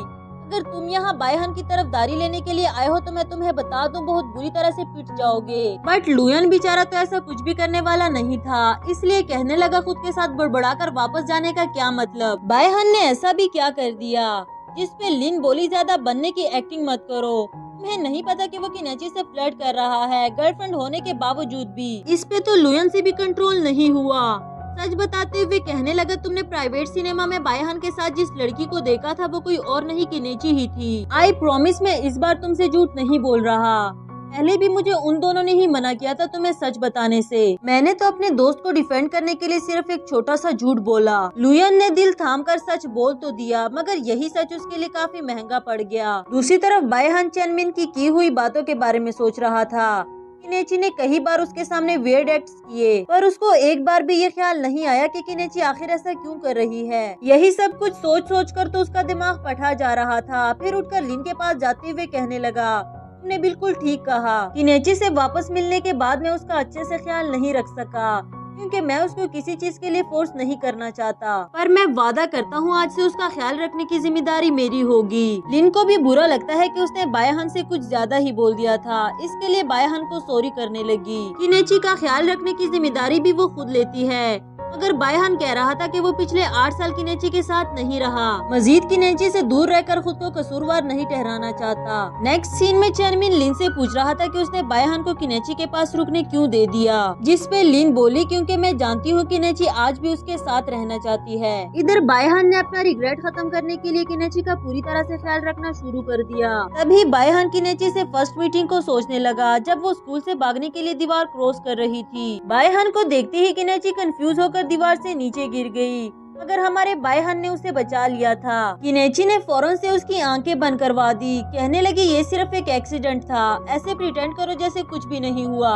अगर तुम यहाँ बायहन की तरफदारी लेने के लिए आए हो तो मैं तुम्हें बता दूं बहुत बुरी तरह से पिट जाओगे। बट लुयन बेचारा तो ऐसा कुछ भी करने वाला नहीं था, इसलिए कहने लगा खुद के साथ बड़बड़ाकर वापस जाने का क्या मतलब, बायहन ने ऐसा भी क्या कर दिया। जिस पे लिन बोली, ज्यादा बनने की एक्टिंग मत करो, तुम्हें नहीं पता कि वो किनेची से फ्लर्ट कर रहा है, गर्लफ्रेंड होने के बावजूद भी। इस पे तो लुयन से भी कंट्रोल नहीं हुआ। सच बताते हुए कहने लगा, तुमने प्राइवेट सिनेमा में बायहन के साथ जिस लड़की को देखा था वो कोई और नहीं किनेची ही थी। आई प्रॉमिस मैं इस बार तुमसे झूठ नहीं बोल रहा, पहले भी मुझे उन दोनों ने ही मना किया था तुम्हें सच बताने से। मैंने तो अपने दोस्त को डिफेंड करने के लिए सिर्फ एक छोटा सा झूठ बोला। लुयन ने दिल थामकर सच बोल तो दिया, मगर यही सच उसके लिए काफी महंगा पड़ गया। दूसरी तरफ बायहन चेनमिन की हुई बातों के बारे में सोच रहा था किनेची ने कई बार उसके सामने वियर्ड एक्ट्स किए, पर उसको एक बार भी ये ख्याल नहीं आया कि किनेची आखिर ऐसा क्यों कर रही है। यही सब कुछ सोच सोच कर तो उसका दिमाग पटा जा रहा था। फिर उठकर लिन के पास जाते हुए कहने लगा, तुमने बिल्कुल ठीक कहा। किनेची से वापस मिलने के बाद मैं उसका अच्छे से ख्याल नहीं रख सका, क्योंकि मैं उसको किसी चीज के लिए फोर्स नहीं करना चाहता, पर मैं वादा करता हूँ आज से उसका ख्याल रखने की जिम्मेदारी मेरी होगी। लिन को भी बुरा लगता है कि उसने बायहन से कुछ ज्यादा ही बोल दिया था, इसके लिए बायहन को सॉरी करने लगी। किनेची का ख्याल रखने की जिम्मेदारी भी वो खुद लेती है, मगर बायहन कह रहा था कि वो पिछले 8 साल किनेची के साथ नहीं रहा। मजीद किनेची से दूर रहकर खुद को कसूरवार नहीं ठहराना चाहता। नेक्स्ट सीन में चैनमिन लिन से पूछ रहा था कि उसने बायहन को किनेची के पास रुकने क्यों दे दिया, जिस पे लिन बोली, क्योंकि मैं जानती हूँ किनेची आज भी उसके साथ रहना चाहती है। इधर बायहन ने अपना रिग्रेट खत्म करने के लिए किनेची का पूरी तरह से ख्याल रखना शुरू कर दिया। तभी बायहन किनेची से फर्स्ट मीटिंग को सोचने लगा, जब वो स्कूल से भागने के लिए दीवार क्रॉस कर रही थी। बायहन को देखते ही किनेची कंफ्यूज होकर दीवार से नीचे गिर गई, मगर हमारे बायहन ने उसे बचा लिया था। किनेची ने फौरन से उसकी आंखें बंद करवा दी, कहने लगी ये सिर्फ एक एक्सीडेंट था, ऐसे प्रिटेंड करो जैसे कुछ भी नहीं हुआ,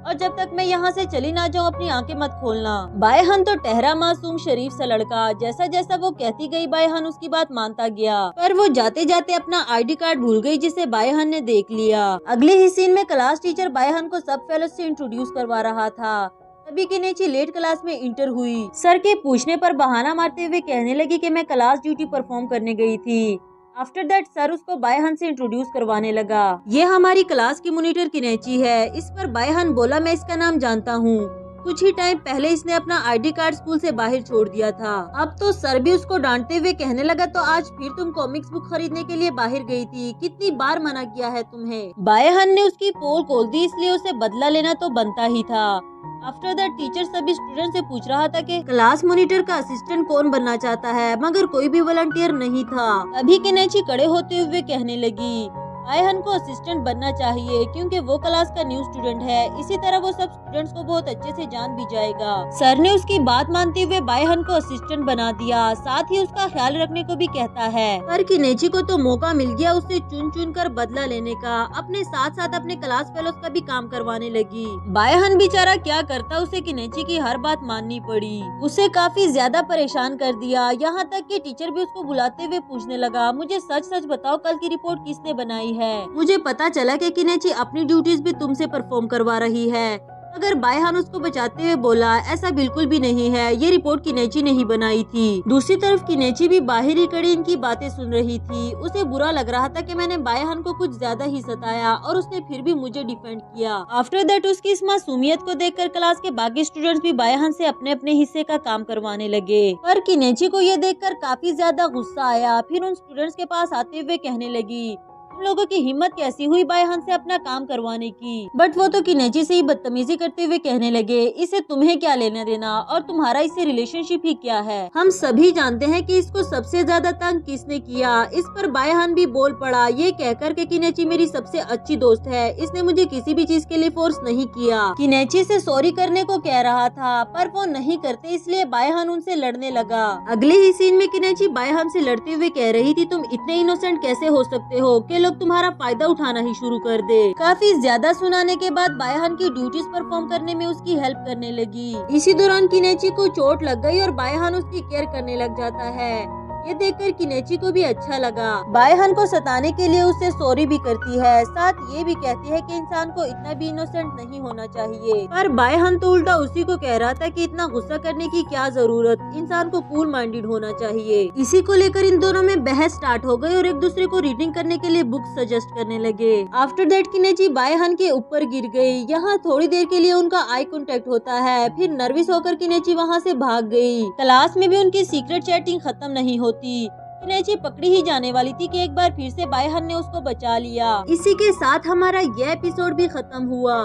और जब तक मैं यहाँ से चली ना जाऊँ अपनी आंखें मत खोलना। बायहन तो ठहरा मासूम शरीफ सा लड़का, जैसा जैसा वो कहती गई बायहन उसकी बात मानता गया, पर वो जाते जाते अपना ID कार्ड भूल गई, जिसे बायहन ने देख लिया। अगले ही सीन में क्लास टीचर बायहन को सब फेलोज से इंट्रोड्यूस करवा रहा था। तभी किनेची लेट क्लास में इंटर हुई। सर के पूछने पर बहाना मारते हुए कहने लगी कि मैं क्लास ड्यूटी परफॉर्म करने गई थी। आफ्टर दैट सर उसको बायहन से इंट्रोड्यूस करवाने लगा। ये हमारी क्लास की मॉनिटर किनेची है। इस पर बायहन बोला, मैं इसका नाम जानता हूँ, कुछ ही टाइम पहले इसने अपना ID कार्ड स्कूल से बाहर छोड़ दिया था। अब तो सर भी उसको डांटते हुए कहने लगा, तो आज फिर तुम कॉमिक्स बुक खरीदने के लिए बाहर गई थी, कितनी बार मना किया है तुम्हें। बायहन ने उसकी पोल खोल दी, इसलिए उसे बदला लेना तो बनता ही था। आफ्टर दैट टीचर सभी स्टूडेंट से पूछ रहा था कि क्लास मॉनिटर का असिस्टेंट कौन बनना चाहता है, मगर कोई भी वॉलंटियर नहीं था। तभी किनेची खड़े होते हुए कहने लगी, बायहन को असिस्टेंट बनना चाहिए, क्योंकि वो क्लास का न्यू स्टूडेंट है, इसी तरह वो सब स्टूडेंट्स को बहुत अच्छे से जान भी जाएगा। सर ने उसकी बात मानते हुए बायहन को असिस्टेंट बना दिया, साथ ही उसका ख्याल रखने को भी कहता है। पर किनेची को तो मौका मिल गया उससे चुन चुन कर बदला लेने का, अपने साथ साथ अपने क्लास फेलोज का भी काम करवाने लगी। बायहन बेचारा क्या करता, उसे किनेची की हर बात माननी पड़ी, उसे काफी ज्यादा परेशान कर दिया। यहाँ तक कि टीचर भी उसको बुलाते हुए पूछने लगा, मुझे सच सच बताओ कल की रिपोर्ट किसने बनाई है। मुझे पता चला कि किनेची अपनी ड्यूटीज भी तुमसे परफॉर्म करवा रही है। अगर बायहन उसको बचाते हुए बोला, ऐसा बिल्कुल भी नहीं है, ये रिपोर्ट किनेची ने ही बनाई थी। दूसरी तरफ किनेची भी बाहर ही खड़ी इनकी बातें सुन रही थी। उसे बुरा लग रहा था कि मैंने बायहन को कुछ ज्यादा ही सताया, और उसने फिर भी मुझे डिफेंड किया। आफ्टर दैट उसकी इस मासूमियत को देखकर क्लास के बाकी स्टूडेंट्स भी बायहन से अपने अपने हिस्से का काम करवाने लगे। पर किनेची को ये देखकर काफी ज्यादा गुस्सा आया। फिर उन स्टूडेंट्स के पास आते हुए कहने लगी, तुम लोगों की हिम्मत कैसी हुई बायहन से अपना काम करवाने की। बट वो तो किनेची से ही बदतमीजी करते हुए कहने लगे, इसे तुम्हें क्या लेना देना, और तुम्हारा इससे रिलेशनशिप ही क्या है। हम सभी जानते हैं कि इसको सबसे ज्यादा तंग किसने किया। इस पर बायहन भी बोल पड़ा, ये कहकर के किनेची मेरी सबसे अच्छी दोस्त है, इसने मुझे किसी भी चीज के लिए फोर्स नहीं किया। किनेची से सॉरी करने को कह रहा था, पर वो नहीं करते, इसलिए बायहन उनसे लड़ने लगा। अगले ही सीन में किनेची बायहन से लड़ते हुए कह रही थी, तुम इतने इनोसेंट कैसे हो सकते हो कि लोग तुम्हारा फायदा उठाना ही शुरू कर दे। काफी ज्यादा सुनाने के बाद बायहन की ड्यूटीज परफॉर्म करने में उसकी हेल्प करने लगी। इसी दौरान किनेची को चोट लग गई और बायहन उसकी केयर करने लग जाता है। ये देखकर किनेची को भी अच्छा लगा। बायहन को सताने के लिए उससे सॉरी भी करती है, साथ ये भी कहती है कि इंसान को इतना भी इनोसेंट नहीं होना चाहिए। पर बायहन तो उल्टा उसी को कह रहा था कि इतना गुस्सा करने की क्या जरूरत, इंसान को कूल माइंडेड होना चाहिए। इसी को लेकर इन दोनों में बहस स्टार्ट हो गई और एक दूसरे को रीडिंग करने के लिए बुक सजेस्ट करने लगे। आफ्टर दैट किनेची बायहन के ऊपर गिर गई। यहाँ थोड़ी देर के लिए उनका आई कांटेक्ट होता है, फिर नर्वस होकर किनेची वहाँ से भाग गई। क्लास में भी उनकी सीक्रेट चैटिंग खत्म नहीं होती। किनेची पकड़ी ही जाने वाली थी कि एक बार फिर से बायहन ने उसको बचा लिया। इसी के साथ हमारा यह एपिसोड भी खत्म हुआ।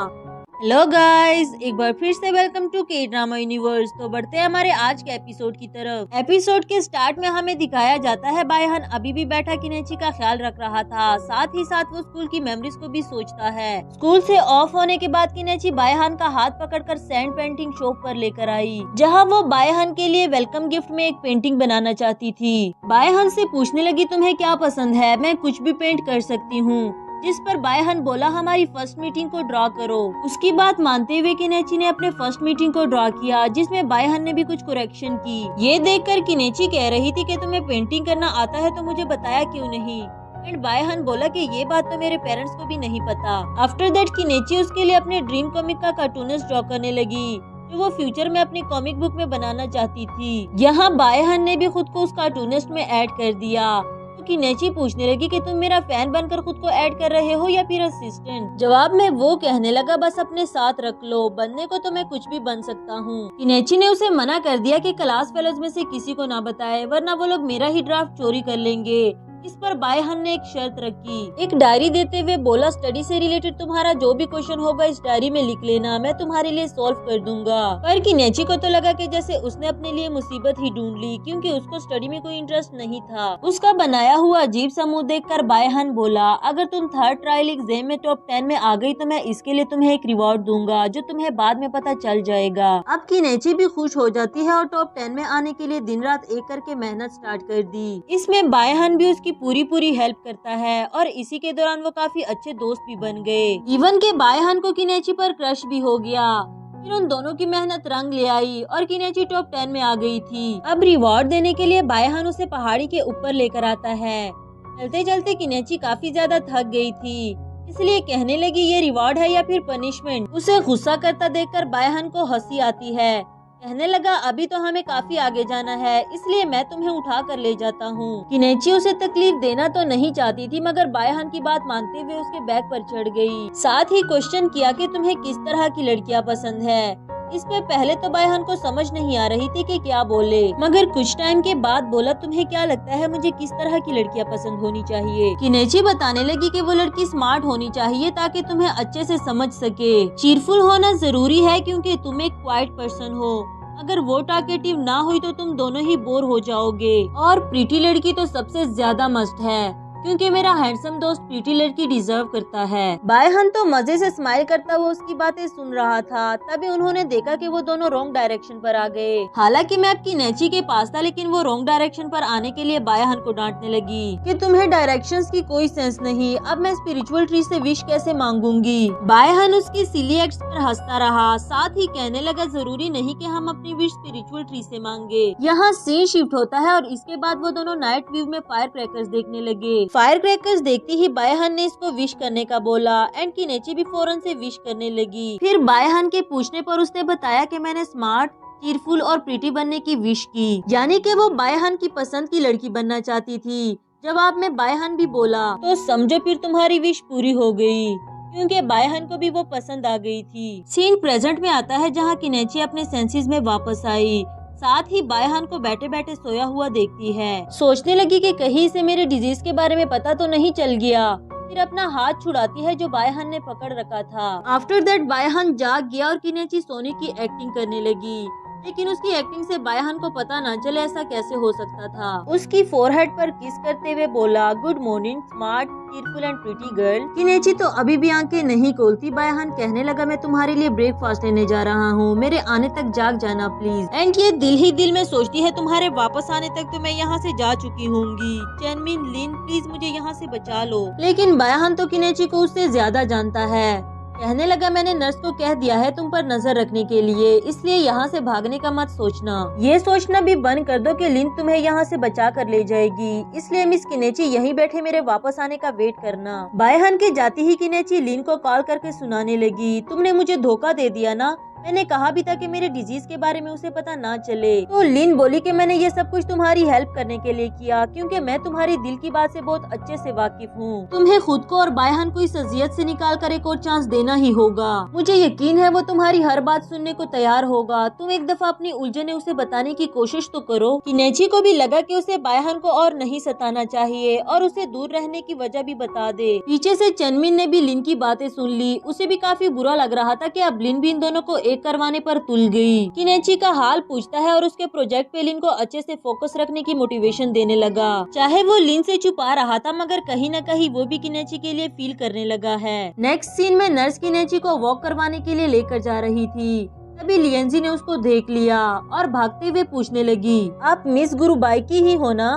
हेलो गाइस, एक बार फिर से वेलकम टू के ड्रामा यूनिवर्स। तो बढ़ते हैं हमारे आज के एपिसोड की तरफ। एपिसोड के स्टार्ट में हमें दिखाया जाता है बायहन अभी भी बैठा किनेची का ख्याल रख रहा था, साथ ही साथ वो स्कूल की मेमोरीज को भी सोचता है। स्कूल से ऑफ होने के बाद किनेची बायहन का हाथ पकड़कर सैंड पेंटिंग शॉप पर लेकर आई, जहाँ वो बायहन के लिए वेलकम गिफ्ट में एक पेंटिंग बनाना चाहती थी। बायहन से पूछने लगी, तुम्हें क्या पसंद है, मैं कुछ भी पेंट कर सकती हूँ। जिस पर बायहन बोला हमारी फर्स्ट मीटिंग को ड्रॉ करो। उसकी बात मानते हुए किनेची ने अपने फर्स्ट मीटिंग को ड्रॉ किया, जिसमें बायहन ने भी कुछ करेक्शन की। ये देखकर किनेची कह रही थी कि तुम्हें पेंटिंग करना आता है तो मुझे बताया क्यों नहीं। एंड बायहन बोला कि ये बात तो मेरे पेरेंट्स को भी नहीं पता। आफ्टर दैट किनेची उसके लिए अपने ड्रीम कॉमिक का कार्टूनिस्ट ड्रॉ करने लगी, जो वो फ्यूचर में अपनी कॉमिक बुक में बनाना चाहती थी। यहाँ बायहन ने भी खुद को उस कार्टूनिस्ट में ऐड कर दिया। तो किनेची पूछने लगी कि तुम मेरा फैन बनकर खुद को ऐड कर रहे हो या फिर असिस्टेंट। जवाब में वो कहने लगा बस अपने साथ रख लो, बनने को तो मैं कुछ भी बन सकता हूँ। किनेची ने उसे मना कर दिया कि क्लास फेलोज में से किसी को ना बताए, वरना वो लोग मेरा ही ड्राफ्ट चोरी कर लेंगे। इस पर बायहन ने एक शर्त रखी, एक डायरी देते हुए बोला स्टडी से रिलेटेड तुम्हारा जो भी क्वेश्चन होगा इस डायरी में लिख लेना, मैं तुम्हारे लिए सॉल्व कर दूंगा। पर किनेची को तो लगा कि जैसे उसने अपने लिए मुसीबत ही ढूंढ ली, क्योंकि उसको स्टडी में कोई इंटरेस्ट नहीं था। उसका बनाया हुआ अजीब सा मुंह देखकर बायहन बोला अगर तुम थर्ड ट्रायल एग्जाम में टॉप 10 में आ गई तो मैं इसके लिए तुम्हें एक रिवॉर्ड दूंगा, जो तुम्हें बाद में पता चल जाएगा। अब किनेची भी खुश हो जाती है और टॉप 10 में आने के लिए दिन रात एक करके मेहनत स्टार्ट कर दी। इसमें बायहन भी उसकी पूरी हेल्प करता है और इसी के दौरान वो काफी अच्छे दोस्त भी बन गए। इवन के बायहन को किनेची पर क्रश भी हो गया। फिर उन दोनों की मेहनत रंग ले आई और किनेची टॉप 10 में आ गई थी। अब रिवॉर्ड देने के लिए बायहन उसे पहाड़ी के ऊपर लेकर आता है। चलते चलते किनेची काफी ज्यादा थक गई थी, इसलिए कहने लगी ये रिवॉर्ड है या फिर पनिशमेंट। उसे गुस्सा करता देखकर बायहन को हंसी आती है। कहने लगा अभी तो हमें काफी आगे जाना है, इसलिए मैं तुम्हें उठा कर ले जाता हूँ। किनेची उसे तकलीफ देना तो नहीं चाहती थी, मगर बायहन की बात मानते हुए उसके बैग पर चढ़ गई। साथ ही क्वेश्चन किया कि तुम्हें किस तरह की लड़कियां पसंद है। इस पे पहले तो बायहन को समझ नहीं आ रही थी कि क्या बोले, मगर कुछ टाइम के बाद बोला तुम्हें क्या लगता है मुझे किस तरह की लड़कियां पसंद होनी चाहिए। किनेची बताने लगी कि वो लड़की स्मार्ट होनी चाहिए ताकि तुम्हें अच्छे से समझ सके। चीरफुल होना जरूरी है क्योंकि तुम एक क्वाइट पर्सन हो, अगर वो टॉकेटिव ना हुई तो तुम दोनों ही बोर हो जाओगे। और प्रीटी लड़की तो सबसे ज्यादा मस्ट है, क्योंकि मेरा हैंडसम दोस्त प्रीटी लड़की डिजर्व करता है। बायहन तो मजे से स्माइल करता हुआ उसकी बातें सुन रहा था। तभी उन्होंने देखा कि वो दोनों रॉन्ग डायरेक्शन पर आ गए। हालांकि मैं आपकी नेची के पास था, लेकिन वो रॉन्ग डायरेक्शन पर आने के लिए बायहन को डांटने लगी कि तुम्हें डायरेक्शंस की कोई सेंस नहीं, अब मैं स्पिरिचुअल ट्री से विश कैसे मांगूंगी। बायहन उसकी सिली एक्ट्स पर हंसता रहा, साथ ही कहने लगा जरूरी नहीं कि हम अपनी विश स्पिरिचुअल ट्री से मांगे। यहाँ सीन शिफ्ट होता है और इसके बाद वो दोनों नाइट व्यू में फायर क्रैकर्स देखने लगे। फायर क्रैकर्स देखते ही बायहन ने इसको विश करने का बोला एंड किनेची भी फौरन से विश करने लगी। फिर बायहन के पूछने पर उसने बताया कि मैंने स्मार्ट, चीरफुल और प्रीटी बनने की विश की, यानी कि वो बायहन की पसंद की लड़की बनना चाहती थी। जवाब में बायहन भी बोला तो समझो फिर तुम्हारी विश पूरी हो गई, क्योंकि बायहन को भी वो पसंद आ गई थी। सीन प्रेजेंट में आता है जहाँ किनेची अपने सेंसेस में वापस आई। साथ ही बायहन को बैठे बैठे सोया हुआ देखती है। सोचने लगी कि कहीं से मेरे डिजीज के बारे में पता तो नहीं चल गया। फिर अपना हाथ छुड़ाती है जो बायहन ने पकड़ रखा था। आफ्टर दैट बायहन जाग गया और किनेची सोने की एक्टिंग करने लगी, लेकिन उसकी एक्टिंग से बायहन को पता न चले ऐसा कैसे हो सकता था। उसकी फोरहेड पर किस करते हुए बोला good morning smart, cheerful and pretty girl. किनेची तो अभी भी आंखें नहीं खोलती। बायहन कहने लगा मैं तुम्हारे लिए ब्रेकफास्ट लेने जा रहा हूँ, मेरे आने तक जाग जाना प्लीज। एंड ये दिल ही दिल में सोचती है तुम्हारे वापस आने तक तो मैं यहाँ से जा चुकी होंगी। चैनमिन लिन प्लीज मुझे यहाँ से बचा लो। लेकिन बायहन तो किनेची को उससे ज्यादा जानता है। कहने लगा मैंने नर्स को कह दिया है तुम पर नजर रखने के लिए, इसलिए यहाँ से भागने का मत सोचना। ये सोचना भी बंद कर दो कि लिन तुम्हें यहाँ से बचा कर ले जाएगी, इसलिए मिस किनेची यहीं बैठे मेरे वापस आने का वेट करना। बायहन के जाती ही किनेची लिन को कॉल करके सुनाने लगी तुमने मुझे धोखा दे दिया ना, मैंने कहा भी था कि मेरे डिजीज के बारे में उसे पता ना चले। तो लिन बोली कि मैंने ये सब कुछ तुम्हारी हेल्प करने के लिए किया, क्योंकि मैं तुम्हारी दिल की बात से बहुत अच्छे से वाकिफ हूँ। तुम्हें खुद को और बायहन को इस अजियत से निकाल कर एक और चांस देना ही होगा। मुझे यकीन है वो तुम्हारी हर बात सुनने को तैयार होगा। तुम एक दफा अपनी उलझने उसे बताने की कोशिश तो करो। किनेची को भी लगा कि उसे बायहन को और नहीं सताना चाहिए और उसे दूर रहने की वजह भी बता दे। पीछे से चनमिन ने भी लिन की बातें सुन ली। उसे भी काफी बुरा लग रहा था कि अब लिन भी इन दोनों को करवाने पर तुल गई। किनेची का हाल पूछता है और उसके प्रोजेक्ट पे लिन को अच्छे से फोकस रखने की मोटिवेशन देने लगा। चाहे वो लिन से छुपा रहा था, मगर कहीं न कहीं वो भी किनेची के लिए फील करने लगा है। नेक्स्ट सीन में नर्स किनेची को वॉक करवाने के लिए लेकर जा रही थी। तभी लिएंजी ने उसको देख लिया और भागते हुए पूछने लगी आप मिस गुरुबाई की ही हो ना?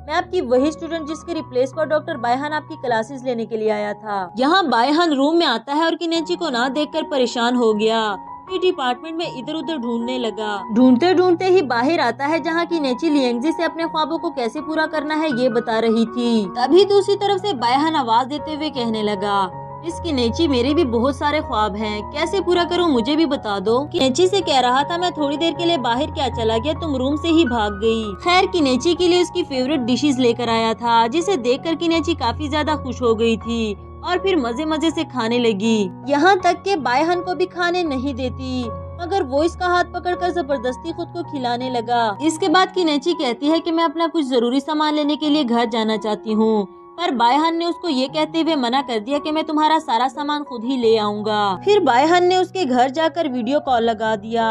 मैं आपकी वही स्टूडेंट जिसके रिप्लेस पर डॉक्टर बायहान आपकी क्लासेस लेने के लिए आया था। यहाँ बायहान रूम में आता है और किनेची को ना देखकर परेशान हो गया। फिर डिपार्टमेंट में इधर उधर ढूंढने लगा। ढूंढते ढूंढते ही बाहर आता है जहाँ किनेची लियांगजी से अपने ख्वाबों को कैसे पूरा करना है ये बता रही थी। तभी दूसरी तरफ से बायहान आवाज देते हुए कहने लगा, इस किनेची मेरे भी बहुत सारे ख्वाब हैं, कैसे पूरा करूं मुझे भी बता दो। किनेची से कह रहा था मैं थोड़ी देर के लिए बाहर क्या चला गया, तुम रूम से ही भाग गई। खैर किनेची के लिए उसकी फेवरेट डिशेस लेकर आया था, जिसे देखकर किनेची काफी ज्यादा खुश हो गई थी और फिर मजे मजे से खाने लगी। यहाँ तक के बायहान को भी खाने नहीं देती, मगर वो इसका हाथ पकड़कर जबरदस्ती खुद को खिलाने लगा। इसके बाद किनेची कहती है कि मैं अपना कुछ जरूरी सामान लेने के लिए घर जाना चाहती हूँ, पर बायहान ने उसको ये कहते हुए मना कर दिया कि मैं तुम्हारा सारा सामान खुद ही ले आऊंगा। फिर बायहान ने उसके घर जाकर वीडियो कॉल लगा दिया।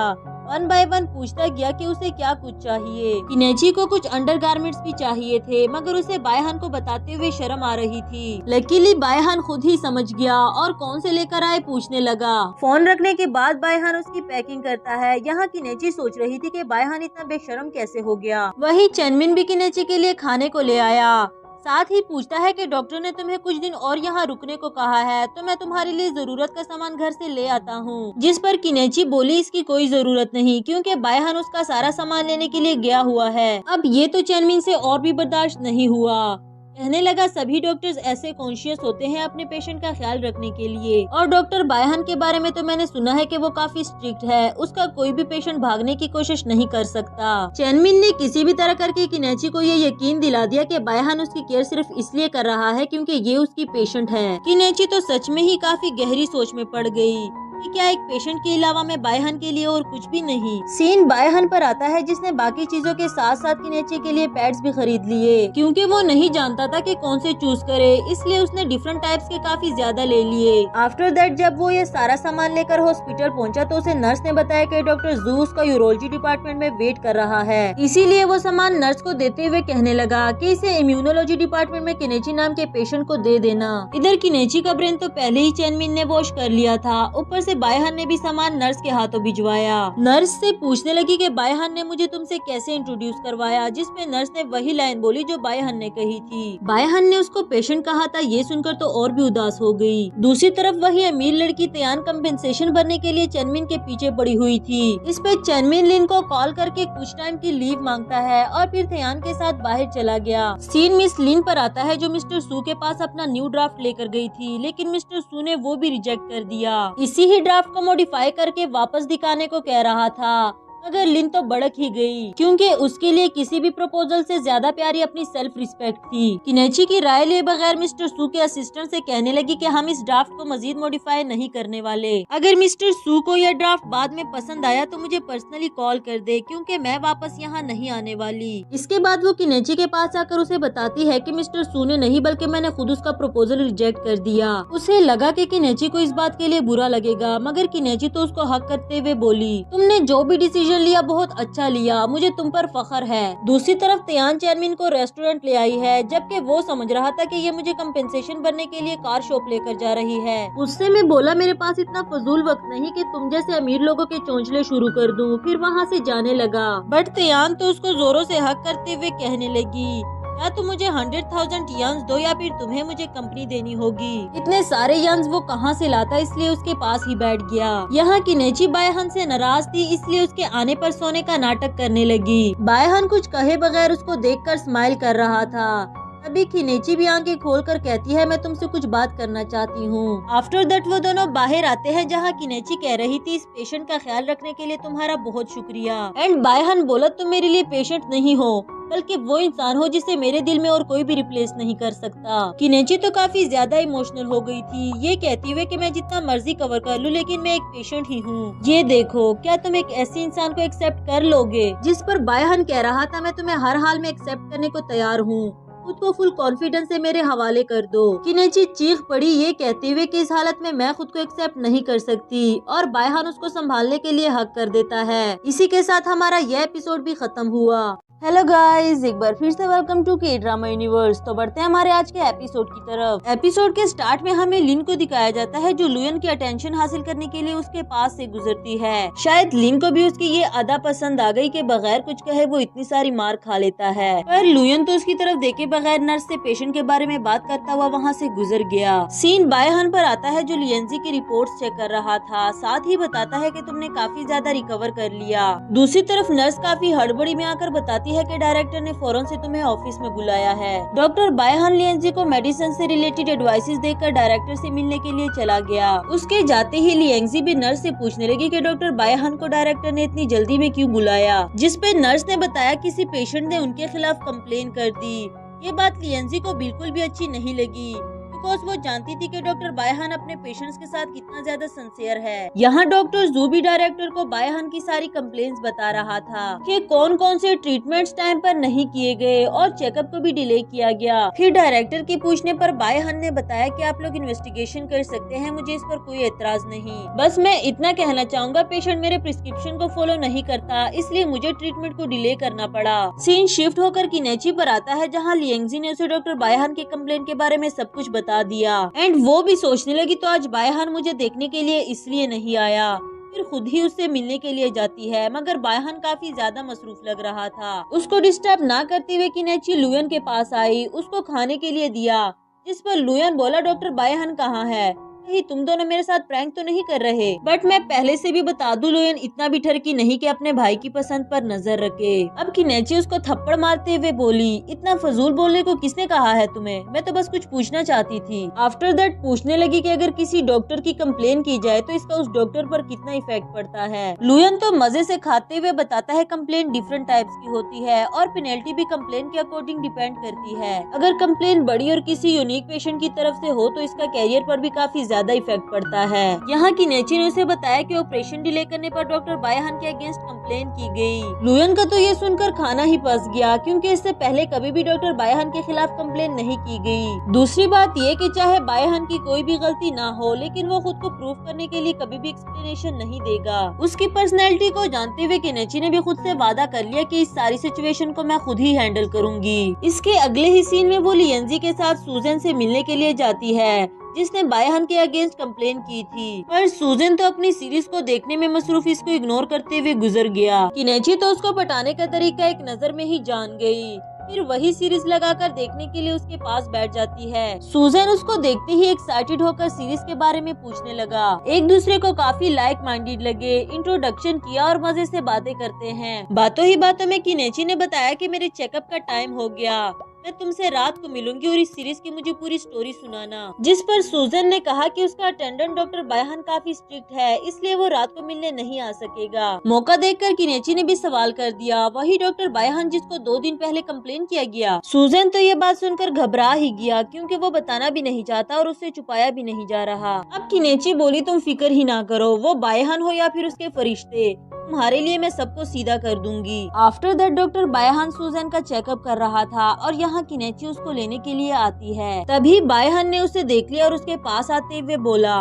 1 बाय 1 पूछता गया कि उसे क्या कुछ चाहिए। किनेची को कुछ अंडरगारमेंट्स भी चाहिए थे, मगर उसे बायहान को बताते हुए शर्म आ रही थी। लकीली बायहान खुद ही समझ गया और कौन से लेकर आए पूछने लगा। फोन रखने के बाद बायहान उसकी पैकिंग करता है। यहाँ किनेची सोच रही थी कि बायहान इतना बेशर्म कैसे हो गया। वही चेनमिन भी किनेची के लिए खाने को ले आया, साथ ही पूछता है कि डॉक्टर ने तुम्हें कुछ दिन और यहाँ रुकने को कहा है, तो मैं तुम्हारे लिए जरूरत का सामान घर से ले आता हूँ। जिस पर किनेची बोली इसकी कोई जरूरत नहीं, क्योंकि बायहान उसका सारा सामान लेने के लिए गया हुआ है। अब ये तो चेनमिन से और भी बर्दाश्त नहीं हुआ। कहने लगा सभी डॉक्टर्स ऐसे कॉन्शियस होते हैं अपने पेशेंट का ख्याल रखने के लिए, और डॉक्टर बायहान के बारे में तो मैंने सुना है कि वो काफी स्ट्रिक्ट है, उसका कोई भी पेशेंट भागने की कोशिश नहीं कर सकता। चेनमिन ने किसी भी तरह करके किनेची को ये यकीन दिला दिया कि बायहान उसकी केयर सिर्फ इसलिए कर रहा है क्योंकि ये उसकी पेशेंट है। किनेची तो सच में ही काफी गहरी सोच में पड़ गई कि क्या एक पेशेंट के अलावा मैं बायहान के लिए और कुछ भी नहीं। सीन बायहान पर आता है जिसने बाकी चीजों के साथ साथ किनेची के लिए पैड्स भी खरीद लिए, क्योंकि वो नहीं जानता था कि कौन से चूज करे, इसलिए उसने डिफरेंट टाइप्स के काफी ज्यादा ले लिए। आफ्टर दैट जब वो ये सारा सामान लेकर हॉस्पिटल पहुंचा तो उसे नर्स ने बताया कि डॉक्टर जू उसका यूरोलॉजी डिपार्टमेंट में वेट कर रहा है, इसीलिए वो सामान नर्स को देते हुए कहने लगा कि इसे इम्यूनोलॉजी डिपार्टमेंट में किनेची नाम के पेशेंट को दे देना। इधर किनेची का ब्रेन तो पहले ही चेनमिन ने वॉश कर लिया था, ऊपर से बायहान ने भी सामान नर्स के हाथों भिजवाया। नर्स से पूछने लगी कि बायहान ने मुझे तुमसे कैसे इंट्रोड्यूस करवाया, जिसमें नर्स ने वही लाइन बोली जो बायहान ने कही थी। बायहान ने उसको पेशेंट कहा था, ये सुनकर तो और भी उदास हो गई। दूसरी तरफ वही अमीर लड़की तयान कंपेंसेशन भरने के लिए चेनमिन के पीछे पड़ी हुई थी। इस पे चेनमिन लिन को कॉल करके कुछ टाइम की लीव मांगता है और फिर तयान के साथ बाहर चला गया। सीन मिस लिन पर आता है जो मिस्टर सू के पास अपना न्यू ड्राफ्ट लेकर गई थी, लेकिन मिस्टर सू ने वो भी रिजेक्ट कर दिया। इसी ही ड्राफ्ट को मॉडिफाई करके वापस दिखाने को कह रहा था, मगर लिन तो भड़क ही गई, क्योंकि उसके लिए किसी भी प्रपोजल से ज्यादा प्यारी अपनी सेल्फ रिस्पेक्ट थी। किनेची की राय लिए बगैर मिस्टर सू के असिस्टेंट से कहने लगी कि हम इस ड्राफ्ट को मजीद मॉडिफाई नहीं करने वाले। अगर मिस्टर सू को यह ड्राफ्ट बाद में पसंद आया तो मुझे पर्सनली कॉल कर दे, क्योंकि मैं वापस यहाँ नहीं आने वाली। इसके बाद वो किनेची के पास आकर उसे बताती है कि मिस्टर सू ने नहीं बल्कि मैंने खुद उसका प्रपोजल रिजेक्ट कर दिया। उसे लगा कि किनेची को इस बात के लिए बुरा लगेगा, मगर किनेची तो उसको हक करते हुए बोली, तुमने जो भी डिसीजन लिया बहुत अच्छा लिया, मुझे तुम पर फख्र है। दूसरी तरफ तयान चेनमिन को रेस्टोरेंट ले आई है, जबकि वो समझ रहा था कि ये मुझे कंपेंसेशन भरने के लिए कार शॉप लेकर जा रही है। उससे मैं बोला मेरे पास इतना फजूल वक्त नहीं कि तुम जैसे अमीर लोगों के चोंचले शुरू कर दूं, फिर वहाँ से जाने लगा। बट तयान तो उसको जोरों से हक करते हुए कहने लगी, या तो मुझे 100,000 यन्स दो या फिर तुम्हें मुझे कंपनी देनी होगी। इतने सारे यन्स वो कहाँ से लाता, इसलिए उसके पास ही बैठ गया। यहाँ किनेची बायहान से नाराज थी, इसलिए उसके आने पर सोने का नाटक करने लगी। बायहान कुछ कहे बगैर उसको देखकर स्माइल कर रहा था। अभी किनेची भी आंखें खोलकर कहती है, मैं तुमसे कुछ बात करना चाहती हूँ। आफ्टर दैट वो दोनों बाहर आते हैं, जहाँ किनेची कह रही थी इस पेशेंट का ख्याल रखने के लिए तुम्हारा बहुत शुक्रिया। एंड बायहान बोला तुम मेरे लिए पेशेंट नहीं हो, बल्कि वो इंसान हो जिसे मेरे दिल में और कोई भी रिप्लेस नहीं कर सकता। किनेची तो काफी ज्यादा इमोशनल हो गई थी, ये कहती हुए कि मैं जितना मर्जी कवर कर लूं, लेकिन मैं एक पेशेंट ही हूँ। ये देखो, क्या तुम एक ऐसे इंसान को एक्सेप्ट कर लोगे? जिस पर बायहान कह रहा था, मैं तुम्हें हर हाल में एक्सेप्ट करने को तैयार हूँ, खुद को फुल कॉन्फिडेंस से मेरे हवाले कर दो। किनेची चीख पड़ी, ये कहते हुए कि इस हालत में मैं खुद को एक्सेप्ट नहीं कर सकती, और बायहान उसको संभालने के लिए हक कर देता है। इसी के साथ हमारा यह एपिसोड भी खत्म हुआ। हेलो गाइस, एक बार फिर से वेलकम टू के ड्रामा यूनिवर्स। तो बढ़ते हैं हमारे आज के एपिसोड की तरफ। एपिसोड के स्टार्ट में हमें लिन को दिखाया जाता है जो लुयन की अटेंशन हासिल करने के लिए उसके पास से गुजरती है। शायद लिन को भी उसकी ये अदा पसंद आ गई कि बगैर कुछ कहे वो इतनी सारी मार खा लेता है, पर लुयन तो उसकी तरफ देखे बगैर नर्स से पेशेंट के बारे में बात करता हुआ वहाँ से गुजर गया। सीन बायहान पर आता है जो लियंजी की रिपोर्ट्स चेक कर रहा था, साथ ही बताता है कि तुमने काफी ज्यादा रिकवर कर लिया। दूसरी तरफ नर्स काफी हड़बड़ी में आकर बताती है कि डायरेक्टर ने फौरन से तुम्हें ऑफिस में बुलाया है। डॉक्टर बायहान लियंजी को मेडिसिन से रिलेटेड एडवाइसेस देकर डायरेक्टर से मिलने के लिए चला गया। उसके जाते ही लियंजी भी नर्स से पूछने लगी कि डॉक्टर बायहान को डायरेक्टर ने इतनी जल्दी में क्यों बुलाया, जिस पे नर्स ने बताया किसी पेशेंट ने उनके खिलाफ कंप्लेन कर दी। ये बात लियंजी को बिल्कुल भी अच्छी नहीं लगी, बिकॉज वो जानती थी कि डॉक्टर बायहान अपने पेशेंट्स के साथ कितना ज्यादा सिंसियर है। यहाँ डॉक्टर जू भी डायरेक्टर को बायहान की सारी कंप्लेंट्स बता रहा था कि कौन कौन से ट्रीटमेंट्स टाइम पर नहीं किए गए और चेकअप को भी डिले किया गया। फिर डायरेक्टर के पूछने पर बायहान ने बताया कि आप लोग इन्वेस्टिगेशन कर सकते हैं, मुझे इस पर कोई एतराज नहीं, बस मैं इतना कहना चाहूँगा पेशेंट मेरे प्रिस्क्रिप्शन को फॉलो नहीं करता, इसलिए मुझे ट्रीटमेंट को डिले करना पड़ा। सीन शिफ्ट होकर किनेची पर आता है जहाँ लियंजी ने उसे डॉक्टर बायहान के कंप्लेंट के बारे में सब कुछ बता दिया एंड वो भी सोचने लगी तो आज बायहान मुझे देखने के लिए इसलिए नहीं आया। फिर खुद ही उससे मिलने के लिए जाती है, मगर बायहान काफी ज्यादा मसरूफ लग रहा था। उसको डिस्टर्ब ना करते हुए किनेची लुयन के पास आई, उसको खाने के लिए दिया, जिस पर लुयन बोला डॉक्टर बायहान कहाँ है, कहीं तुम दोनों मेरे साथ प्रैंक तो नहीं कर रहे। बट मैं पहले से भी बता दूं लुयन इतना भी ठरकी नहीं कि अपने भाई की पसंद पर नजर रखे। अब किनेची उसको थप्पड़ मारते हुए बोली, इतना फजूल बोलने को किसने कहा है तुम्हें, मैं तो बस कुछ पूछना चाहती थी। आफ्टर दैट पूछने लगी कि अगर किसी डॉक्टर की कंप्लेन की जाए तो इसका उस डॉक्टर पर कितना इफेक्ट पड़ता है। लुयन तो मजे से खाते हुए बताता है कंप्लेन डिफरेंट टाइप्स की होती है और पेनल्टी भी कंप्लेन के अकॉर्डिंग डिपेंड करती है। अगर कंप्लेन बड़ी और किसी यूनिक पेशेंट की तरफ से हो तो इसका कैरियर पर भी काफी ज्यादा इफेक्ट पड़ता है। यहाँ किनेची ने उसे बताया कि ऑपरेशन डिले करने पर डॉक्टर बायहान के अगेंस्ट कंप्लेन की गई। लुयन का तो ये सुनकर खाना ही पस गया, क्योंकि इससे पहले कभी भी डॉक्टर बायहान के खिलाफ कंप्लेन नहीं की गई। दूसरी बात ये कि चाहे बायहान की कोई भी गलती ना हो, लेकिन वो खुद को प्रूव करने के लिए कभी भी एक्सप्लेनेशन नहीं देगा। उसकी पर्सनैलिटी को जानते हुए किनेची ने भी खुद से वादा कर लिया कि इस सारी सिचुएशन को मैं खुद ही हैंडल करूंगी। इसके अगले ही सीन में वो लियंजी के साथ सूजन से मिलने के लिए जाती है, जिसने बायहान के अगेंस्ट कंप्लेन की थी, पर सूजन तो अपनी सीरीज को देखने में मसरूफ इसको इग्नोर करते हुए गुजर गया। किनेची तो उसको पटाने का तरीका एक नजर में ही जान गई, फिर वही सीरीज लगाकर देखने के लिए उसके पास बैठ जाती है। सूजन उसको देखते ही एक्साइटेड होकर सीरीज के बारे में पूछने लगा। एक दूसरे को काफी लाइक माइंडेड लगे, इंट्रोडक्शन किया और मजे से बातें करते हैं। बातों ही बातों में किनेची ने बताया कि मेरे चेकअप का टाइम हो गया, मैं तुमसे रात को मिलूंगी और इस सीरीज की मुझे पूरी स्टोरी सुनाना। जिस पर सूजन ने कहा कि उसका अटेंडेंट डॉक्टर बायहान काफी स्ट्रिक्ट है, इसलिए वो रात को मिलने नहीं आ सकेगा। मौका देखकर किनेची ने भी सवाल कर दिया, वही डॉक्टर बायहान जिसको 2 दिन पहले कंप्लेन किया गया। सूजन तो ये बात सुनकर घबरा ही गया, क्योंकि वो बताना भी नहीं चाहता और उससे छुपाया भी नहीं जा रहा। अब किनेची बोली, तुम फिक्र ही ना करो, वो बायहान हो या फिर उसके फरिश्ते, तुम्हारे लिए मैं सबको सीधा कर दूंगी। आफ्टर दैट डॉक्टर बायहान सूजन का चेकअप कर रहा था और यहाँ किनेची उसको लेने के लिए आती है। तभी बायहान ने उसे देख लिया और उसके पास आते हुए बोला,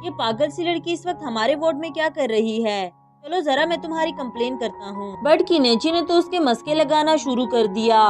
ये पागल सी लड़की इस वक्त हमारे वार्ड में क्या कर रही है, चलो जरा मैं तुम्हारी कंप्लेन करता हूँ। बट किनेची ने तो उसके मस्के लगाना शुरू कर दिया।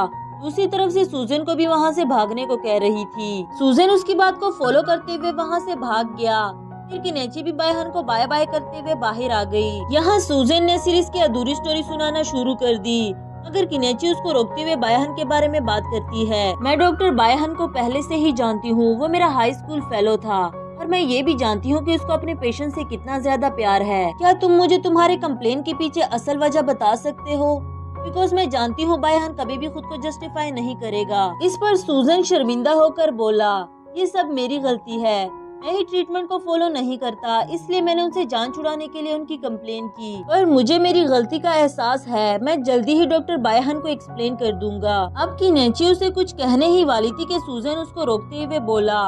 दूसरी तरफ से सूजन को भी वहाँ से भागने को कह रही थी। सूजन उसकी बात को फॉलो करते हुए वहाँ से भाग गया। फिर किनेची भी बायहान को बाय बाय करते हुए बाहर आ गई। यहाँ सूजन ने सीरीज की अधूरी स्टोरी सुनाना शुरू कर दी, मगर किनेची उसको रोकते हुए बायहान के बारे में बात करती है। मैं डॉक्टर बायहान को पहले से ही जानती हूँ, वो मेरा हाई स्कूल फेलो था और मैं ये भी जानती हूँ कि उसको अपने पेशेंट से कितना ज्यादा प्यार है। क्या तुम मुझे तुम्हारे कंप्लेन के पीछे असल वजह बता सकते हो? बिकॉज मैं जानती हूँ बायहान कभी भी खुद को जस्टिफाई नहीं करेगा। इस पर सूजन शर्मिंदा होकर बोला, ये सब मेरी गलती है, मैं ही ट्रीटमेंट को फॉलो नहीं करता, इसलिए मैंने उनसे जान छुड़ाने के लिए उनकी कंप्लेन की, और मुझे मेरी गलती का एहसास है। मैं जल्दी ही डॉक्टर बायहान को एक्सप्लेन कर दूंगा। अब किनेची उसे कुछ कहने ही वाली थी कि सूजन उसको रोकते हुए बोला,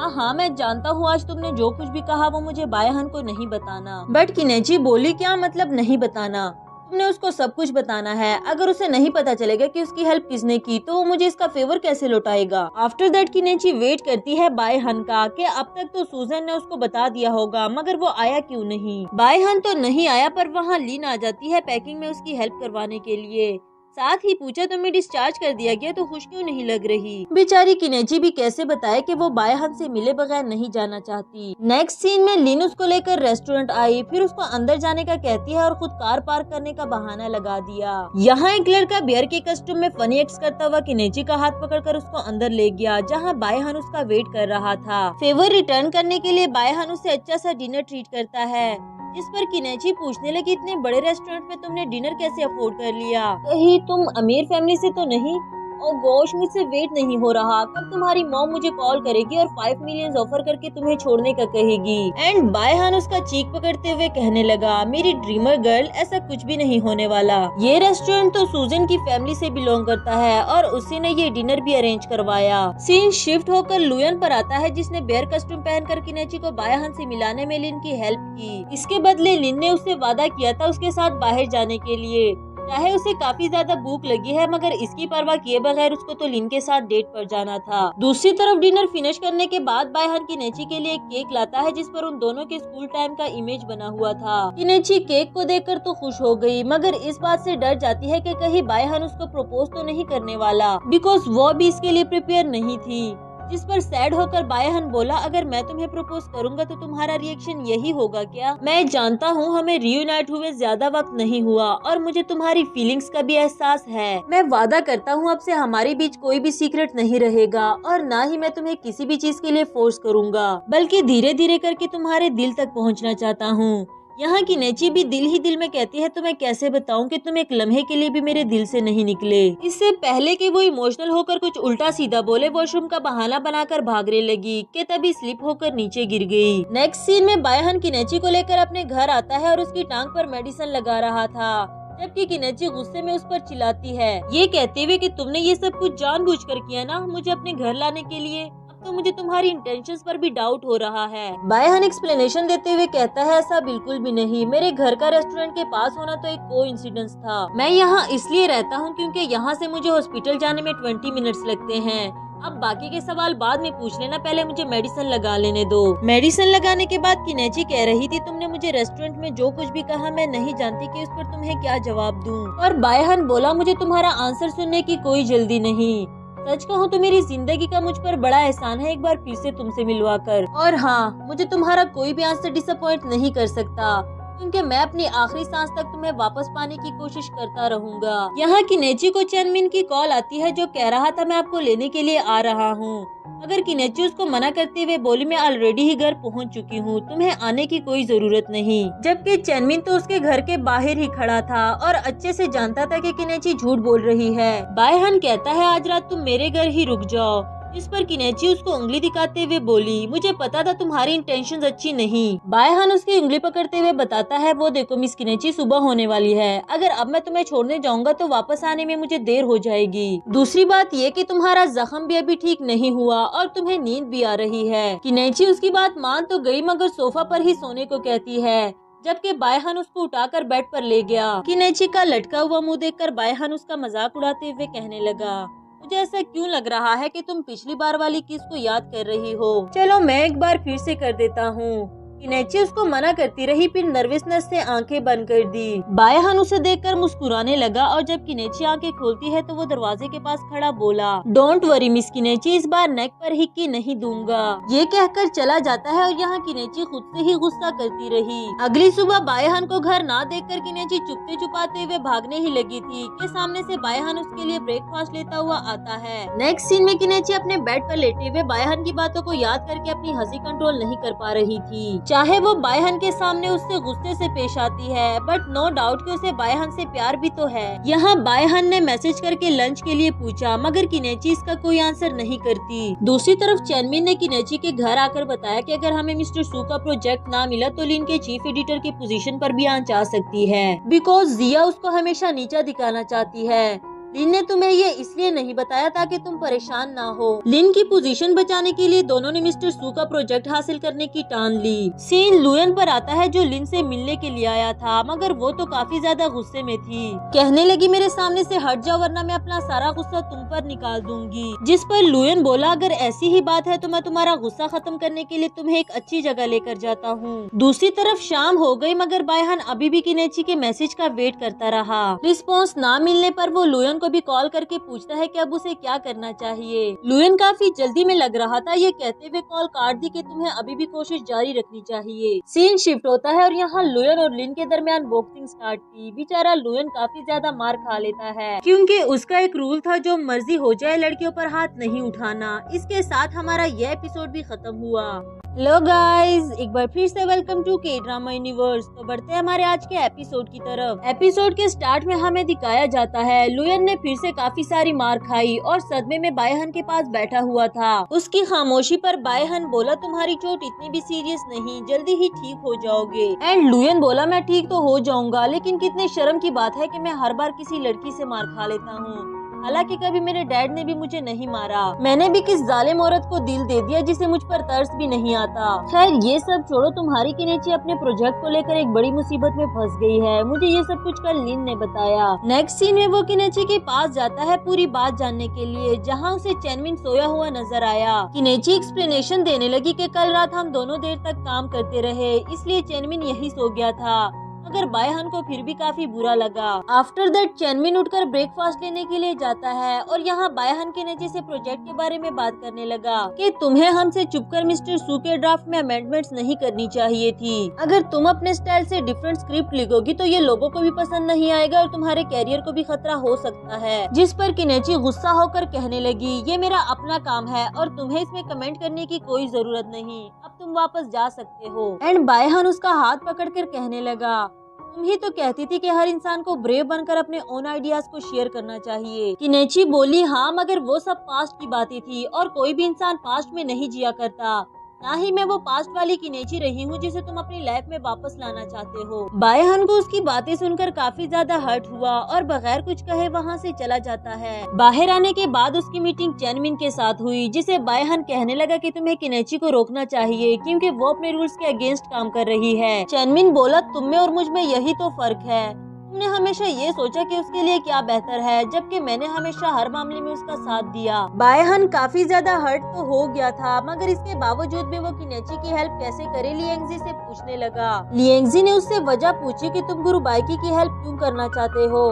हाँ मैं जानता हूँ आज तुमने जो कुछ भी कहा वो मुझे बायहान को नहीं बताना। बट किनेची बोली, क्या मतलब नहीं बताना, तुमने उसको सब कुछ बताना है। अगर उसे नहीं पता चलेगा कि उसकी हेल्प किसने की तो वो मुझे इसका फेवर कैसे लौटाएगा। आफ्टर दैट किनेची वेट करती है बायहान का कि अब तक तो सूजन ने उसको बता दिया होगा, मगर वो आया क्यों नहीं। बायहान तो नहीं आया, पर वहाँ लिन आ जाती है पैकिंग में उसकी हेल्प करवाने के लिए। साथ ही पूछा तुम्हें डिस्चार्ज कर दिया गया तो खुश क्यों नहीं लग रही। बेचारी किनेची भी कैसे बताए कि वो बायहान से मिले बगैर नहीं जाना चाहती। नेक्स्ट सीन में लिन उसको लेकर रेस्टोरेंट आई, फिर उसको अंदर जाने का कहती है और खुद कार पार्क करने का बहाना लगा दिया। यहाँ एक लड़का बियर के कस्टम में फनी एक्ट करता हुआ किनेची का हाथ पकड़कर उसको अंदर ले गया, जहाँ बायहान उसका वेट कर रहा था। फेवर रिटर्न करने के लिए बायहान उसे अच्छा सा डिनर ट्रीट करता है, जिस पर किनेची पूछने लगी इतने बड़े रेस्टोरेंट में तुमने डिनर कैसे अफोर्ड कर लिया, कहीं तुम अमीर फैमिली से तो नहीं। ओ गोश, मुझसे वेट नहीं हो रहा, कब तुम्हारी मॉम मुझे कॉल करेगी और 5 मिलियन ऑफर करके तुम्हें छोड़ने का कहेगी। एंड बायहान उसका चीक पकड़ते हुए कहने लगा, मेरी ड्रीमर गर्ल, ऐसा कुछ भी नहीं होने वाला। ये रेस्टोरेंट तो सूजन की फैमिली से बिलोंग करता है और उसी ने ये डिनर भी अरेंज करवाया। सीन शिफ्ट होकर लुयन पर आता है, जिसने बेयर कस्टम पहनकर किनेची को बायहान से मिलाने में लिन की हेल्प की। इसके बदले लिन ने उससे वादा किया था उसके साथ बाहर जाने के लिए, चाहे उसे काफी ज्यादा भूख लगी है, मगर इसकी परवाह किए बगैर उसको तो लिन के साथ डेट पर जाना था। दूसरी तरफ डिनर फिनिश करने के बाद बायहान किनेची के लिए एक केक लाता है, जिस पर उन दोनों के स्कूल टाइम का इमेज बना हुआ था। किनेची केक को देखकर तो खुश हो गई, मगर इस बात से डर जाती है कि कहीं बायहान उसको प्रपोज तो नहीं करने वाला, बिकॉज वो भी इसके लिए प्रिपेयर नहीं थी। जिस पर सैड होकर बायहान बोला, अगर मैं तुम्हें प्रपोज करूंगा तो तुम्हारा रिएक्शन यही होगा क्या? मैं जानता हूँ हमें रियूनाइट हुए ज्यादा वक्त नहीं हुआ और मुझे तुम्हारी फीलिंग्स का भी एहसास है। मैं वादा करता हूँ अब से हमारे बीच कोई भी सीक्रेट नहीं रहेगा और ना ही मैं तुम्हें किसी भी चीज के लिए फोर्स करूंगा, बल्कि धीरे धीरे करके तुम्हारे दिल तक पहुँचना चाहता हूँ। यहाँ की नेची भी दिल ही दिल में कहती है, तो मैं कैसे बताऊं कि तुम एक लम्हे के लिए भी मेरे दिल से नहीं निकले। इससे पहले कि वो इमोशनल होकर कुछ उल्टा सीधा बोले, वॉशरूम का बहाना बनाकर भागने लगी कि तभी स्लिप होकर नीचे गिर गई। नेक्स्ट सीन में बायहान किनेची को लेकर अपने घर आता है और उसकी टांग पर मेडिसिन लगा रहा था, जबकि किनेची गुस्से में उस पर चिल्लाती है, ये कहते हुए कि तुमने ये सब कुछ जानबूझकर किया ना मुझे अपने घर लाने के लिए। तो मुझे तुम्हारी इंटेंशंस पर भी डाउट हो रहा है। बायहान एक्सप्लेनेशन देते हुए कहता है, ऐसा बिल्कुल भी नहीं, मेरे घर का रेस्टोरेंट के पास होना तो एक कोइंसिडेंस था। मैं यहाँ इसलिए रहता हूँ क्योंकि यहाँ से मुझे हॉस्पिटल जाने में 20 मिनट्स लगते हैं। अब बाकी के सवाल बाद में पूछ लेना, पहले मुझे मेडिसिन लगा लेने दो। मेडिसिन लगाने के बाद किनेची कह रही थी, तुमने मुझे रेस्टोरेंट में जो कुछ भी कहा मैं नहीं जानती कि उस पर तुम्हें क्या जवाब दूं। और बायहान बोला, मुझे तुम्हारा आंसर सुनने की कोई जल्दी नहीं। सच कहूँ तो मेरी जिंदगी का मुझ पर बड़ा एहसान है एक बार फिर से तुमसे मिलवा कर। और हाँ, मुझे तुम्हारा कोई भी आंसर डिसअपॉइंट नहीं कर सकता, क्योंकि मैं अपनी आखिरी सांस तक तुम्हें वापस पाने की कोशिश करता रहूंगा। यहाँ किनेची को चेनमिन की कॉल आती है, जो कह रहा था मैं आपको लेने के लिए आ रहा हूँ। अगर किनेची उसको मना करते हुए बोली, मैं ऑलरेडी ही घर पहुँच चुकी हूँ, तुम्हें आने की कोई जरूरत नहीं। जबकि चेनमिन तो उसके घर के बाहर ही खड़ा था और अच्छे से जानता था कि किनेची झूठ बोल रही है। बायहान कहता है, आज रात तुम मेरे घर ही रुक जाओ। इस पर किनेची उसको उंगली दिखाते हुए बोली, मुझे पता था तुम्हारी इंटेंशंस अच्छी नहीं। बायहान उसकी उंगली पकड़ते हुए बताता है, वो देखो मिस किनेची, सुबह होने वाली है, अगर अब मैं तुम्हें छोड़ने जाऊंगा तो वापस आने में मुझे देर हो जाएगी। दूसरी बात ये कि तुम्हारा जख्म भी अभी ठीक नहीं हुआ और तुम्हें नींद भी आ रही है। किनेची उसकी बात मान तो गई, मगर सोफा पर ही सोने को कहती है, जबकि बायहान उसको उठाकर बेड पर ले गया। किनेची का लटका हुआ मुंह देखकर बायहान उसका मजाक उड़ाते हुए कहने लगा, मुझे ऐसा क्यों लग रहा है कि तुम पिछली बार वाली किस को याद कर रही हो। चलो मैं एक बार फिर से कर देता हूँ। किनेची उसको मना करती रही, फिर नर्वसनेस से आंखें बंद कर दी। बायहान उसे देखकर मुस्कुराने लगा और जब किनेची आंखें खोलती है तो वो दरवाजे के पास खड़ा बोला, डोंट वरी मिस किनेची, इस बार नेक पर हिक्की नहीं दूंगा। ये कहकर चला जाता है और यहाँ किनेची खुद से ही गुस्सा करती रही। अगली सुबह बायहान को घर ना देखकर किनेची चुपते छुपाते हुए भागने ही लगी थी कि सामने से बायहान उसके लिए ब्रेकफास्ट लेता हुआ आता है। नेक्स्ट सीन में किनेची अपने बेड पर लेटे हुए बायहान की बातों को याद करके अपनी हंसी कंट्रोल नहीं कर पा रही थी। चाहे वो बायहान के सामने उससे गुस्से से पेश आती है, बट नो डाउट कि उसे बायहान से प्यार भी तो है। यहाँ बायहान ने मैसेज करके लंच के लिए पूछा, मगर किनेची इसका कोई आंसर नहीं करती। दूसरी तरफ चेनमिन ने किनेची के घर आकर बताया कि अगर हमें मिस्टर सू का प्रोजेक्ट ना मिला तो लिन के चीफ एडिटर की पोजीशन पर भी आंच आ सकती है, बिकॉज जिया उसको हमेशा नीचा दिखाना चाहती है। लिन ने तुम्हें ये इसलिए नहीं बताया ताकि तुम परेशान ना हो। लिन की पोजीशन बचाने के लिए दोनों ने मिस्टर सू का प्रोजेक्ट हासिल करने की ठान ली। सीन लुयन पर आता है जो लिन से मिलने के लिए आया था, मगर वो तो काफी ज्यादा गुस्से में थी। कहने लगी मेरे सामने से हट जाओ वरना मैं अपना सारा गुस्सा तुम पर निकाल दूंगी। जिस पर लुयन बोला अगर ऐसी ही बात है तो मैं तुम्हारा गुस्सा खत्म करने के लिए तुम्हें एक अच्छी जगह लेकर जाता हूँ। दूसरी तरफ शाम हो गई मगर बायहान अभी भी किनेची के मैसेज का वेट करता रहा। रिस्पॉन्स ना मिलने पर वो लुयन को भी कॉल करके पूछता है कि अब उसे क्या करना चाहिए। लुयन काफी जल्दी में लग रहा था, ये कहते हुए कॉल काट दी कि तुम्हें अभी भी कोशिश जारी रखनी चाहिए। सीन शिफ्ट होता है और यहाँ लुयन और लिन के दरमियान बॉक्सिंग स्टार्ट की। बेचारा लुयन काफी ज्यादा मार खा लेता है क्योंकि उसका एक रूल था जो मर्जी हो जाए लड़कियों पर हाथ नहीं उठाना। इसके साथ हमारा यह एपिसोड भी खत्म हुआ। हेलो गाइस, एक बार फिर से वेलकम टू के ड्रामा यूनिवर्स। तो बढ़ते हैं हमारे आज के एपिसोड की तरफ। एपिसोड के स्टार्ट में हमें दिखाया जाता है लुयन ने फिर से काफी सारी मार खाई और सदमे में बायहन के पास बैठा हुआ था। उसकी खामोशी पर बायहन बोला तुम्हारी चोट इतनी भी सीरियस नहीं, जल्दी ही ठीक हो जाओगे। एंड लुयन बोला मैं ठीक तो हो जाऊंगा लेकिन कितने शर्म की बात है कि मैं हर बार किसी लड़की से मार खा लेता हूँ। हालांकि कभी मेरे डैड ने भी मुझे नहीं मारा, मैंने भी किस जालिम औरत को दिल दे दिया जिसे मुझ पर तरस भी नहीं आता। खैर ये सब छोड़ो, तुम्हारी किनेची अपने प्रोजेक्ट को लेकर एक बड़ी मुसीबत में फंस गई है। मुझे ये सब कुछ कल लिन ने बताया। नेक्स्ट सीन में वो किनेची के पास जाता है पूरी बात जानने के लिए, जहाँ उसे चेनमिन सोया हुआ नजर आया। किनेची एक्सप्लेनेशन देने लगी कि कल रात हम दोनों देर तक काम करते रहे इसलिए चेनमिन यही सो गया था, मगर बायहान को फिर भी काफी बुरा लगा। आफ्टर दैट चेनमिन उठकर ब्रेकफास्ट लेने के लिए जाता है और यहाँ बायहान के नीचे से प्रोजेक्ट के बारे में बात करने लगा कि तुम्हें हमसे छुपकर मिस्टर सू के ड्राफ्ट में अमेंडमेंट्स नहीं करनी चाहिए थी। अगर तुम अपने स्टाइल से डिफरेंट स्क्रिप्ट लिखोगी तो ये लोगों को भी पसंद नहीं आएगा और तुम्हारे कैरियर को भी खतरा हो सकता है। जिस पर किनेची गुस्सा होकर कहने लगी ये मेरा अपना काम है और तुम्हें इसमें कमेंट करने की कोई जरूरत नहीं, अब तुम वापस जा सकते हो। एंड बायहान उसका हाथ पकड़कर कहने लगा तुम ही तो कहती थी कि हर इंसान को ब्रेव बनकर अपने ओन आइडियाज को शेयर करना चाहिए। किनेची बोली हाँ मगर वो सब पास्ट की बातें थी और कोई भी इंसान पास्ट में नहीं जिया करता, ना ही मैं वो पास्ट वाली किनेची रही हूँ जिसे तुम अपनी लाइफ में वापस लाना चाहते हो। बायहान को उसकी बातें सुनकर काफी ज्यादा हर्ट हुआ और बगैर कुछ कहे वहाँ से चला जाता है। बाहर आने के बाद उसकी मीटिंग चेनमिन के साथ हुई जिसे बायहान कहने लगा कि तुम्हें किनेची को रोकना चाहिए क्योंकि वो अपने रूल्स के अगेंस्ट काम कर रही है। चेनमिन बोला तुम में और मुझ में यही तो फर्क है, तुमने हमेशा ये सोचा कि उसके लिए क्या बेहतर है जबकि मैंने हमेशा हर मामले में उसका साथ दिया। बायहान काफी ज्यादा हर्ट तो हो गया था मगर इसके बावजूद भी वो किनेची की हेल्प कैसे करे लिएंगजी से पूछने लगा। लिएंगजी ने उससे वजह पूछी कि तुम गुरु बाइकी की हेल्प क्यों करना चाहते हो।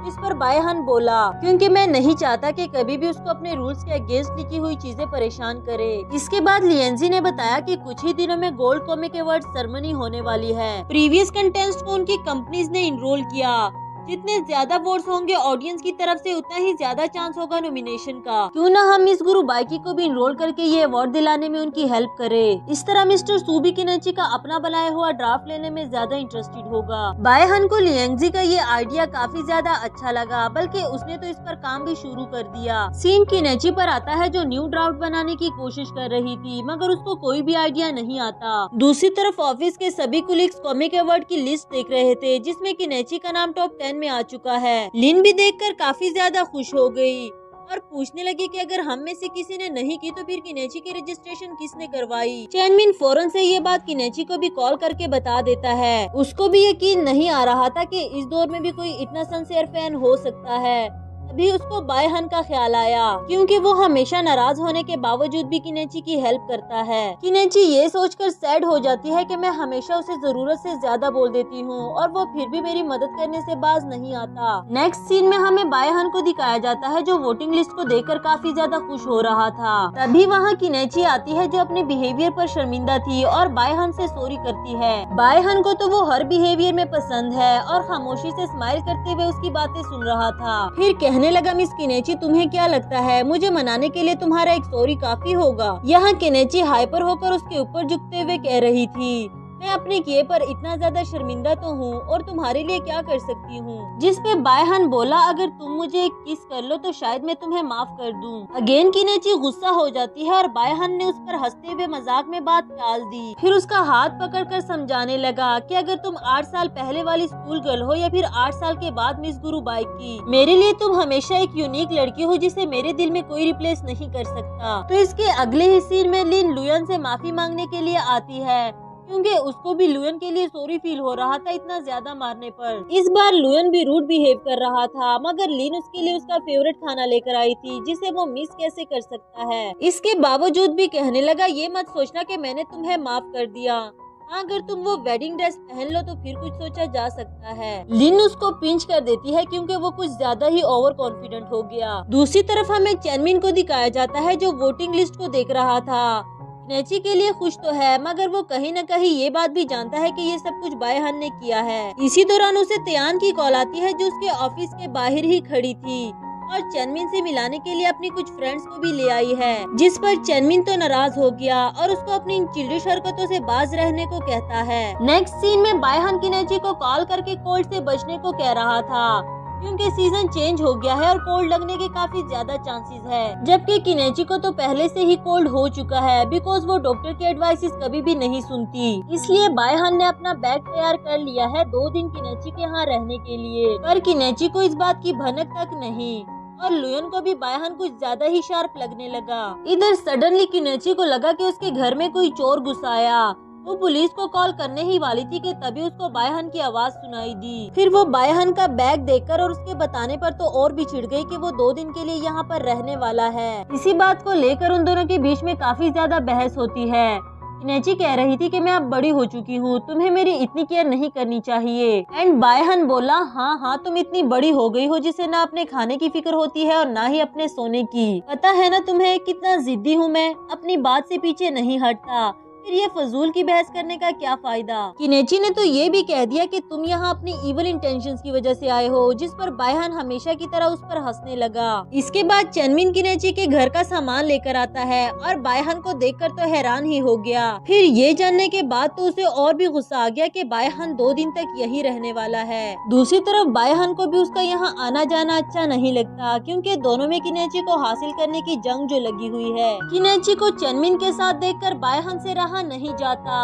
इस पर बायहान बोला क्योंकि मैं नहीं चाहता कि कभी भी उसको अपने रूल्स के अगेंस्ट लिखी हुई चीजें परेशान करे। इसके बाद लिएंजी ने बताया कि कुछ ही दिनों में गोल्ड कॉमिक अवार्ड सेरेमनी होने वाली है। प्रीवियस कंटेस्टेंट्स को उनकी कंपनीज ने इनरोल किया, जितने ज्यादा वोट्स होंगे ऑडियंस की तरफ से उतना ही ज्यादा चांस होगा नॉमिनेशन का। क्यों ना हम इस गुरु बाइकी को भी इनरोल करके ये अवार्ड दिलाने में उनकी हेल्प करें। इस तरह मिस्टर सू भी किनेची का अपना बनाया हुआ ड्राफ्ट लेने में ज्यादा इंटरेस्टेड होगा। बायहान को लिएंगजी का ये आइडिया काफी ज्यादा अच्छा लगा, बल्कि उसने तो इस पर काम भी शुरू कर दिया। सीन किनेची पर आता है जो न्यू ड्राफ्ट बनाने की कोशिश कर रही थी मगर उसको कोई भी आइडिया नहीं आता। दूसरी तरफ ऑफिस के सभी कुलीग्स कॉमिक अवार्ड की लिस्ट देख रहे थे जिसमें किनेची का नाम टॉप 10 में आ चुका है। लिन भी देखकर काफी ज्यादा खुश हो गई और पूछने लगी कि अगर हम में से किसी ने नहीं की तो फिर किनेची की रजिस्ट्रेशन किसने करवाई। चेनमिन फौरन से ये बात किनेची को भी कॉल करके बता देता है। उसको भी यकीन नहीं आ रहा था कि इस दौर में भी कोई इतना सिंसियर फैन हो सकता है। तभी उसको बायहान का ख्याल आया क्योंकि वो हमेशा नाराज होने के बावजूद भी किनेची की हेल्प करता है। किनेची ये सोचकर सैड हो जाती है कि मैं हमेशा उसे जरूरत से ज्यादा बोल देती हूँ और वो फिर भी मेरी मदद करने से बाज नहीं आता। नेक्स्ट सीन में हमें बायहान को दिखाया जाता है जो वोटिंग लिस्ट को देखकर काफी ज्यादा खुश हो रहा था। तभी वहाँ किनेची आती है जो अपने बिहेवियर पर शर्मिंदा थी और बायहान से सॉरी करती है। बायहान को तो वो हर बिहेवियर में पसंद है और खामोशी से स्माइल करते हुए उसकी बातें सुन रहा था। फिर कहने लगा मिस किनेची तुम्हें क्या लगता है मुझे मनाने के लिए तुम्हारा एक सॉरी काफी होगा। यहाँ किनेची हाइपर होकर उसके ऊपर झुकते हुए कह रही थी मैं अपने किए पर इतना ज्यादा शर्मिंदा तो हूँ और तुम्हारे लिए क्या कर सकती हूँ। जिस पे बायहान बोला, अगर तुम मुझे एक किस कर लो तो शायद मैं तुम्हें माफ कर दूँ। अगेन किनेची गुस्सा हो जाती है और बायहान ने उस पर हंसते हुए मजाक में बात टाल दी। फिर उसका हाथ पकड़कर समझाने लगा कि अगर तुम 8 साल पहले वाली स्कूल गर्ल हो या फिर 8 साल के बाद मिस गुरुबाई की, मेरे लिए तुम हमेशा एक यूनिक लड़की हो जिसे मेरे दिल में कोई रिप्लेस नहीं कर सकता। तो इसके अगले ही सीन में लिन लुयन से माफी मांगने के लिए आती है, क्योंकि उसको भी लुयन के लिए सॉरी फील हो रहा था इतना ज्यादा मारने पर। इस बार लुयन भी रूड बिहेव कर रहा था, मगर लिन उसके लिए उसका फेवरेट खाना लेकर आई थी जिसे वो मिस कैसे कर सकता है। इसके बावजूद भी कहने लगा, ये मत सोचना कि मैंने तुम्हें माफ कर दिया। हाँ, अगर तुम वो वेडिंग ड्रेस पहन लो तो फिर कुछ सोचा जा सकता है। लिन उसको पिंच कर देती है क्योंकि वो कुछ ज्यादा ही ओवर कॉन्फिडेंट हो गया। दूसरी तरफ हमें चेनमिन को दिखाया जाता है जो वोटिंग लिस्ट को देख रहा था। किनेची के लिए खुश तो है, मगर वो कहीं न कहीं ये बात भी जानता है कि ये सब कुछ बायहान ने किया है। इसी दौरान उसे तयान की कॉल आती है जो उसके ऑफिस के बाहर ही खड़ी थी और चेनमिन से मिलाने के लिए अपनी कुछ फ्रेंड्स को भी ले आई है, जिस पर चेनमिन तो नाराज हो गया और उसको अपनी इन चिल्डिश हरकतों से बाज रहने को कहता है। नेक्स्ट सीन में बायहान किनेची को कॉल करके कोल्ड से बचने को कह रहा था, क्योंकि सीजन चेंज हो गया है और कोल्ड लगने के काफी ज्यादा चांसेस है। जबकि किनेची को तो पहले से ही कोल्ड हो चुका है, बिकॉज वो डॉक्टर के एडवाइसेस कभी भी नहीं सुनती। इसलिए बायहान ने अपना बैग तैयार कर लिया है 2 दिन किनेची के यहाँ रहने के लिए। पर किनेची को इस बात की भनक तक नहीं और लुयन को भी बायहान कुछ ज्यादा ही शार्प लगने लगा। इधर सडनली किनेची को लगा कि उसके घर में कोई चोर घुस आया। वो पुलिस को कॉल करने ही वाली थी कि तभी उसको बायहान की आवाज सुनाई दी। फिर वो बायहान का बैग देखकर और उसके बताने पर तो और भी चिढ़ गई कि वो 2 दिन के लिए यहाँ पर रहने वाला है। इसी बात को लेकर उन दोनों के बीच में काफी ज्यादा बहस होती है। किनेची कह रही थी कि मैं अब बड़ी हो चुकी हूँ, तुम्हें मेरी इतनी केयर नहीं करनी चाहिए। एंड बायहान बोला, हाँ तुम इतनी बड़ी हो गई हो जिसे ना अपने खाने की फिक्र होती है और ना ही अपने सोने की। पता है ना तुम्हें कितना जिद्दी हूँ मैं, अपनी बात से पीछे नहीं हटता। फिर ये फजूल की बहस करने का क्या फायदा। किनेची ने तो ये भी कह दिया कि तुम यहाँ अपनी इवल इंटेंशंस की वजह से आए हो, जिस पर बायहान हमेशा की तरह उस पर हंसने लगा। इसके बाद चेनमिन किनेची के घर का सामान लेकर आता है और बायहान को देखकर तो हैरान ही हो गया। फिर ये जानने के बाद तो उसे और भी गुस्सा आ गया कि बायहान 2 दिन तक यही रहने वाला है। दूसरी तरफ बायहान को भी उसका यहाँ आना जाना अच्छा नहीं लगता, क्योंकि दोनों में किनेची को हासिल करने की जंग जो लगी हुई है। किनेची को चेनमिन के साथ देखकर बायहान से नहीं जाता,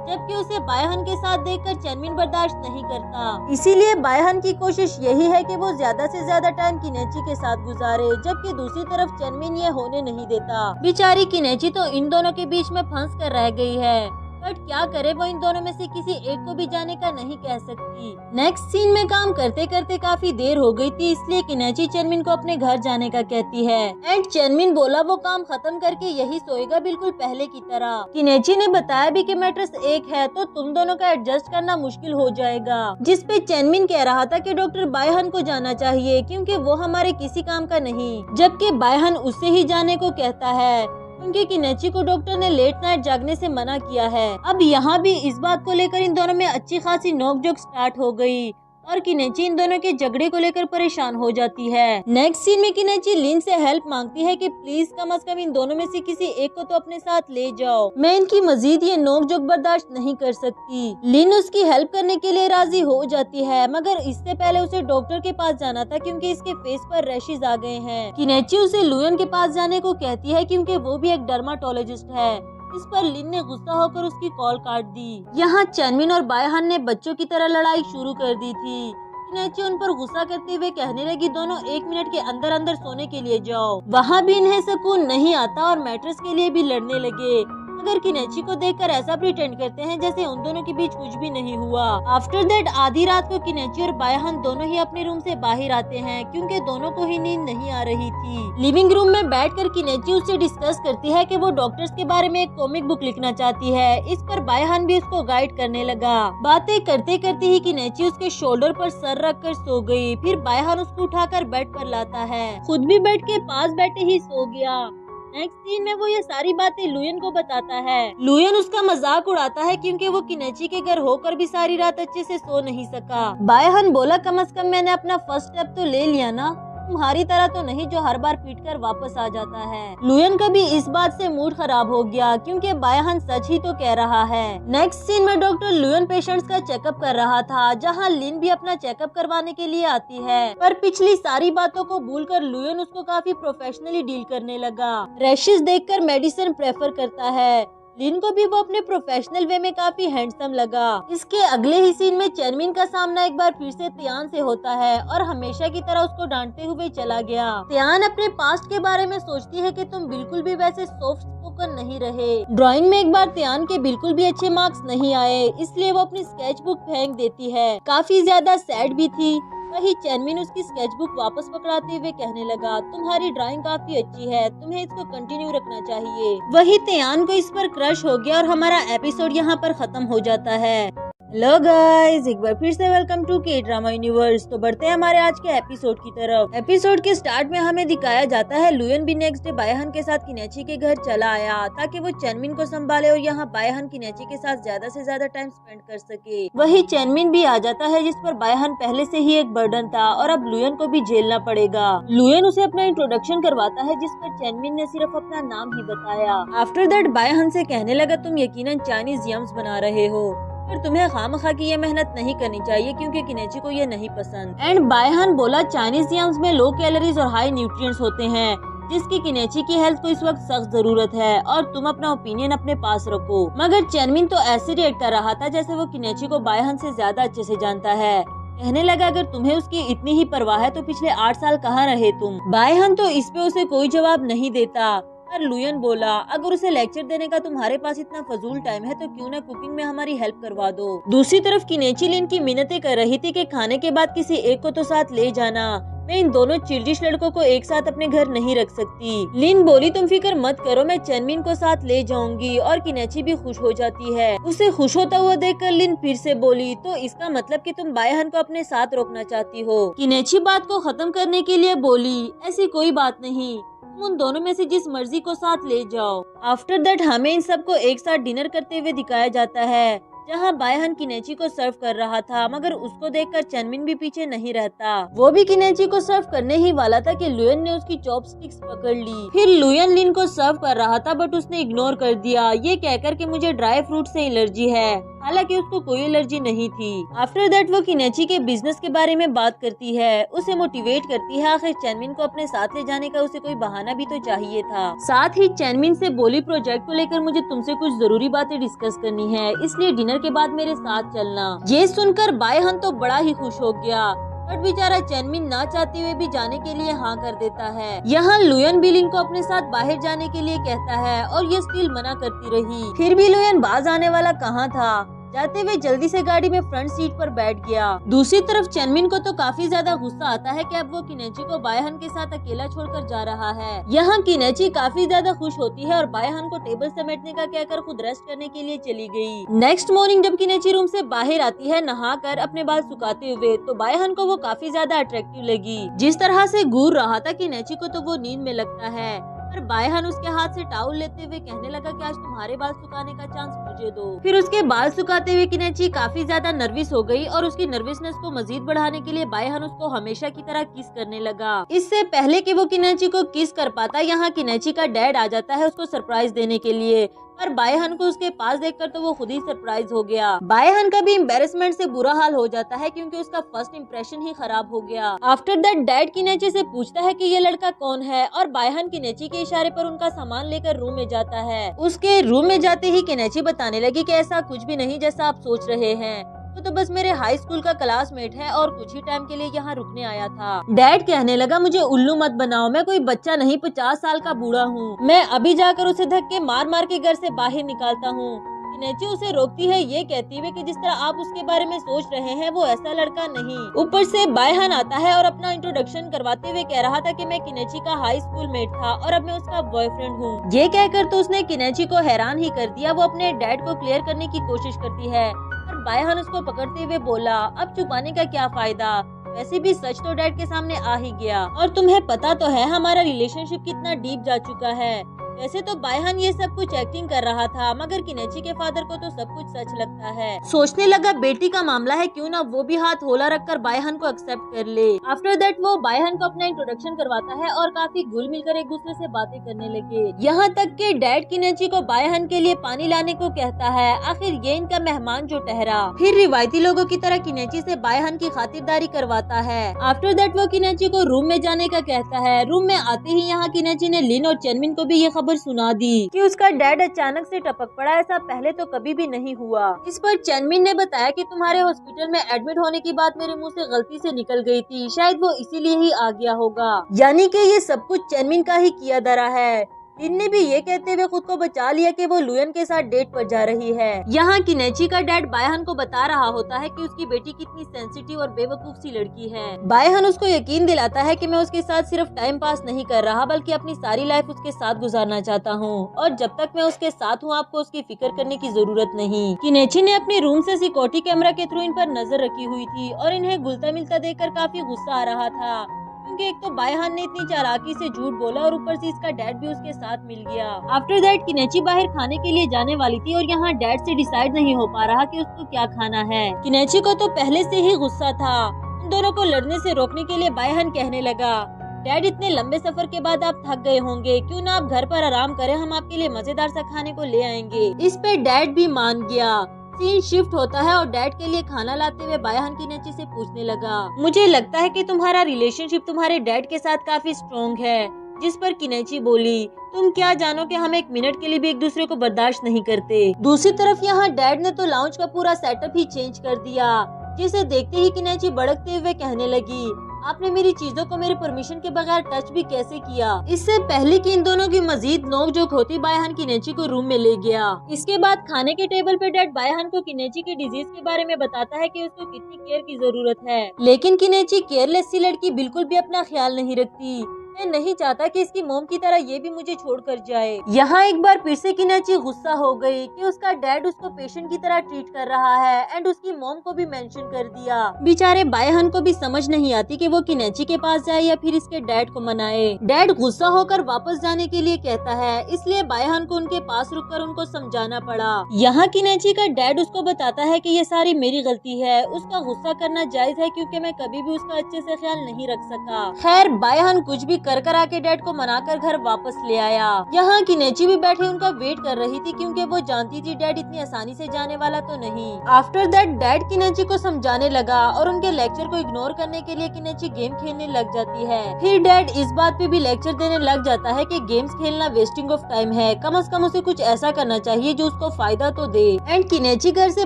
जबकि उसे बायहान के साथ देखकर चेनमिन बर्दाश्त नहीं करता। इसीलिए बायहान की कोशिश यही है कि वो ज्यादा से ज्यादा टाइम किनेची के साथ गुजारे, जबकि दूसरी तरफ चेनमिन ये होने नहीं देता। बेचारी किनेची तो इन दोनों के बीच में फंस कर रह गई है, बट क्या करे, वो इन दोनों में से किसी एक को भी जाने का नहीं कह सकती। नेक्स्ट सीन में काम करते करते काफी देर हो गई थी, इसलिए किनेची चेनमिन को अपने घर जाने का कहती है। एंड चेनमिन बोला वो काम खत्म करके यही सोएगा बिल्कुल पहले की तरह। किनेची ने बताया भी कि मैट्रेस एक है तो तुम दोनों का एडजस्ट करना मुश्किल हो जाएगा, जिस पे चेनमिन कह रहा था कि डॉक्टर बायहान को जाना चाहिए क्योंकि वो हमारे किसी काम का नहीं, जबकि बायहान उससे ही जाने को कहता है क्योंकि किनेची को डॉक्टर ने लेट नाइट जागने से मना किया है। अब यहाँ भी इस बात को लेकर इन दोनों में अच्छी खासी नोकझोंक स्टार्ट हो गई और किनेची इन दोनों के झगड़े को लेकर परेशान हो जाती है। नेक्स्ट सीन में किनेची लिन से हेल्प मांगती है कि प्लीज कम से कम इन दोनों में से किसी एक को तो अपने साथ ले जाओ, मैं इनकी मजीद ये नोकझोंक बर्दाश्त नहीं कर सकती। लिन उसकी हेल्प करने के लिए राजी हो जाती है, मगर इससे पहले उसे डॉक्टर के पास जाना था क्योंकि इसके फेस पर रैशेज आ गए हैं। किनेची उसे लुयन के पास जाने को कहती है क्योंकि वो भी एक डर्माटोलॉजिस्ट है। इस पर लिन ने गुस्सा होकर उसकी कॉल काट दी। यहाँ चेनमिन और बायहान ने बच्चों की तरह लड़ाई शुरू कर दी थी। किनेची उन पर गुस्सा करते हुए कहने लगी, दोनों 1 मिनट के अंदर अंदर सोने के लिए जाओ। वहाँ भी इन्हें सुकून नहीं आता और मैट्रेस के लिए भी लड़ने लगे, मगर किनेची को देखकर ऐसा प्रिटेंड करते हैं जैसे उन दोनों के बीच कुछ भी नहीं हुआ। आफ्टर दैट आधी रात को किनेची और बायहान दोनों ही अपने रूम से बाहर आते हैं क्योंकि दोनों को ही नींद नहीं आ रही थी। लिविंग रूम में बैठकर किनेची उससे डिस्कस करती है कि वो डॉक्टर्स के बारे में एक कॉमिक बुक लिखना चाहती है। इस पर बायहान भी उसको गाइड करने लगा। बातें करते करते ही किनेची उसके शोल्डर पर सर रख कर सो गई। फिर बायहान उसको उठाकर बेड पर लाता है, खुद भी बेड के पास बैठे ही सो गया। नेक्स्ट सीन में वो ये सारी बातें लुयन को बताता है। लुयन उसका मजाक उड़ाता है क्योंकि वो किनेची के घर होकर भी सारी रात अच्छे से सो नहीं सका। बायहान बोला, कम से कम मैंने अपना फर्स्ट स्टेप तो ले लिया ना, तुम्हारी तरह तो नहीं जो हर बार पीट कर वापस आ जाता है। लुयन का भी इस बात से मूड खराब हो गया क्योंकि बायहन सच ही तो कह रहा है। नेक्स्ट सीन में डॉक्टर लुयन पेशेंट्स का चेकअप कर रहा था, जहाँ लिन भी अपना चेकअप करवाने के लिए आती है। पर पिछली सारी बातों को भूलकर लुयन उसको काफी प्रोफेशनली डील करने लगा। रैशेस देखकर मेडिसिन प्रेफर करता है। लिन को भी वो अपने प्रोफेशनल वे में काफी हैंडसम लगा। इसके अगले ही सीन में चेनमिन का सामना एक बार फिर से त्यान से होता है और हमेशा की तरह उसको डांटते हुए चला गया। त्यान अपने पास्ट के बारे में सोचती है कि तुम बिल्कुल भी वैसे सॉफ्ट स्पोकन नहीं रहे। ड्राइंग में एक बार त्यान के बिल्कुल भी अच्छे मार्क्स नहीं आए, इसलिए वो अपनी स्केच बुक फेंक देती है। काफी ज्यादा सैड भी थी। वही चेनमिन उसकी स्केचबुक वापस पकड़ाते हुए कहने लगा, तुम्हारी ड्राइंग काफी अच्छी है, तुम्हें इसको कंटिन्यू रखना चाहिए। वही त्यान को इस पर क्रश हो गया और हमारा एपिसोड यहाँ पर खत्म हो जाता है। हेलो गाइस, एक बार फिर से वेलकम टू के ड्रामा यूनिवर्स। तो बढ़ते हैं हमारे आज के एपिसोड की तरफ। एपिसोड के स्टार्ट में हमें दिखाया जाता है लुयन भी नेक्स्ट डे बायहन के साथ किनेची के घर चला आया ताकि वो चेनमिन को संभाले और यहाँ बायहन किनेची के साथ ज्यादा से ज्यादा टाइम स्पेंड कर सके। वही चेनमिन भी आ जाता है जिस पर बायहन पहले से ही एक बर्डन था और अब लुयन को भी झेलना पड़ेगा। लुयन उसे अपना इंट्रोडक्शन करवाता है जिस पर चेनमिन ने सिर्फ अपना नाम ही बताया। आफ्टर दैट बायहन से कहने लगा, तुम यकीनन चाइनीज यम्स बना रहे हो, पर तुम्हें खामखा की ये मेहनत नहीं करनी चाहिए क्योंकि किनेची को ये नहीं पसंद। एंड बायहन बोला, चाइनीज यम्स में लो कैलोरीज और हाई न्यूट्रिएंट्स होते हैं जिसकी किनेची की हेल्थ को इस वक्त सख्त जरूरत है और तुम अपना ओपिनियन अपने पास रखो। मगर चेनमिन तो ऐसे रिएक्ट कर रहा था जैसे वो किनेची को बायहन से ज्यादा अच्छे से जानता है। कहने लगा, अगर तुम्हें उसकी इतनी ही परवाह है तो पिछले 8 साल कहाँ रहे तुम। बायहन तो इस पे उसे कोई जवाब नहीं देता। पर लुयन बोला, अगर उसे लेक्चर देने का तुम्हारे पास इतना फजूल टाइम है तो क्यों ना कुकिंग में हमारी हेल्प करवा दो। दूसरी तरफ किनेची लिन की मिन्नतें कर रही थी कि खाने के बाद किसी एक को तो साथ ले जाना, मैं इन दोनों चिल्डिश लड़कों को एक साथ अपने घर नहीं रख सकती। लिन बोली, तुम फिक्र मत करो, मैं चेनमिन को साथ ले जाऊंगी। और किनेची भी खुश हो जाती है। उसे खुश होता हुआ देखकर लिन फिर से बोली, तो इसका मतलब कि तुम बायहन को अपने साथ रोकना चाहती हो। किनेची बात को खत्म करने के लिए बोली, ऐसी कोई बात नहीं, उन दोनों में से जिस मर्जी को साथ ले जाओ। आफ्टर दैट हमें इन सबको एक साथ डिनर करते हुए दिखाया जाता है जहाँ बायहन किनेची को सर्व कर रहा था, मगर उसको देखकर चेनमिन भी पीछे नहीं रहता। वो भी किनेची को सर्व करने ही वाला था कि लुयन ने उसकी चॉपस्टिक्स पकड़ ली। फिर लुयन लिन को सर्व कर रहा था बट उसने इग्नोर कर दिया, ये कहकर कि मुझे ड्राई फ्रूट से एलर्जी है, हालांकि उसको कोई एलर्जी नहीं थी। आफ्टर दैट वो किनेची के बिजनेस के बारे में बात करती है, उसे मोटिवेट करती है। आखिर चेनमिन को अपने साथ ले जाने का उसे कोई बहाना भी तो चाहिए था। साथ ही चेनमिन से बोली, प्रोजेक्ट को लेकर मुझे तुमसे कुछ जरूरी बातें डिस्कस करनी है, इसलिए डिनर के बाद मेरे साथ चलना। ये सुनकर बायहन तो बड़ा ही खुश हो गया, बट बेचारा चेनमिन ना चाहते हुए भी जाने के लिए हाँ कर देता है। यहाँ लुयन भी लिन को अपने साथ बाहर जाने के लिए कहता है और ये स्टिल मना करती रही। फिर भी लुयन बाज आने वाला कहाँ था, जाते हुए जल्दी से गाड़ी में फ्रंट सीट पर बैठ गया। दूसरी तरफ चेनमिन को तो काफी ज्यादा गुस्सा आता है कि अब वो किनेची को बायहन के साथ अकेला छोड़कर जा रहा है। यहाँ किनेची काफी ज्यादा खुश होती है और बायहन को टेबल समेटने का कहकर खुद रेस्ट करने के लिए चली गई। नेक्स्ट मॉर्निंग जब किनेची रूम से बाहर आती है नहाकर अपने बाल सुखाते हुए, तो बायहन को वो काफी ज्यादा अट्रैक्टिव लगी। जिस तरह से घूर रहा था किनेची को तो वो नींद में लगता है, पर बायहन उसके हाथ से टाउल लेते हुए कहने लगा कि आज तुम्हारे बाल सुखाने का चांस मुझे दो। फिर उसके बाल सुखाते हुए किनेची काफी ज्यादा नर्वस हो गई और उसकी नर्वसनेस को मजीद बढ़ाने के लिए बायहन उसको हमेशा की तरह किस करने लगा। इससे पहले कि वो किनेची को किस कर पाता, यहाँ किनेची का डैड आ जाता है उसको सरप्राइज देने के लिए। पर बायहन को उसके पास देखकर तो वो खुद ही सरप्राइज हो गया। बायहन का भी एम्बेरसमेंट से बुरा हाल हो जाता है क्योंकि उसका फर्स्ट इंप्रेशन ही खराब हो गया। आफ्टर दैट डैड किनेची से पूछता है कि ये लड़का कौन है और बायहन किनेची के इशारे पर उनका सामान लेकर रूम में जाता है। उसके रूम में जाते ही किनेची बताने लगी कि ऐसा कुछ भी नहीं जैसा आप सोच रहे हैं, तो बस मेरे हाई स्कूल का क्लासमेट है और कुछ ही टाइम के लिए यहाँ रुकने आया था। डैड कहने लगा, मुझे उल्लू मत बनाओ, मैं कोई बच्चा नहीं 50 साल का बूढ़ा हूँ, मैं अभी जाकर उसे धक्के मार मार के घर से बाहर निकालता हूँ। किनेची उसे रोकती है ये कहती हुए कि जिस तरह आप उसके बारे में सोच रहे हैं वो ऐसा लड़का नहीं। ऊपर से बायहन आता है और अपना इंट्रोडक्शन करवाते हुए कह रहा था कि मैं किनेची का हाई स्कूल मेट था और अब मैं उसका बॉयफ्रेंड हूँ। ये कहकर तो उसने किनेची को हैरान ही कर दिया। वो अपने डैड को क्लियर करने की कोशिश करती है पर बायहन उसको पकड़ते हुए बोला, अब छुपाने का क्या फायदा, वैसे भी सच तो डैड के सामने आ ही गया और तुम्हें पता तो है हमारा रिलेशनशिप कितना डीप जा चुका है। वैसे तो बायहान ये सब कुछ एक्टिंग कर रहा था, मगर किनेची के फादर को तो सब कुछ सच लगता है। सोचने लगा बेटी का मामला है, क्यों ना वो भी हाथ होला रखकर बायहान को एक्सेप्ट कर ले। आफ्टर दैट वो बायहान को अपना इंट्रोडक्शन करवाता है और काफी घुल मिलकर एक दूसरे से बातें करने लगे। यहाँ तक कि डैड किनेची को बायहान के लिए पानी लाने को कहता है। आखिर ये इनका मेहमान जो ठहरा। फिर रिवायती लोगों की तरह किनेची से बायहान की खातिरदारी करवाता है। आफ्टर दैट वो किनेची को रूम में जाने का कहता है। रूम में आते ही यहाँ किनेची ने लिन और चेनमिन को भी ये खबर सुना दी कि उसका डैड अचानक से टपक पड़ा, ऐसा पहले तो कभी भी नहीं हुआ। इस पर चेनमिन ने बताया कि तुम्हारे हॉस्पिटल में एडमिट होने की बात मेरे मुंह से गलती से निकल गई थी, शायद वो इसीलिए ही आ गया होगा। यानी कि ये सब कुछ चेनमिन का ही किया धरा है। लिन ने भी ये कहते हुए खुद को बचा लिया कि वो लुयन के साथ डेट पर जा रही है। यहाँ किनेची का डैड बायहान को बता रहा होता है कि उसकी बेटी कितनी सेंसिटिव और बेवकूफ सी लड़की है। बायहान उसको यकीन दिलाता है कि मैं उसके साथ सिर्फ टाइम पास नहीं कर रहा, बल्कि अपनी सारी लाइफ उसके साथ गुजारना चाहता हूँ, और जब तक मैं उसके साथ हूँ आपको उसकी फिक्र करने की जरूरत नहीं। किनेची ने अपने रूम से सिक्योरिटी कैमरा के थ्रू इन पर नजर रखी हुई थी और इन्हें घुलता मिलता देखकर काफी गुस्सा आ रहा था, क्योंकि एक तो बायहान ने इतनी चालाकी से झूठ बोला और ऊपर से इसका डैड भी उसके साथ मिल गया। आफ्टर दैट किनेची बाहर खाने के लिए जाने वाली थी और यहाँ डैड से डिसाइड नहीं हो पा रहा कि उसको क्या खाना है। किनेची को तो पहले से ही गुस्सा था। उन दोनों को लड़ने से रोकने के लिए बायहान कहने लगा, डैड इतने लंबे सफर के बाद आप थक गए होंगे, क्यों ना आप घर पर आराम करें, हम आपके लिए मजेदार सा खाने को ले आएंगे। इस पे डैड भी मान गया। सीन शिफ्ट होता है और डैड के लिए खाना लाते हुए बायहान किनेची से पूछने लगा, मुझे लगता है कि तुम्हारा रिलेशनशिप तुम्हारे डैड के साथ काफी स्ट्रॉन्ग है। जिस पर किनेची बोली, तुम क्या जानो कि हम एक मिनट के लिए भी एक दूसरे को बर्दाश्त नहीं करते। दूसरी तरफ यहाँ डैड ने तो लाउंज का पूरा सेटअप ही चेंज कर दिया, जिसे देखते ही किनेची भड़कते हुए कहने लगी, आपने मेरी चीजों को मेरे परमिशन के बगैर टच भी कैसे किया। इससे पहले कि इन दोनों की मजीद नोकझोंक होती, बायहान किनेची को रूम में ले गया। इसके बाद खाने के टेबल पे डैड बायहान को किनेची की डिजीज के बारे में बताता है कि उसको कितनी केयर की जरूरत है, लेकिन किनेची केयरलेस सी लड़की बिल्कुल भी अपना ख्याल नहीं रखती। मैं नहीं चाहता कि इसकी मोम की तरह ये भी मुझे छोड़कर जाए। यहाँ एक बार फिर से किनेची गुस्सा हो गई कि उसका डैड उसको पेशेंट की तरह ट्रीट कर रहा है एंड उसकी मोम को भी मेंशन कर दिया। बेचारे बायहान को भी समझ नहीं आती कि वो किनेची के पास जाए या फिर इसके डैड को मनाए। डैड गुस्सा होकर वापस जाने के लिए कहता है, इसलिए बायहान को उनके पास रुककर उनको समझाना पड़ा। यहाँ किनेची का डैड उसको बताता है कि ये सारी मेरी गलती है, उसका गुस्सा करना जायज है क्योंकि मैं कभी भी उसका अच्छे से ख्याल नहीं रख सका। खैर बायहान कुछ भी कर आके डैड को मनाकर घर वापस ले आया। यहाँ किनेची भी बैठे उनका वेट कर रही थी, क्योंकि वो जानती थी डैड इतनी आसानी से जाने वाला तो नहीं। आफ्टर दैट डैड किनेची को समझाने लगा और उनके लेक्चर को इग्नोर करने के लिए किनेची गेम खेलने लग जाती है। फिर डैड इस बात पे भी लेक्चर देने लग जाता है कि गेम्स खेलना वेस्टिंग ऑफ टाइम है, कम से कम उसे कुछ ऐसा करना चाहिए जो उसको फायदा तो दे। एंड किनेची घर से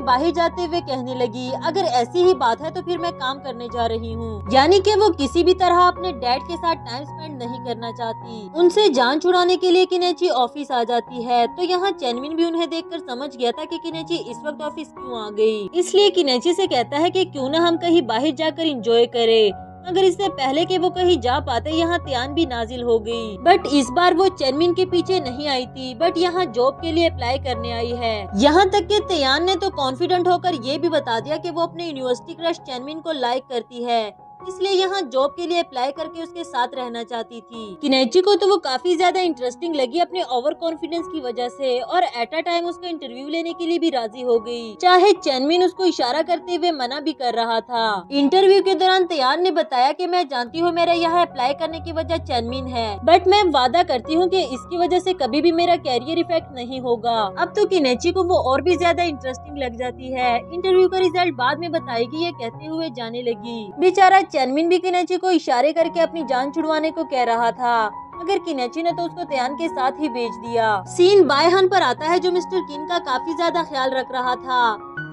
बाहर जाते हुए कहने लगी, अगर ऐसी ही बात है तो फिर मैं काम करने जा रही हूँ। यानी कि वो किसी भी तरह अपने डैड के साथ टाइम स्पेंड नहीं करना चाहती। उनसे जान छुड़ाने के लिए किनेची ऑफिस आ जाती है, तो यहाँ चेनमिन भी उन्हें देखकर समझ गया था कि किनेची इस वक्त ऑफिस क्यों आ गई। इसलिए किनेची से कहता है कि क्यों न हम कहीं बाहर जाकर एंजॉय करें। मगर इससे पहले कि वो कहीं जा पाते यहाँ त्यान भी नाजिल हो गई। बट इस बार वो चेनमिन के पीछे नहीं आई थी, बट यहाँ जॉब के लिए अप्लाई करने आई है। यहाँ तक कि त्यान ने तो कॉन्फिडेंट होकर ये भी बता दिया कि वो अपने यूनिवर्सिटी क्रश चेनमिन को लाइक करती है, इसलिए यहाँ जॉब के लिए अप्लाई करके उसके साथ रहना चाहती थी। किनेची को तो वो काफी ज्यादा इंटरेस्टिंग लगी अपने ओवर कॉन्फिडेंस की वजह से, और एट अ टाइम उसको इंटरव्यू लेने के लिए भी राजी हो गई, चाहे चेनमिन उसको इशारा करते हुए मना भी कर रहा था। इंटरव्यू के दौरान त्यान ने बताया कि मैं जानती हूँ मेरा यहाँ अप्लाई करने की वजह चेनमिन है, बट मैं वादा करती हूँ कि इसकी वजह से कभी भी मेरा कैरियर इफेक्ट नहीं होगा। अब तो किनेची को वो और भी ज्यादा इंटरेस्टिंग लग जाती है। इंटरव्यू का रिजल्ट बाद में बताएगी, ये कहते हुए जाने लगी। बेचारा चेनमिन भी किनेची को इशारे करके अपनी जान छुड़वाने को कह रहा था, मगर किनेची ने तो उसको त्यान के साथ ही भेज दिया। सीन बायहान पर आता है, जो मिस्टर किन का काफी ज्यादा ख्याल रख रहा था।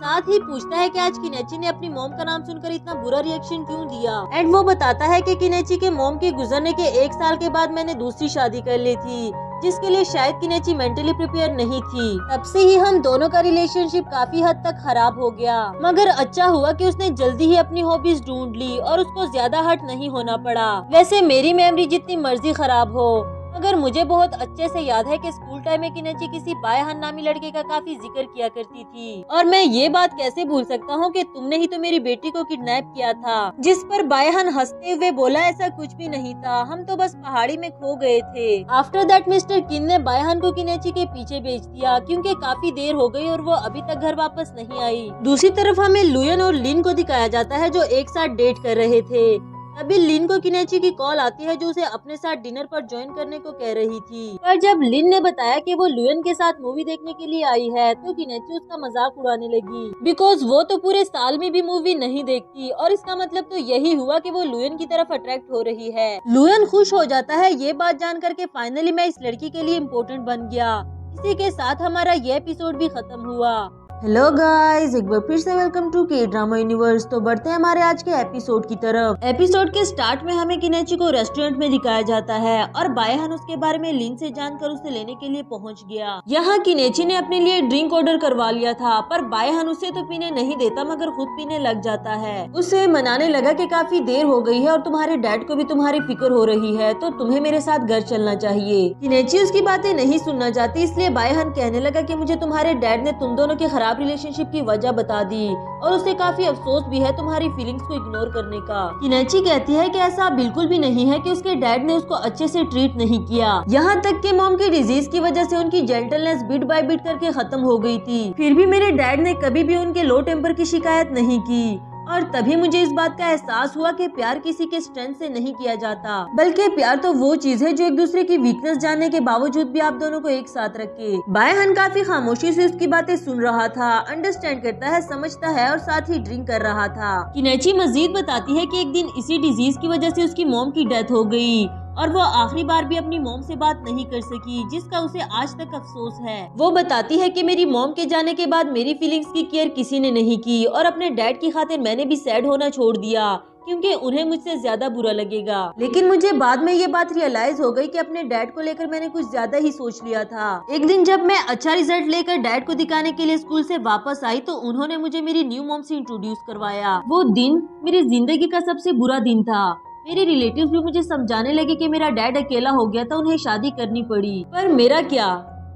साथ ही पूछता है कि आज किनेची ने अपनी मोम का नाम सुनकर इतना बुरा रिएक्शन क्यों दिया। एंड वो बताता है कि किनेची के मोम के गुजरने के 1 साल के बाद मैंने दूसरी शादी कर ली थी, जिसके लिए शायद किनेची मेंटली प्रिपेयर नहीं थी। तब से ही हम दोनों का रिलेशनशिप काफी हद तक खराब हो गया, मगर अच्छा हुआ कि उसने जल्दी ही अपनी हॉबीज ढूंढ ली और उसको ज्यादा हर्ट नहीं होना पड़ा। वैसे मेरी मेमोरी जितनी मर्जी खराब हो, मगर मुझे बहुत अच्छे से याद है कि स्कूल टाइम में किनेची किसी बायहान नामी लड़के का काफी जिक्र किया करती थी, और मैं ये बात कैसे भूल सकता हूँ कि तुमने ही तो मेरी बेटी को किडनैप किया था। जिस पर बायहान हंसते हुए बोला, ऐसा कुछ भी नहीं था, हम तो बस पहाड़ी में खो गए थे। आफ्टर दैट मिस्टर किन ने बायहान को किनेची के पीछे भेज दिया क्योंकि काफी देर हो गई और वो अभी तक घर वापस नहीं आई। दूसरी तरफ हमें लुयन और लिन को दिखाया जाता है जो एक साथ डेट कर रहे थे। तभी लिन को किनेची की कॉल आती है जो उसे अपने साथ डिनर पर ज्वाइन करने को कह रही थी। पर जब लिन ने बताया कि वो लुयन के साथ मूवी देखने के लिए आई है तो किनेची उसका मजाक उड़ाने लगी, बिकॉज वो तो पूरे साल में भी मूवी नहीं देखती, और इसका मतलब तो यही हुआ कि वो लुयन की तरफ अट्रैक्ट हो रही है। लुयन खुश हो जाता है ये बात जान करके फाइनली मैं इस लड़की के लिए इम्पोर्टेंट बन गया। इसी के साथ हमारा ये एपिसोड भी खत्म हुआ। हेलो गाइस, एक बार फिर से वेलकम टू के ड्रामा यूनिवर्स। तो बढ़ते हैं हमारे आज के एपिसोड की तरफ। एपिसोड के स्टार्ट में हमें किनेची को रेस्टोरेंट में दिखाया जाता है और बायहान उसके बारे में लिन से जानकर उसे लेने के लिए पहुंच गया। यहाँ किनेची ने अपने लिए ड्रिंक ऑर्डर करवा लिया था, पर बायहान उसे तो पीने नहीं देता मगर खुद पीने लग जाता है। उसे मनाने लगा कि काफी देर हो गई है और तुम्हारे डैड को भी तुम्हारी फिक्र हो रही है, तो तुम्हें मेरे साथ घर चलना चाहिए। किनेची उसकी बातें नहीं सुनना चाहती, इसलिए बायहान कहने लगा कि मुझे तुम्हारे डैड ने तुम दोनों के खराब रिलेशनशिप की वजह बता दी और उसे काफी अफसोस भी है तुम्हारी फीलिंग्स को इग्नोर करने का। किनेची कहती है कि ऐसा बिल्कुल भी नहीं है कि उसके डैड ने उसको अच्छे से ट्रीट नहीं किया, यहाँ तक कि मॉम की डिजीज की वजह से उनकी जेंटलनेस बिट बाय बिट करके खत्म हो गई थी। फिर भी मेरे डैड ने कभी भी उनके लो टेम्पर की शिकायत नहीं की, और तभी मुझे इस बात का एहसास हुआ कि प्यार किसी के स्ट्रेंथ से नहीं किया जाता, बल्कि प्यार तो वो चीज है जो एक दूसरे की वीकनेस जानने के बावजूद भी आप दोनों को एक साथ रखे। बायहान काफी खामोशी से उसकी बातें सुन रहा था, अंडरस्टैंड करता है, समझता है और साथ ही ड्रिंक कर रहा था। किनेची मजीद बताती है कि एक दिन इसी डिजीज की वजह से उसकी मॉम की डेथ हो गई और वो आखिरी बार भी अपनी मॉम से बात नहीं कर सकी, जिसका उसे आज तक अफसोस है। वो बताती है कि मेरी मॉम के जाने के बाद मेरी फीलिंग्स की केयर किसी ने नहीं की और अपने डैड की खातिर मैंने भी सैड होना छोड़ दिया क्योंकि उन्हें मुझसे ज्यादा बुरा लगेगा। लेकिन मुझे बाद में ये बात रियलाइज हो गई कि अपने डैड को लेकर मैंने कुछ ज्यादा ही सोच लिया था। एक दिन जब मैं अच्छा रिजल्ट लेकर डैड को दिखाने के लिए स्कूल से वापस आई तो उन्होंने मुझे मेरी न्यू मॉम से इंट्रोड्यूस करवाया। वो दिन मेरी जिंदगी का सबसे बुरा दिन था। मेरे रिलेटिव्स भी मुझे समझाने लगे कि मेरा डैड अकेला हो गया था, उन्हें शादी करनी पड़ी। पर मेरा क्या,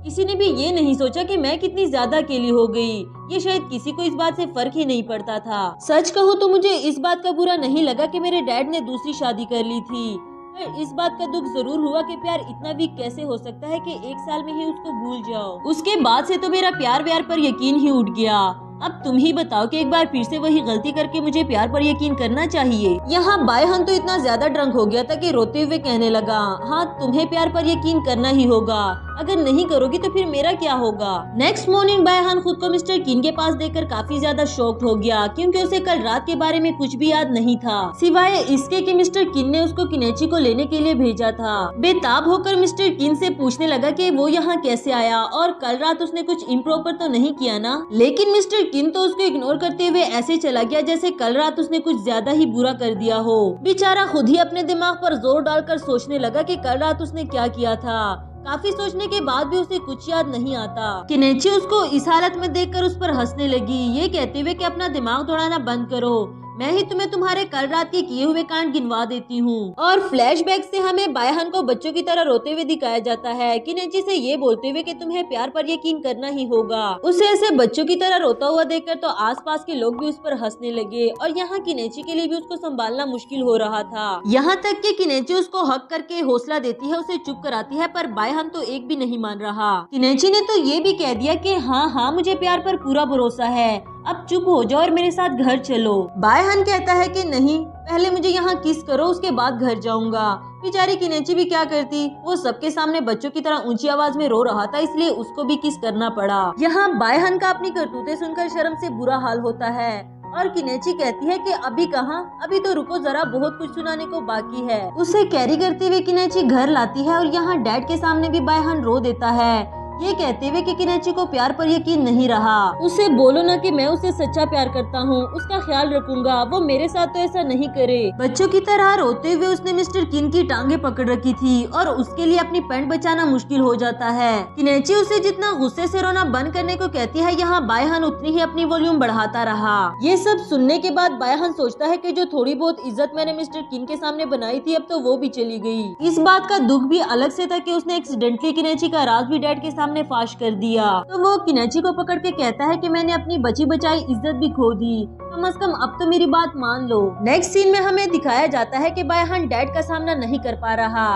किसी ने भी ये नहीं सोचा कि मैं कितनी ज्यादा अकेली हो गई। ये शायद किसी को इस बात से फर्क ही नहीं पड़ता था। सच कहूँ तो मुझे इस बात का बुरा नहीं लगा कि मेरे डैड ने दूसरी शादी कर ली थी, पर इस बात का दुख जरूर हुआ कि प्यार इतना वीक कैसे हो सकता है कि एक साल में ही उसको भूल जाओ। उसके बाद से तो मेरा प्यार व्यार पर यकीन ही उठ गया। अब तुम ही बताओ कि एक बार फिर से वही गलती करके मुझे प्यार पर यकीन करना चाहिए। यहाँ बायहान तो इतना ज्यादा ड्रंक हो गया था कि रोते हुए कहने लगा, हाँ तुम्हें प्यार पर यकीन करना ही होगा, अगर नहीं करोगी तो फिर मेरा क्या होगा। नेक्स्ट मॉर्निंग बायहान खुद को मिस्टर किन के पास देखकर काफी ज्यादा शॉक्ड हो गया क्योंकि उसे कल रात के बारे में कुछ भी याद नहीं था, सिवाय इसके कि मिस्टर किन ने उसको किनेची को लेने के लिए भेजा था। बेताब होकर मिस्टर किन से पूछने लगा कि वो यहाँ कैसे आया और कल रात उसने कुछ इम्प्रॉपर तो नहीं किया ना। लेकिन मिस्टर किन तो उसको इग्नोर करते हुए ऐसे चला गया जैसे कल रात उसने कुछ ज्यादा ही बुरा कर दिया हो। बेचारा खुद ही अपने दिमाग पर जोर डालकर सोचने लगा कि कल रात उसने क्या किया था। काफी सोचने के बाद भी उसे कुछ याद नहीं आता। किनेची उसको इस हालत में देखकर उस पर हंसने लगी, ये कहते हुए कि अपना दिमाग दौड़ाना बंद करो, मैं ही तुम्हें तुम्हारे कल रात के किए हुए कांड गिनवा देती हूँ। और फ्लैशबैक से हमें बायहान को बच्चों की तरह रोते हुए दिखाया जाता है, किनेची से ये बोलते हुए कि तुम्हें प्यार पर यकीन करना ही होगा। उसे ऐसे बच्चों की तरह रोता हुआ देखकर तो आसपास के लोग भी उस पर हंसने लगे और यहाँ किनेची के लिए भी उसको संभालना मुश्किल हो रहा था। यहाँ तक कि किनेची उसको हक करके हौसला देती है, उसे चुप कराती है, पर बायहान तो एक भी नहीं मान रहा। किनेची ने तो ये भी कह दिया कि हाँ मुझे प्यार पर पूरा भरोसा है, अब चुप हो जाओ और मेरे साथ घर चलो। बायहान कहता है कि नहीं, पहले मुझे यहाँ किस करो उसके बाद घर जाऊंगा। बेचारी किनेची भी क्या करती, वो सबके सामने बच्चों की तरह ऊंची आवाज में रो रहा था, इसलिए उसको भी किस करना पड़ा। यहाँ बायहान का अपनी करतूतें सुनकर शर्म से बुरा हाल होता है और किनेची कहती है कि अभी कहाँ, अभी तो रुको जरा, बहुत कुछ सुनाने को बाकी है। उसे कैरी करते हुए किनेची घर लाती है और यहाँ डैड के सामने भी बायहान रो देता है। ये कहते हुए कि किनेची को प्यार पर यकीन नहीं रहा। उसे बोलो ना कि मैं उसे सच्चा प्यार करता हूँ, उसका ख्याल रखूंगा, वो मेरे साथ तो ऐसा नहीं करे। बच्चों की तरह रोते हुए उसने मिस्टर किन की टांगे पकड़ रखी थी और उसके लिए अपनी पैंट बचाना मुश्किल हो जाता है। किनेची उसे जितना गुस्से से रोना बंद करने को कहती है, यहाँ बायहन उतनी ही अपनी वॉल्यूम बढ़ाता रहा। ये सब सुनने के बाद बायहन सोचता है कि जो थोड़ी बहुत इज्जत मैंने मिस्टर किन के सामने बनाई थी अब तो वो भी चली गई। इस बात का दुख भी अलग से था कि उसने एक्सीडेंटली किनेची का राज भी डैड के सामने फाश कर दिया। तो वो किनेची को पकड़ के कहता है कि मैंने अपनी बची बचाई इज्जत भी खो दी, कम से कम अब तो मेरी बात मान लो। नेक्स्ट सीन में हमें दिखाया जाता है कि बायहन डैड का सामना नहीं कर पा रहा,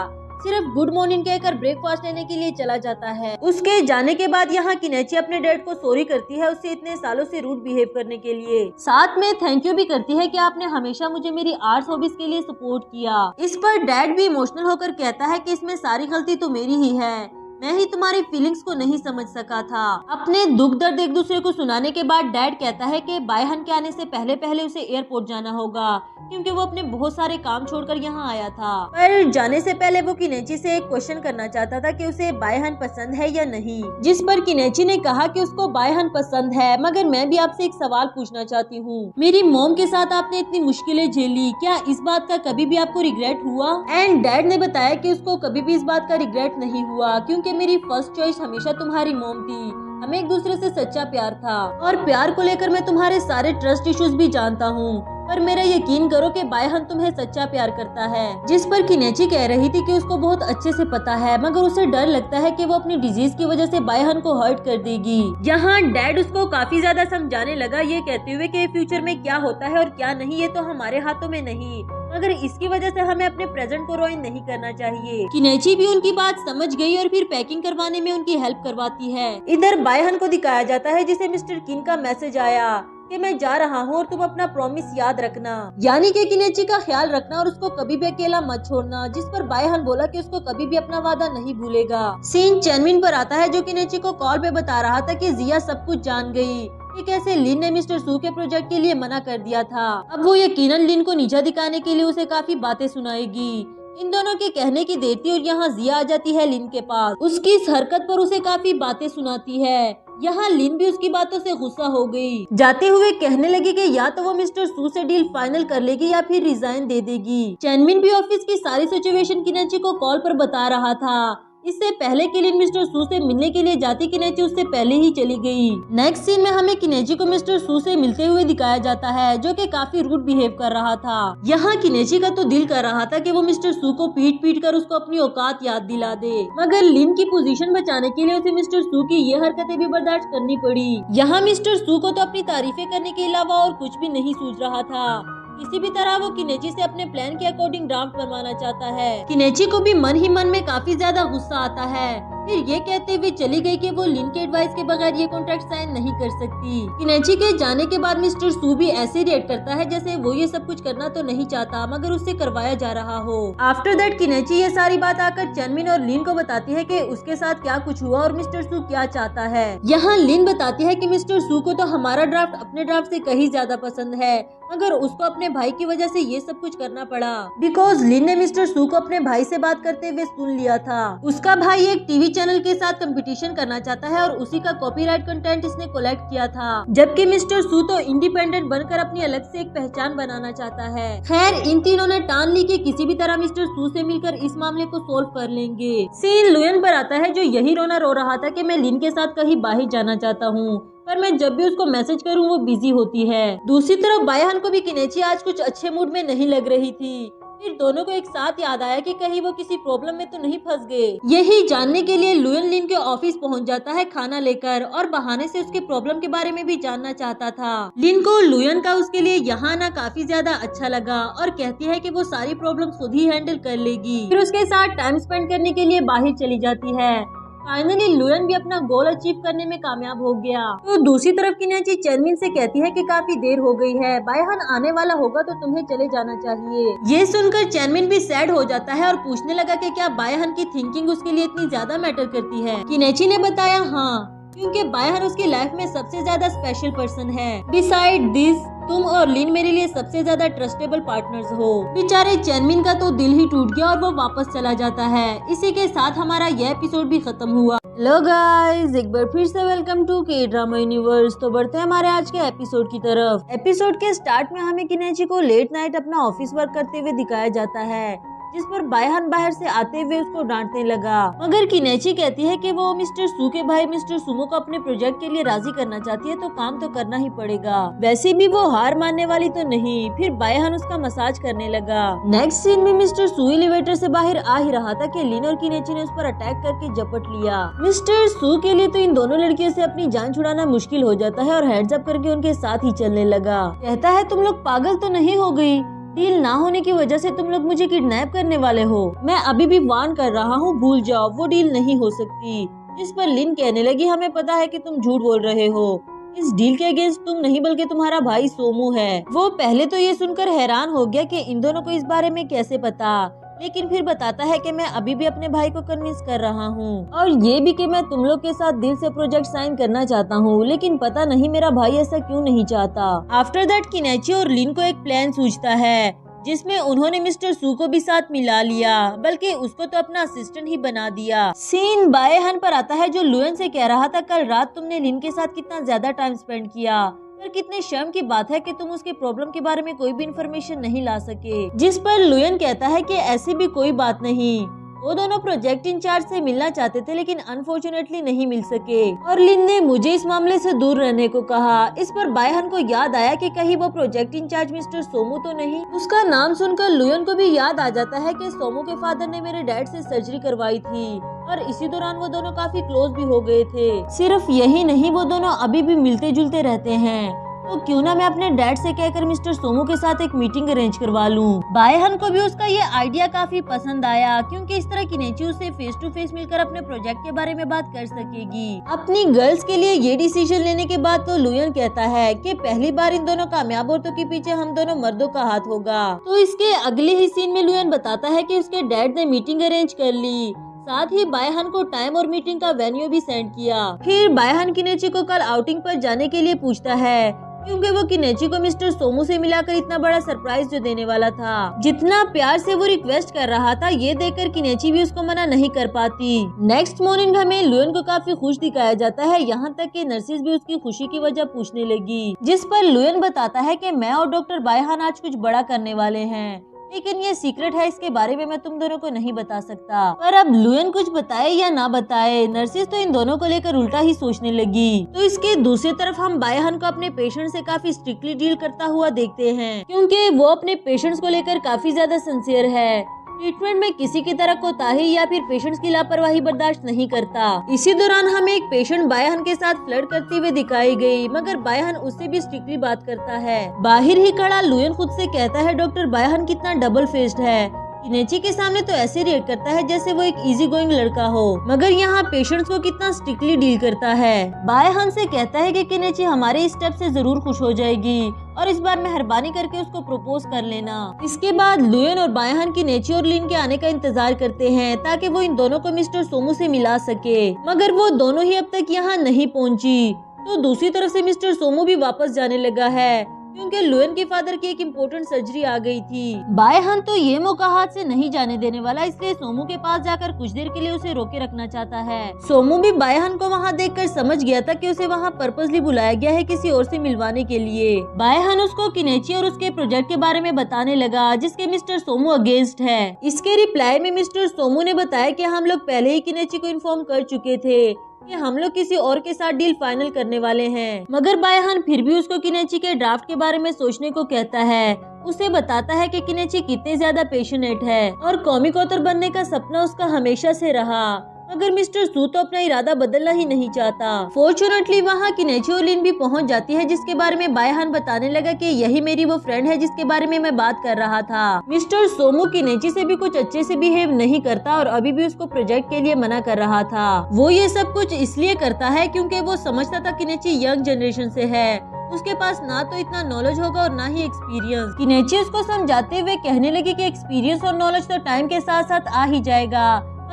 सिर्फ गुड मॉर्निंग कहकर ब्रेकफास्ट लेने के लिए चला जाता है। उसके जाने के बाद यहाँ किनेची अपने डैड को सॉरी करती है उससे इतने सालों से रूड बिहेव करने के लिए। साथ में थैंक यू भी करती है कि आपने हमेशा मुझे मेरी आर्ट्स हॉबीज के लिए सपोर्ट किया। इस पर डैड भी इमोशनल होकर कहता है कि इसमें सारी गलती तो मेरी ही है, मैं ही तुम्हारी फीलिंग्स को नहीं समझ सका था। अपने दुख दर्द एक दूसरे को सुनाने के बाद डैड कहता है कि बायहन के आने से पहले पहले उसे एयरपोर्ट जाना होगा क्योंकि वो अपने बहुत सारे काम छोड़कर यहाँ आया था। पर जाने से पहले वो किनेची से एक क्वेश्चन करना चाहता था कि उसे बायहन पसंद है या नहीं, जिस पर किनेची ने कहा कि उसको बायहन पसंद है, मगर मैं भी आपसे एक सवाल पूछना चाहती हूँ। मेरी मॉम के साथ आपने इतनी मुश्किलें झेली, क्या इस बात का कभी भी आपको रिग्रेट हुआ? एंड डैड ने बताया कि उसको कभी भी इस बात का रिग्रेट नहीं हुआ क्योंकि मेरी फर्स्ट चॉइस हमेशा तुम्हारी मॉम थी। हमें एक दूसरे से सच्चा प्यार था और प्यार को लेकर मैं तुम्हारे सारे ट्रस्ट इश्यूज भी जानता हूँ, पर मेरा यकीन करो कि बायहन तुम्हें सच्चा प्यार करता है। जिस पर किनेची कह रही थी कि उसको बहुत अच्छे से पता है, मगर उसे डर लगता है कि वो अपनी डिजीज की वजह से बायहन को हर्ट कर देगी। यहाँ डैड उसको काफी ज्यादा समझाने लगा, ये कहते हुए कि फ्यूचर में क्या होता है और क्या नहीं ये तो हमारे हाथों में नहीं, मगर इसकी वजह से हमें अपने प्रेजेंट को रुइन नहीं करना चाहिए। किनेची भी उनकी बात समझ गई और फिर पैकिंग करवाने में उनकी हेल्प करवाती है। इधर बायहन को दिखाया जाता है जिसे मिस्टर किन का मैसेज आया कि मैं जा रहा हूँ और तुम अपना प्रॉमिस याद रखना, यानी कि किनेची का ख्याल रखना और उसको कभी भी अकेला मत छोड़ना। जिस पर बायहन बोला कि उसको कभी भी अपना वादा नहीं भूलेगा। सीन चैनविन पर आता है जो किनेची को कॉल पे बता रहा था कि जिया सब कुछ जान गई कि कैसे लिन ने मिस्टर सू के प्रोजेक्ट के लिए मना कर दिया था। अब वो यकीनन लिन को नीचा दिखाने के लिए उसे काफी बातें सुनाएगी। इन दोनों के कहने की देर थी और यहाँ जिया आ जाती है लिन के पास। उसकी इस हरकत पर उसे काफी बातें सुनाती है। यहाँ लिन भी उसकी बातों से गुस्सा हो गई, जाते हुए कहने लगी कि या तो वो मिस्टर सू से डील फाइनल कर लेगी या फिर रिजाइन दे देगी। चैनविन भी ऑफिस की सारी सिचुएशन किनेची को कॉल पर बता रहा था। इससे पहले कि लिन मिस्टर सू से मिलने के लिए जाती, किनेची उससे पहले ही चली गई। नेक्स्ट सीन में हमें किनेची को मिस्टर सू से मिलते हुए दिखाया जाता है जो कि काफी रूड बिहेव कर रहा था। यहाँ किनेची का तो दिल कर रहा था कि वो मिस्टर सू को पीट पीट कर उसको अपनी औकात याद दिला दे, मगर लिन की पोजीशन बचाने के लिए उसे मिस्टर सू की ये हरकतें भी बर्दाश्त करनी पड़ी। यहाँ मिस्टर सू को तो अपनी तारीफें करने के अलावा और कुछ भी नहीं सूझ रहा था। किसी भी तरह वो किनेची से अपने प्लान के अकॉर्डिंग ड्राफ्ट बनवाना चाहता है। किनेची को भी मन ही मन में काफी ज्यादा गुस्सा आता है। फिर ये कहते हुए चली गई कि वो लिन के एडवाइस के बगैर ये कॉन्ट्रैक्ट साइन नहीं कर सकती। किनेची के जाने के बाद मिस्टर सू भी ऐसे रिएक्ट करता है जैसे वो ये सब कुछ करना तो नहीं चाहता मगर उससे करवाया जा रहा हो। आफ्टर दैट किनेची ये सारी बात आकर चैनविन और लिन को बताती है कि उसके साथ क्या कुछ हुआ और मिस्टर सू क्या चाहता है। यहाँ लिन बताती है कि मिस्टर सू को तो हमारा ड्राफ्ट अपने ड्राफ्ट से कहीं ज्यादा पसंद है, मगर उसको अपने भाई की वजह से ये सब कुछ करना पड़ा बिकॉज लिन ने मिस्टर सू को अपने भाई से बात करते हुए सुन लिया था। उसका भाई एक टीवी चैनल के साथ कंपटीशन करना चाहता है और उसी का कॉपीराइट कंटेंट इसने कलेक्ट किया था, जबकि मिस्टर सू तो इंडिपेंडेंट बनकर अपनी अलग से एक पहचान बनाना चाहता है। खैर इन तीनों ने ठान ली कि किसी भी तरह मिस्टर सू से मिलकर इस मामले को सोल्व कर लेंगे। सीन लुयन पर आता है जो यही रोना रो रहा था कि मैं लिन के साथ कहीं बाहर जाना चाहता हूँ, पर मैं जब भी उसको मैसेज करूं वो बिजी होती है। दूसरी तरफ बायहन को भी किनेची आज कुछ अच्छे मूड में नहीं लग रही थी। फिर दोनों को एक साथ याद आया कि कहीं वो किसी प्रॉब्लम में तो नहीं फंस गए। यही जानने के लिए लुयन लिन के ऑफिस पहुंच जाता है खाना लेकर और बहाने से उसके प्रॉब्लम के बारे में भी जानना चाहता था। लिन को लुयन का उसके लिए यहाँ आना काफी ज्यादा अच्छा लगा और कहती है कि वो सारी प्रॉब्लम खुद ही हैंडल कर लेगी। फिर उसके साथ टाइम स्पेंड करने के लिए बाहर चली जाती है। फाइनली लुयन भी अपना गोल अचीव करने में कामयाब हो गया। तो दूसरी तरफ किनेची चैनविन से कहती है कि काफी देर हो गई है, बायहन आने वाला होगा तो तुम्हें चले जाना चाहिए। ये सुनकर चैनविन भी सैड हो जाता है और पूछने लगा कि क्या बायहन की थिंकिंग उसके लिए इतनी ज्यादा मैटर करती है। किनेची ने बताया हाँ, क्योंकि बायहन उसकी लाइफ में सबसे ज्यादा स्पेशल पर्सन है। बिसाइड दिस तुम और लिन मेरे लिए सबसे ज्यादा ट्रस्टेबल पार्टनर्स हो। बेचारे चैनविन का तो दिल ही टूट गया और वो वापस चला जाता है। इसी के साथ हमारा यह एपिसोड भी खत्म हुआ। हेलो गाइस, एक बार फिर से वेलकम टू के ड्रामा यूनिवर्स। तो बढ़ते हैं हमारे आज के एपिसोड की तरफ। एपिसोड के स्टार्ट में हमें किनेची को लेट नाइट अपना ऑफिस वर्क करते हुए दिखाया जाता है, जिस पर बायहान बाहर से आते हुए उसको डांटने लगा। मगर किनेची कहती है कि वो मिस्टर सू के भाई मिस्टर सुमो को अपने प्रोजेक्ट के लिए राजी करना चाहती है, तो काम तो करना ही पड़ेगा। वैसे भी वो हार मानने वाली तो नहीं। फिर बायहान उसका मसाज करने लगा। नेक्स्ट सीन में मिस्टर सू एलिवेटर से बाहर आ ही रहा था कि लिन और किनेची ने उस पर अटैक करके झपट लिया। मिस्टर सू के लिए तो इन दोनों लड़कियों से अपनी जान छुड़ाना मुश्किल हो जाता है और हेड्स अप करके उनके साथ ही चलने लगा। कहता है, तुम लोग पागल तो नहीं हो गई? डील ना होने की वजह से तुम लोग मुझे किडनैप करने वाले हो। मैं अभी भी वार्न कर रहा हूँ, भूल जाओ, वो डील नहीं हो सकती। जिस पर लिन कहने लगी, हमें पता है कि तुम झूठ बोल रहे हो। इस डील के अगेंस्ट तुम नहीं बल्कि तुम्हारा भाई सोमू है। वो पहले तो ये सुनकर हैरान हो गया कि इन दोनों को इस बारे में कैसे पता, लेकिन फिर बताता है कि मैं अभी भी अपने भाई को कन्विंस कर रहा हूँ और ये भी कि मैं तुम लोग के साथ दिल से प्रोजेक्ट साइन करना चाहता हूँ, लेकिन पता नहीं मेरा भाई ऐसा क्यों नहीं चाहता। आफ्टर दैट किनेची और लिन को एक प्लान सूझता है, जिसमें उन्होंने मिस्टर सू को भी साथ मिला लिया, बल्कि उसको तो अपना असिस्टेंट ही बना दिया। सीन बायहान पर आता है, जो लुएन से कह रहा था, कल रात तुमने लिन के साथ कितना ज्यादा टाइम स्पेंड किया, पर कितने शर्म की बात है कि तुम उसके प्रॉब्लम के बारे में कोई भी इन्फॉर्मेशन नहीं ला सके। जिस पर लुएन कहता है कि ऐसी भी कोई बात नहीं, वो दोनों प्रोजेक्ट इंचार्ज से मिलना चाहते थे लेकिन अनफॉर्चुनेटली नहीं मिल सके और लिन ने मुझे इस मामले से दूर रहने को कहा। इस पर बायहान को याद आया कि कहीं वो प्रोजेक्ट इंचार्ज मिस्टर सोमू तो नहीं। उसका नाम सुनकर लुएन को भी याद आ जाता है कि सोमू के फादर ने मेरे डैड से सर्जरी करवाई थी और इसी दौरान वो दोनों काफी क्लोज भी हो गए थे। सिर्फ यही नहीं, वो दोनों अभी भी मिलते जुलते रहते हैं, तो क्यों ना मैं अपने डैड से कहकर मिस्टर सोमू के साथ एक मीटिंग अरेंज करवा लूं। बायहान को भी उसका ये आइडिया काफी पसंद आया, क्योंकि इस तरह किनेची उससे फेस टू फेस मिलकर अपने प्रोजेक्ट के बारे में बात कर सकेगी। अपनी गर्ल्स के लिए ये डिसीजन लेने के बाद तो लुएन कहता है कि पहली बार इन दोनों कामयाब औरतों के पीछे हम दोनों मर्दों का हाथ होगा। तो इसके अगले ही सीन में लुएन बताता है कि उसके डैड ने मीटिंग अरेंज कर ली, साथ ही बायहान को टाइम और मीटिंग का वेन्यू भी सेंड किया। फिर बायहान किनेची को कल आउटिंग पर जाने के लिए पूछता है, क्योंकि वो किनेची को मिस्टर सोमू से मिलाकर इतना बड़ा सरप्राइज जो देने वाला था। जितना प्यार से वो रिक्वेस्ट कर रहा था, ये देखकर किनेची भी उसको मना नहीं कर पाती। नेक्स्ट मॉर्निंग हमें लुएन को काफी खुश दिखाया जाता है, यहाँ तक कि नर्सिस भी उसकी खुशी की वजह पूछने लगी। जिस पर लुएन बताता है कि मैं और डॉक्टर बायहान आज कुछ बड़ा करने वाले हैं, लेकिन ये सीक्रेट है, इसके बारे में मैं तुम दोनों को नहीं बता सकता। पर अब लुएन कुछ बताए या ना बताए, नर्सिस तो इन दोनों को लेकर उल्टा ही सोचने लगी। तो इसके दूसरी तरफ हम बायहान को अपने पेशेंट से काफी स्ट्रिक्टली डील करता हुआ देखते हैं, क्योंकि वो अपने पेशेंट्स को लेकर काफी ज्यादा सिंसियर है। ट्रीटमेंट में किसी की तरह कोताही या फिर पेशेंट्स की लापरवाही बर्दाश्त नहीं करता। इसी दौरान हमें एक पेशेंट बायहान के साथ फ्लर्ट करती हुए दिखाई गई, मगर बायहान उससे भी स्ट्रिक्टली बात करता है। बाहर ही खड़ा लुएन खुद से कहता है, डॉक्टर बायहान कितना डबल फेस्ड है। किनेची के सामने तो ऐसे रिएक्ट करता है जैसे वो एक इजी गोइंग लड़का हो, मगर यहाँ पेशेंट्स को कितना स्ट्रिक्टली डील करता है। बायहान से कहता है कि किनेची हमारे इस स्टेप से जरूर खुश हो जाएगी और इस बार मेहरबानी करके उसको प्रपोज कर लेना। इसके बाद लुएन और बायहान किनेची और लिन के आने का इंतजार करते हैं, ताकि वो इन दोनों को मिस्टर सोमू से मिला सके, मगर वो दोनों ही अब तक यहाँ नहीं पहुँची। तो दूसरी तरफ से मिस्टर सोमू भी वापस जाने लगा है, क्योंकि लुएन के फादर की एक इम्पोर्टेंट सर्जरी आ गई थी। बायहान तो ये मौका हाथ से नहीं जाने देने वाला, इसलिए सोमू के पास जाकर कुछ देर के लिए उसे रोके रखना चाहता है। सोमू भी बायहान को वहाँ देखकर समझ गया था कि उसे वहाँ पर्पसली बुलाया गया है किसी और से मिलवाने के लिए। बायहान उसको किनेची और उसके प्रोजेक्ट के बारे में बताने लगा, जिसके मिस्टर सोमू अगेंस्ट है। इसके रिप्लाई में मिस्टर सोमू ने बताया कि हम लोग पहले ही किनेची को इन्फॉर्म कर चुके थे कि हम लोग किसी और के साथ डील फाइनल करने वाले हैं, मगर बायहान फिर भी उसको किनेची के ड्राफ्ट के बारे में सोचने को कहता है। उसे बताता है कि किनेची कितने ज्यादा पैशनेट है और कॉमिक ऑथर बनने का सपना उसका हमेशा से रहा, मगर मिस्टर सू तो अपना इरादा बदलना ही नहीं चाहता। फॉर्चुनेटली वहाँ किनेची और लिन भी पहुँच जाती है, जिसके बारे में बायहान बताने लगा कि यही मेरी वो फ्रेंड है जिसके बारे में मैं बात कर रहा था। मिस्टर सोमू किनेची से भी कुछ अच्छे से बिहेव नहीं करता और अभी भी उसको प्रोजेक्ट के लिए मना कर रहा था। वो ये सब कुछ इसलिए करता है क्योंकि वो समझता था किनेची यंग जनरेशन से है, उसके पास ना तो इतना नॉलेज होगा और ना ही एक्सपीरियंस। किनेची उसको समझाते हुए कहने लगी कि एक्सपीरियंस और नॉलेज तो टाइम के साथ साथ आ ही जाएगा,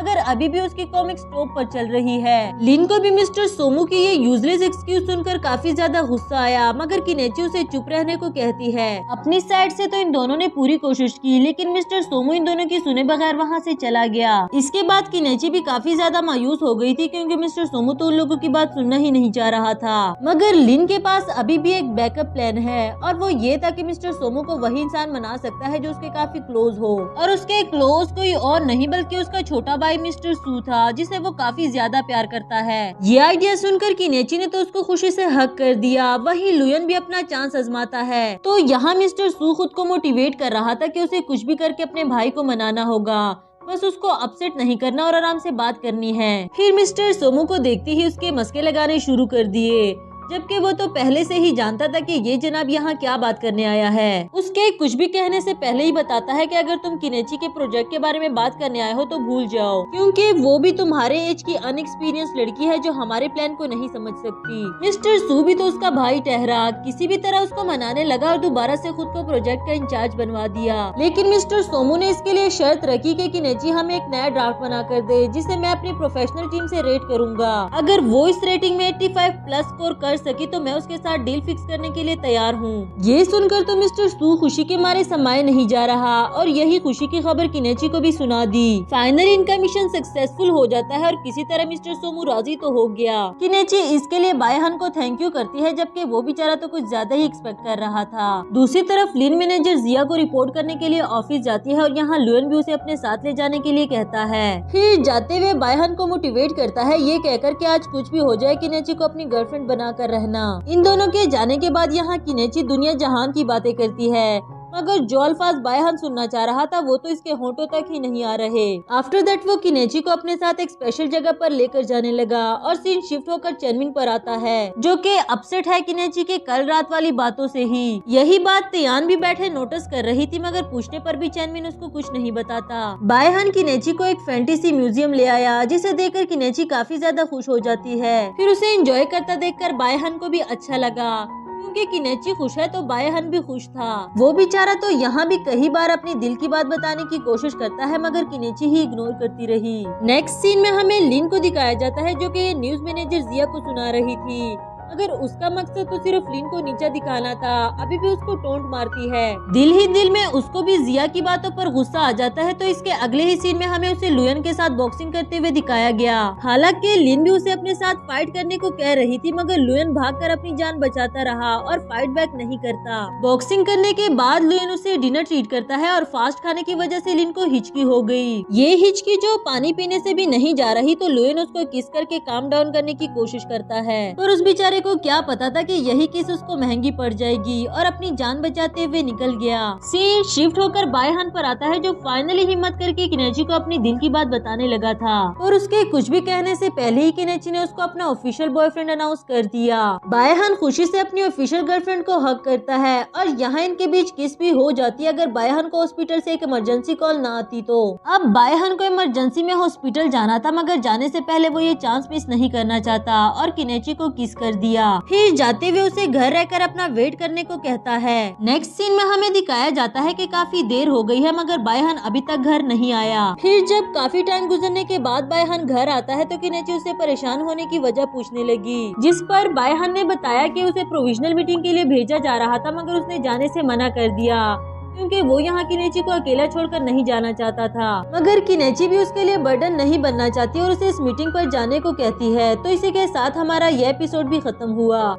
मगर अभी भी उसकी कॉमिक्स टॉप पर चल रही है। लिन को भी मिस्टर सोमू की ये यूजलेस एक्सक्यूज सुनकर काफी ज्यादा गुस्सा आया, मगर किनेची उसे चुप रहने को कहती है। अपनी साइड से तो इन दोनों ने पूरी कोशिश की, लेकिन मिस्टर सोमू इन दोनों की सुने बगैर वहाँ से चला गया। इसके बाद किनेची भी काफी ज्यादा मायूस हो गई थी, क्योंकि मिस्टर सोमू तो उन लोगों की बात सुनना ही नहीं चाह रहा था। मगर लिन के पास अभी भी एक बैकअप प्लान है, और वो ये था कि मिस्टर सोमू को वही इंसान मना सकता है जो उसके काफी क्लोज हो, और उसके क्लोज कोई और नहीं बल्कि उसका छोटा भाई मिस्टर सू था, जिसे वो काफी ज्यादा प्यार करता है। ये आइडिया सुनकर किनेची ने तो उसको खुशी से हक कर दिया। वही लुयन भी अपना चांस आजमाता है। तो यहाँ मिस्टर सू खुद को मोटिवेट कर रहा था कि उसे कुछ भी करके अपने भाई को मनाना होगा, बस उसको अपसेट नहीं करना और आराम से बात करनी है। फिर मिस्टर सोमू को देखते ही उसके मस्के लगाने शुरू कर दिए, जबकि वो तो पहले से ही जानता था कि ये जनाब यहाँ क्या बात करने आया है। उसके कुछ भी कहने से पहले ही बताता है कि अगर तुम किनेची के प्रोजेक्ट के बारे में बात करने आए हो तो भूल जाओ, क्योंकि वो भी तुम्हारे एज की अनएक्सपीरियंस लड़की है जो हमारे प्लान को नहीं समझ सकती। मिस्टर सू भी तो उसका भाई ठहरा, किसी भी तरह उसको मनाने लगा और दोबारा से खुद को प्रोजेक्ट का इंचार्ज बनवा दिया। लेकिन मिस्टर सोमू ने इसके लिए शर्त रखी कि किनेची हमें एक नया ड्राफ्ट बना कर दे, जिसे मैं अपनी प्रोफेशनल टीम से रेट करूंगा। अगर वो इस रेटिंग में 85 प्लस स्कोर कर सकी तो मैं उसके साथ डील फिक्स करने के लिए तैयार हूँ। ये सुनकर तो मिस्टर सू खुशी के मारे समाये नहीं जा रहा, और यही खुशी की खबर किनेची को भी सुना दी। फाइनली इनका मिशन सक्सेसफुल हो जाता है और किसी तरह मिस्टर सोमू राजी तो हो गया। किनेची इसके लिए बायहन को थैंक यू करती है, जबकि वो बेचारा तो कुछ ज्यादा ही एक्सपेक्ट कर रहा था। दूसरी तरफ लिन मैनेजर जिया को रिपोर्ट करने के लिए ऑफिस जाती है, और यहाँ लुयन भी उसे अपने साथ ले जाने के लिए कहता है। फिर जाते हुए बायहन को मोटिवेट करता है, ये कहकर कि आज कुछ भी हो जाए किनेची को अपनी गर्लफ्रेंड बनाकर रहना। इन दोनों के जाने के बाद यहाँ किनेची दुनिया जहान की बातें करती है, मगर जो अल्फाज बायहन सुनना चाह रहा था वो तो इसके होंठों तक ही नहीं आ रहे। आफ्टर दैट वो किनेची को अपने साथ एक स्पेशल जगह पर लेकर जाने लगा, और सीन शिफ्ट होकर चेनमिन पर आता है, जो कि अपसेट है किनेची के कल रात वाली बातों से ही। यही बात तियान भी बैठे नोटिस कर रही थी, मगर पूछने पर भी चेनमिन उसको कुछ नहीं बताता। बायहन किनेची को एक फैंटेसी म्यूजियम ले आया, जिसे देखकर किनेची काफी ज्यादा खुश हो जाती है। फिर उसे एंजॉय करता देखकर बायहन को भी अच्छा लगा, क्योंकि किनेची खुश है तो बायहन भी खुश था। वो बेचारा तो यहाँ भी कई बार अपनी दिल की बात बताने की कोशिश करता है, मगर किनेची ही इग्नोर करती रही। नेक्स्ट सीन में हमें लिन को दिखाया जाता है, जो कि न्यूज मैनेजर जिया को सुना रही थी, मगर उसका मकसद तो सिर्फ लिन को नीचा दिखाना था। अभी भी उसको टोंट मारती है। दिल ही दिल में उसको भी जिया की बातों पर गुस्सा आ जाता है, तो इसके अगले ही सीन में हमें उसे लुयन के साथ बॉक्सिंग करते हुए दिखाया गया। हालांकि लिन भी उसे अपने साथ फाइट करने को कह रही थी, मगर लुयन भागकर अपनी जान बचाता रहा और फाइट बैक नहीं करता। बॉक्सिंग करने के बाद लुयन उसे डिनर ट्रीट करता है, और फास्ट खाने की वजह से लिन को हिचकी हो गई। ये हिचकी जो पानी पीने से भी नहीं जा रही, तो लुयन उसको किस करके काम डाउन करने की कोशिश करता है, पर उस बेचारे को क्या पता था कि यही किस उसको महंगी पड़ जाएगी, और अपनी जान बचाते हुए निकल गया। सीन शिफ्ट होकर बायहन पर आता है, जो फाइनली हिम्मत करके किनेची को अपनी दिल की बात बताने लगा था, और उसके कुछ भी कहने से पहले ही किनेची ने उसको अपना ऑफिशियल बॉयफ्रेंड अनाउंस कर दिया। बायहन खुशी से अपनी ऑफिशियल गर्लफ्रेंड को हक करता है, और यहाँ इनके बीच किस भी हो जाती है अगर बायहन को हॉस्पिटल से एक इमरजेंसी कॉल ना आती तो। अब बायहन को इमरजेंसी में हॉस्पिटल जाना था, मगर जाने से पहले वो ये चांस मिस नहीं करना चाहता, और किनेची को किस कर दिया। फिर जाते हुए उसे घर रहकर अपना वेट करने को कहता है। नेक्स्ट सीन में हमें दिखाया जाता है कि काफी देर हो गई है, मगर बायहन अभी तक घर नहीं आया। फिर जब काफी टाइम गुजरने के बाद बायहन घर आता है, तो किनेची उसे परेशान होने की वजह पूछने लगी, जिस पर बायहन ने बताया कि उसे प्रोविजनल मीटिंग के लिए भेजा जा रहा था, मगर उसने जाने से मना कर दिया, क्योंकि वो यहाँ किनेची को अकेला छोड़कर नहीं जाना चाहता था। मगर किनेची भी उसके लिए बर्डन नहीं बनना चाहती और उसे इस मीटिंग पर जाने को कहती है। तो इसी के साथ हमारा यह एपिसोड भी खत्म हुआ।